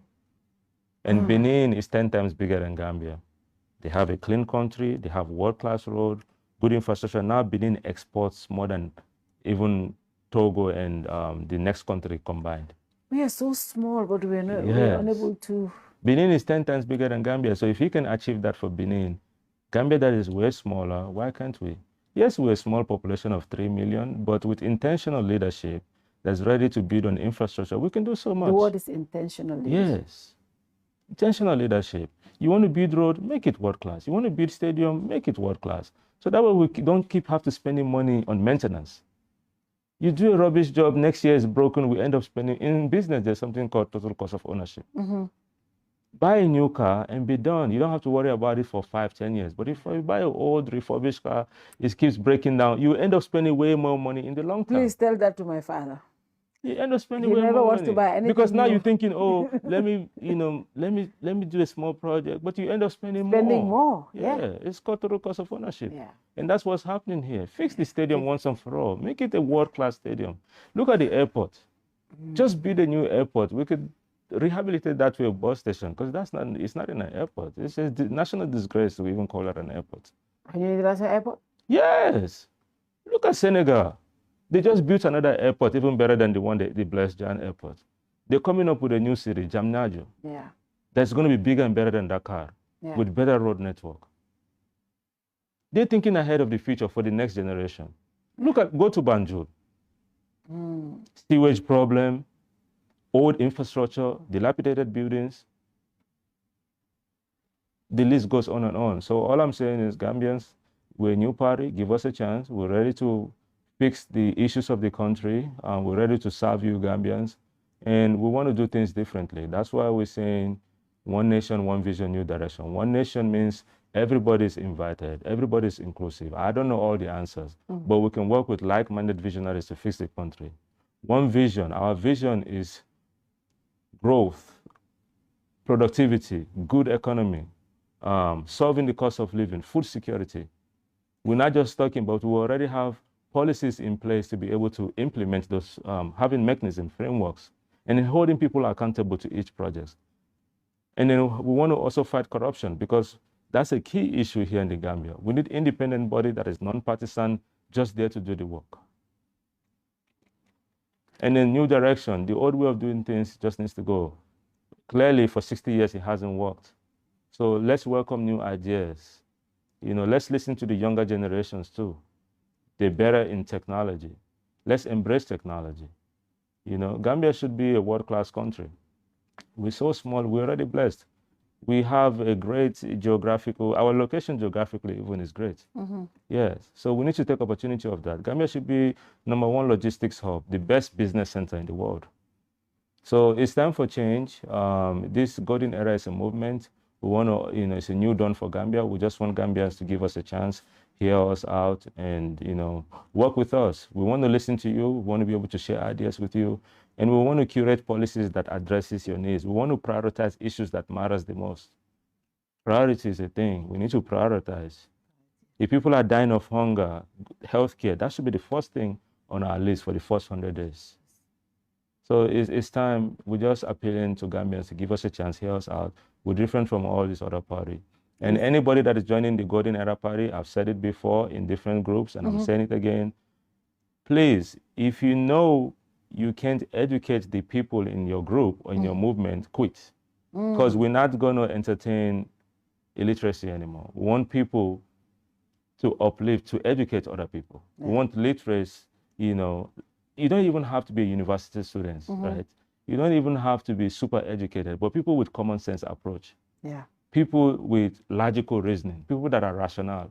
And Benin is 10 times bigger than Gambia. They have a clean country, they have world-class road, good infrastructure. Now Benin exports more than even Togo and the next country combined. We are so small, but we're unable to. Benin is 10 times bigger than Gambia. So if you can achieve that for Benin, Gambia that is way smaller, why can't we? Yes, we're a small population of 3 million, but with intentional leadership that's ready to build on infrastructure, we can do so much. The word is intentional leadership. Yes. Intentional leadership. You want to build road, make it world class. You want to build stadium, make it world class. So that way we don't have to spending money on maintenance. You do a rubbish job, next year is broken, we end up spending. In business, there's something called total cost of ownership. Buy a new car and be done. You don't have to worry about it for 5, 10 years. But if you buy an old refurbished car, it keeps breaking down, you end up spending way more money in the long term. Please tell that to my father. You end up spending He way never more wants money. to buy anything Because now new. you're thinking, oh, let me do a small project, but you end up spending more. Yeah, it's called total cost of ownership. Yeah. And that's what's happening here. Fix the stadium once and for all. Make it a world-class stadium. Look at the airport. Just build a new airport. We could rehabilitate that to a bus station, because it's not in an airport. It's a national disgrace to even call it an airport. And you need an airport? Yes. Look at Senegal. They just built another airport, even better than the one, the Blaise Diagne airport. They're coming up with a new city, Diamniadio. Yeah. That's going to be bigger and better than Dakar, with better road network. They're thinking ahead of the future for the next generation. Go to Banjul. Sewage problem, old infrastructure, dilapidated buildings. The list goes on and on. So all I'm saying is, Gambians, we're a new party, give us a chance. We're ready to fix the issues of the country. We're ready to serve you Gambians, and we want to do things differently. That's why we're saying one nation, one vision, new direction. One nation means everybody's invited, everybody's inclusive. I don't know all the answers, but we can work with like-minded visionaries to fix the country. One vision, our vision is growth, productivity, good economy, solving the cost of living, food security. We're not just talking about, we already have policies in place to be able to implement those, having mechanism frameworks, and then holding people accountable to each project. And then we want to also fight corruption, because that's a key issue here in the Gambia. We need independent body that is non-partisan, just there to do the work. And then new direction, the old way of doing things just needs to go. Clearly, for 60 years, it hasn't worked. So let's welcome new ideas. Let's listen to the younger generations too. They're better in technology. Let's embrace technology. Gambia should be a world-class country. We're so small, we're already blessed. We have a great our location geographically even is great. Yes, so we need to take opportunity of that. Gambia should be #1 logistics hub, the best business center in the world. So it's time for change. This golden era is a movement. We want to, it's a new dawn for Gambia. We just want Gambians to give us a chance, hear us out, and, work with us. We want to listen to you. We want to be able to share ideas with you. And we want to curate policies that addresses your needs. We want to prioritize issues that matters the most. Priority is a thing. We need to prioritize. If people are dying of hunger, healthcare, that should be the first thing on our list for the first 100 days. So it's time. We're just appealing to Gambians to give us a chance, hear us out. We're different from all these other parties. And anybody that is joining the Golden Era Party, I've said it before in different groups, and I'm saying it again, please, if you know you can't educate the people in your group or in your movement, quit. Because we're not going to entertain illiteracy anymore. We want people to uplift, to educate other people. We want literacy, you don't even have to be a university student, right? You don't even have to be super educated, but people with common sense approach. Yeah. people with logical reasoning, people that are rational.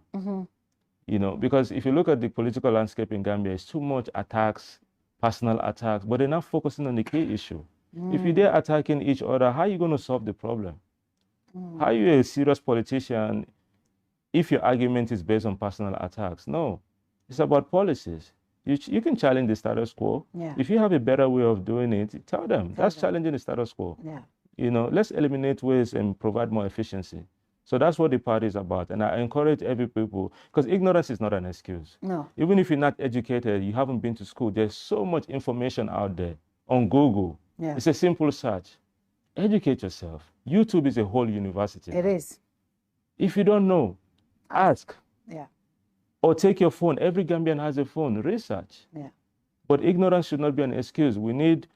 Because if you look at the political landscape in Gambia, it's too much attacks, personal attacks, but they're not focusing on the key issue. If you're there attacking each other, how are you going to solve the problem? How are you a serious politician if your argument is based on personal attacks? No, it's about policies. You can challenge the status quo. Yeah. If you have a better way of doing it, tell them. That's challenging the status quo. Yeah. Let's eliminate waste and provide more efficiency. So that's what the party is about. And I encourage every people, because ignorance is not an excuse. No. Even if you're not educated, you haven't been to school, there's so much information out there on Google. Yeah. It's a simple search. Educate yourself. YouTube is a whole university. It is. If you don't know, ask. Yeah. Or take your phone. Every Gambian has a phone. Research. Yeah. But ignorance should not be an excuse. We need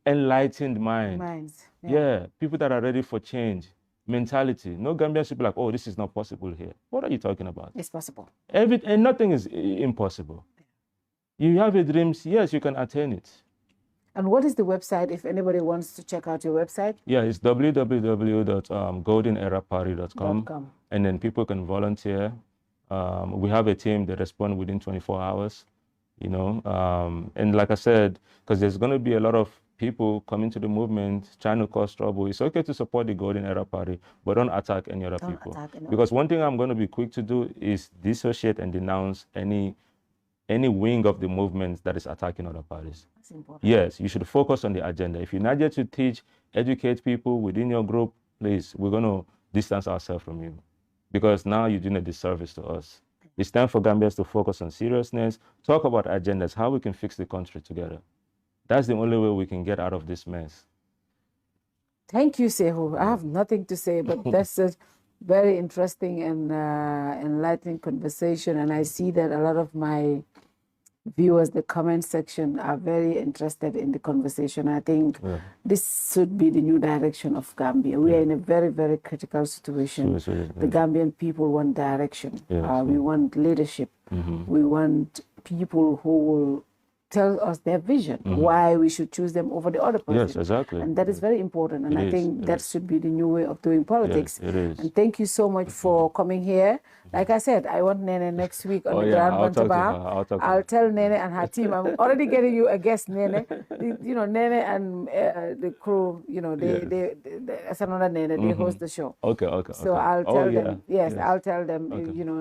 enlightened minds. Yeah. People that are ready for change. Mentality. No Gambian should be like, oh, this is not possible here. What are you talking about? It's possible. And nothing is impossible. You have a dream, yes, you can attain it. And what is the website if anybody wants to check out your website? Yeah, it's www.goldeneraparty.com. And then people can volunteer. We have a team that respond within 24 hours, and like I said, because there's going to be a lot of people coming to the movement trying to cause trouble. It's okay to support the Golden Era Party, but don't attack any other people. Because one thing I'm going to be quick to do is dissociate and denounce any wing of the movement that is attacking other parties. That's important. Yes, you should focus on the agenda. If you're not there to teach, educate people within your group, please, we're going to distance ourselves from you. Because now you're doing a disservice to us. It's time for Gambians to focus on seriousness, talk about agendas, how we can fix the country together. That's the only way we can get out of this mess. Thank you, Saikou. I have nothing to say, but that's a very interesting and enlightening conversation. And I see that a lot of my viewers, the comment section, are very interested in the conversation. I think this should be the new direction of Gambia. We are in a very, very critical situation. The Gambian people want direction. We want leadership. We want people who will tell us their vision, why we should choose them over the other person. Yes, exactly. And that is very important. And I think that should be the new way of doing politics. Yes, it is. And thank you so much for coming here. Like I said, I want Nene next week on the Grand Bantaba. I'll tell Nene and her team. I'm already getting you a guest, Nene. Nene and the crew, they as another Nene, they host the show. Okay. So I'll tell them, I'll tell them,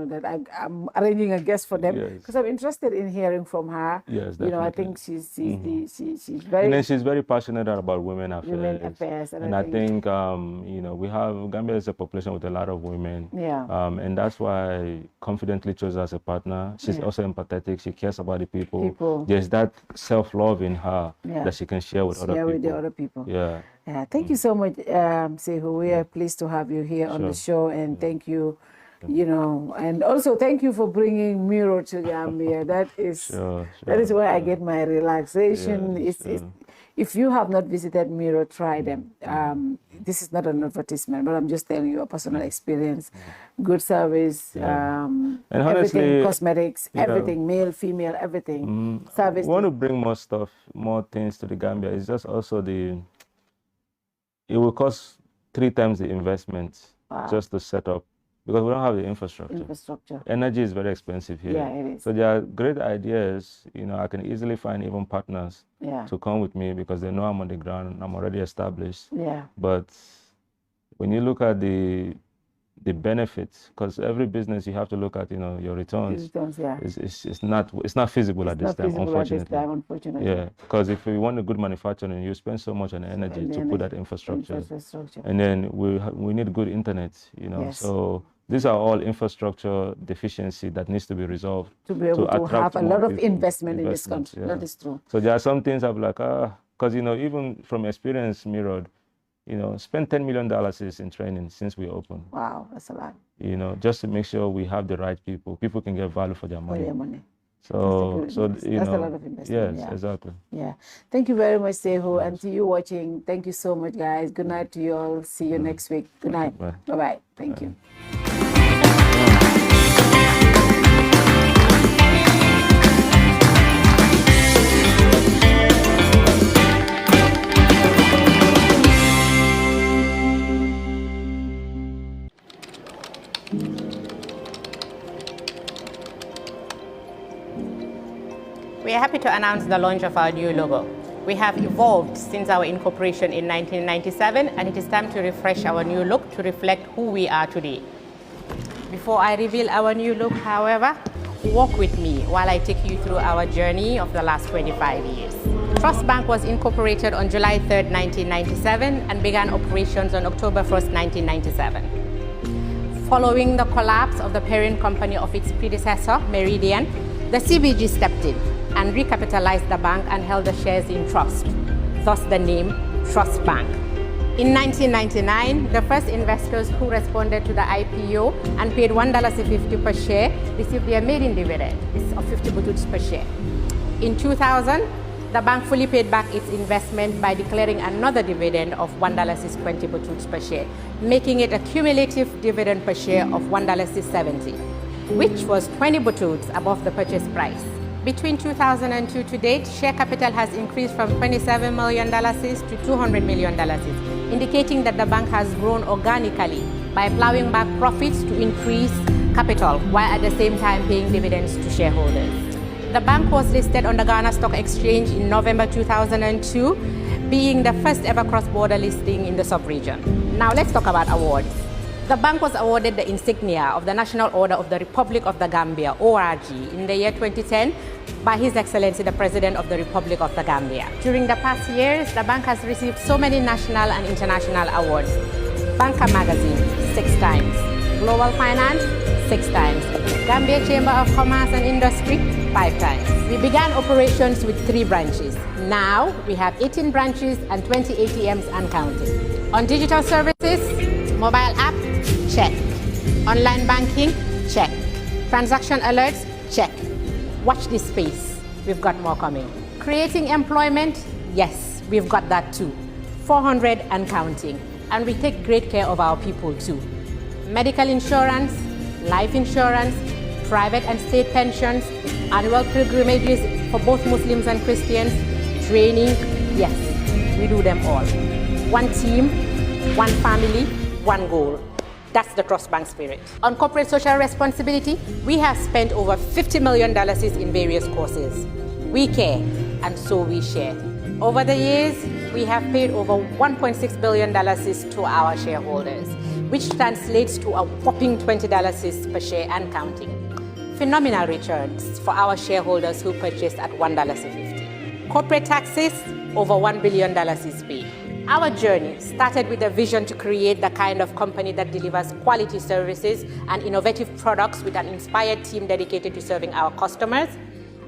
that I'm arranging a guest for them because I'm interested in hearing from her. Yes, definitely. I think she's very... And then she's very passionate about women affairs. Women affairs. And I think we have, Gambia is a population with a lot of women. Yeah. And that's why I confidently chose her as a partner. She's also empathetic. She cares about the people. There's that self-love in her that she can share with other people. With the other people. Yeah. Thank you so much, Saikou. We are pleased to have you here on the show, and thank you. And also thank you for bringing Miro to Gambia. That is where I get my relaxation. If you have not visited Miro, try them. This is not an advertisement, but I'm just telling you a personal experience. Good service, and honestly, everything, cosmetics, everything, male, female, everything. Service. We want to bring more things to the Gambia. It's just also it will cost 3 times the investment just to set up. Because we don't have the infrastructure. Energy is very expensive here. Yeah, it is. So there are great ideas. I can easily find even partners to come with me because they know I'm on the ground. I'm already established. Yeah. But when you look at the benefits, because every business you have to look at, your returns. It's not feasible at this time, unfortunately. Yeah, because if you want a good manufacturing, you spend so much on energy to put that infrastructure. And then we need good internet, So these are all infrastructure deficiency that needs to be resolved. To be able to have a lot of investment in this country. Yeah. That is true. So there are some things I'm like, because, even from experience, Mirod, spend $10 million in training since we opened. Wow, that's a lot. Just to make sure we have the right people. People can get value for their money. So that's a lot of investment. Yes, exactly. Yeah. Thank you very much, Saikou. And to you watching, thank you so much, guys. Good night to you all. See you next week. Good night. Bye-bye. Thank you. We are happy to announce the launch of our new logo. We have evolved since our incorporation in 1997, and it is time to refresh our new look to reflect who we are today. Before I reveal our new look, however, walk with me while I take you through our journey of the last 25 years. Trust Bank was incorporated on July 3rd, 1997 and began operations on October 1st, 1997. Following the collapse of the parent company of its predecessor, Meridian, the CBG stepped in and recapitalized the bank and held the shares in trust, thus the name Trust Bank. In 1999, the first investors who responded to the IPO and paid $1.50 per share received their maiden dividend of 50 bututs per share. In 2000, the bank fully paid back its investment by declaring another dividend of $1.20 bututs per share, making it a cumulative dividend per share of $1.70, which was 20 bututs above the purchase price. Between 2002 to date, share capital has increased from $27 million to $200 million, indicating that the bank has grown organically by plowing back profits to increase capital, while at the same time paying dividends to shareholders. The bank was listed on the Ghana Stock Exchange in November 2002, being the first ever cross-border listing in the sub-region. Now let's talk about awards. The bank was awarded the insignia of the National Order of the Republic of the Gambia, ORG, in the year 2010 by His Excellency the President of the Republic of the Gambia. During the past years, the bank has received so many national and international awards. Banker Magazine, 6 times. Global Finance, 6 times. Gambia Chamber of Commerce and Industry, 5 times. We began operations with 3 branches. Now, we have 18 branches and 20 ATMs and counting. On digital services, mobile app, check. Online banking, check. Transaction alerts, check. Watch this space. We've got more coming. Creating employment, yes, we've got that too. 400 and counting. And we take great care of our people too. Medical insurance, life insurance, private and state pensions, annual pilgrimages for both Muslims and Christians, training, yes, we do them all. One team, one family, one goal. That's the Trust Bank spirit. On corporate social responsibility, we have spent over $50 million in various causes. We care, and so we share. Over the years, we have paid over $1.6 billion to our shareholders, which translates to a whopping $20 per share and counting. Phenomenal returns for our shareholders who purchased at $1.50. Corporate taxes, over $1 billion is paid. Our journey started with a vision to create the kind of company that delivers quality services and innovative products with an inspired team dedicated to serving our customers,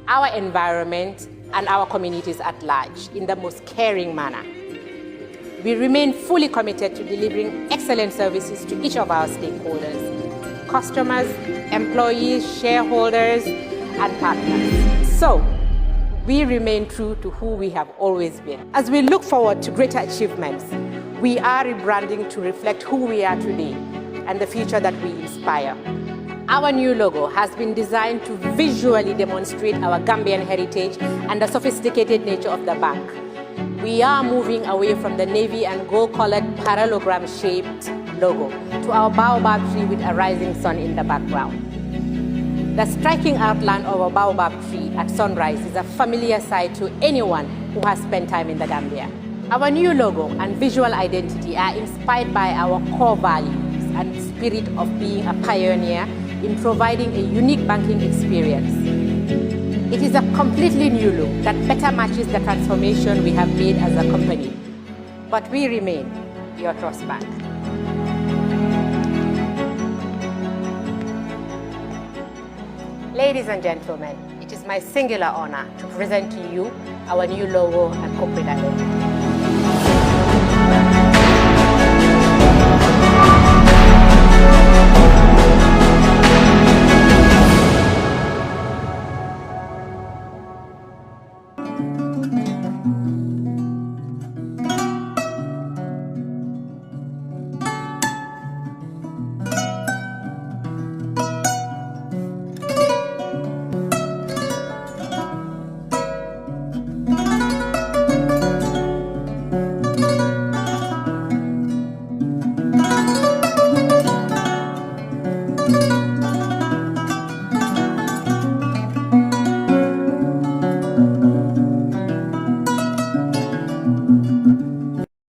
our environment, and our communities at large in the most caring manner. We remain fully committed to delivering excellent services to each of our stakeholders, customers, employees, shareholders, and partners. So, we remain true to who we have always been. As we look forward to greater achievements, we are rebranding to reflect who we are today and the future that we inspire. Our new logo has been designed to visually demonstrate our Gambian heritage and the sophisticated nature of the bank. We are moving away from the navy and gold-colored parallelogram-shaped logo to our baobab tree with a rising sun in the background. The striking outline of a baobab tree at sunrise is a familiar sight to anyone who has spent time in the Gambia. Our new logo and visual identity are inspired by our core values and spirit of being a pioneer in providing a unique banking experience. It is a completely new look that better matches the transformation we have made as a company. But we remain your Trust Bank. Ladies and gentlemen, it is my singular honor to present to you our new logo and corporate identity.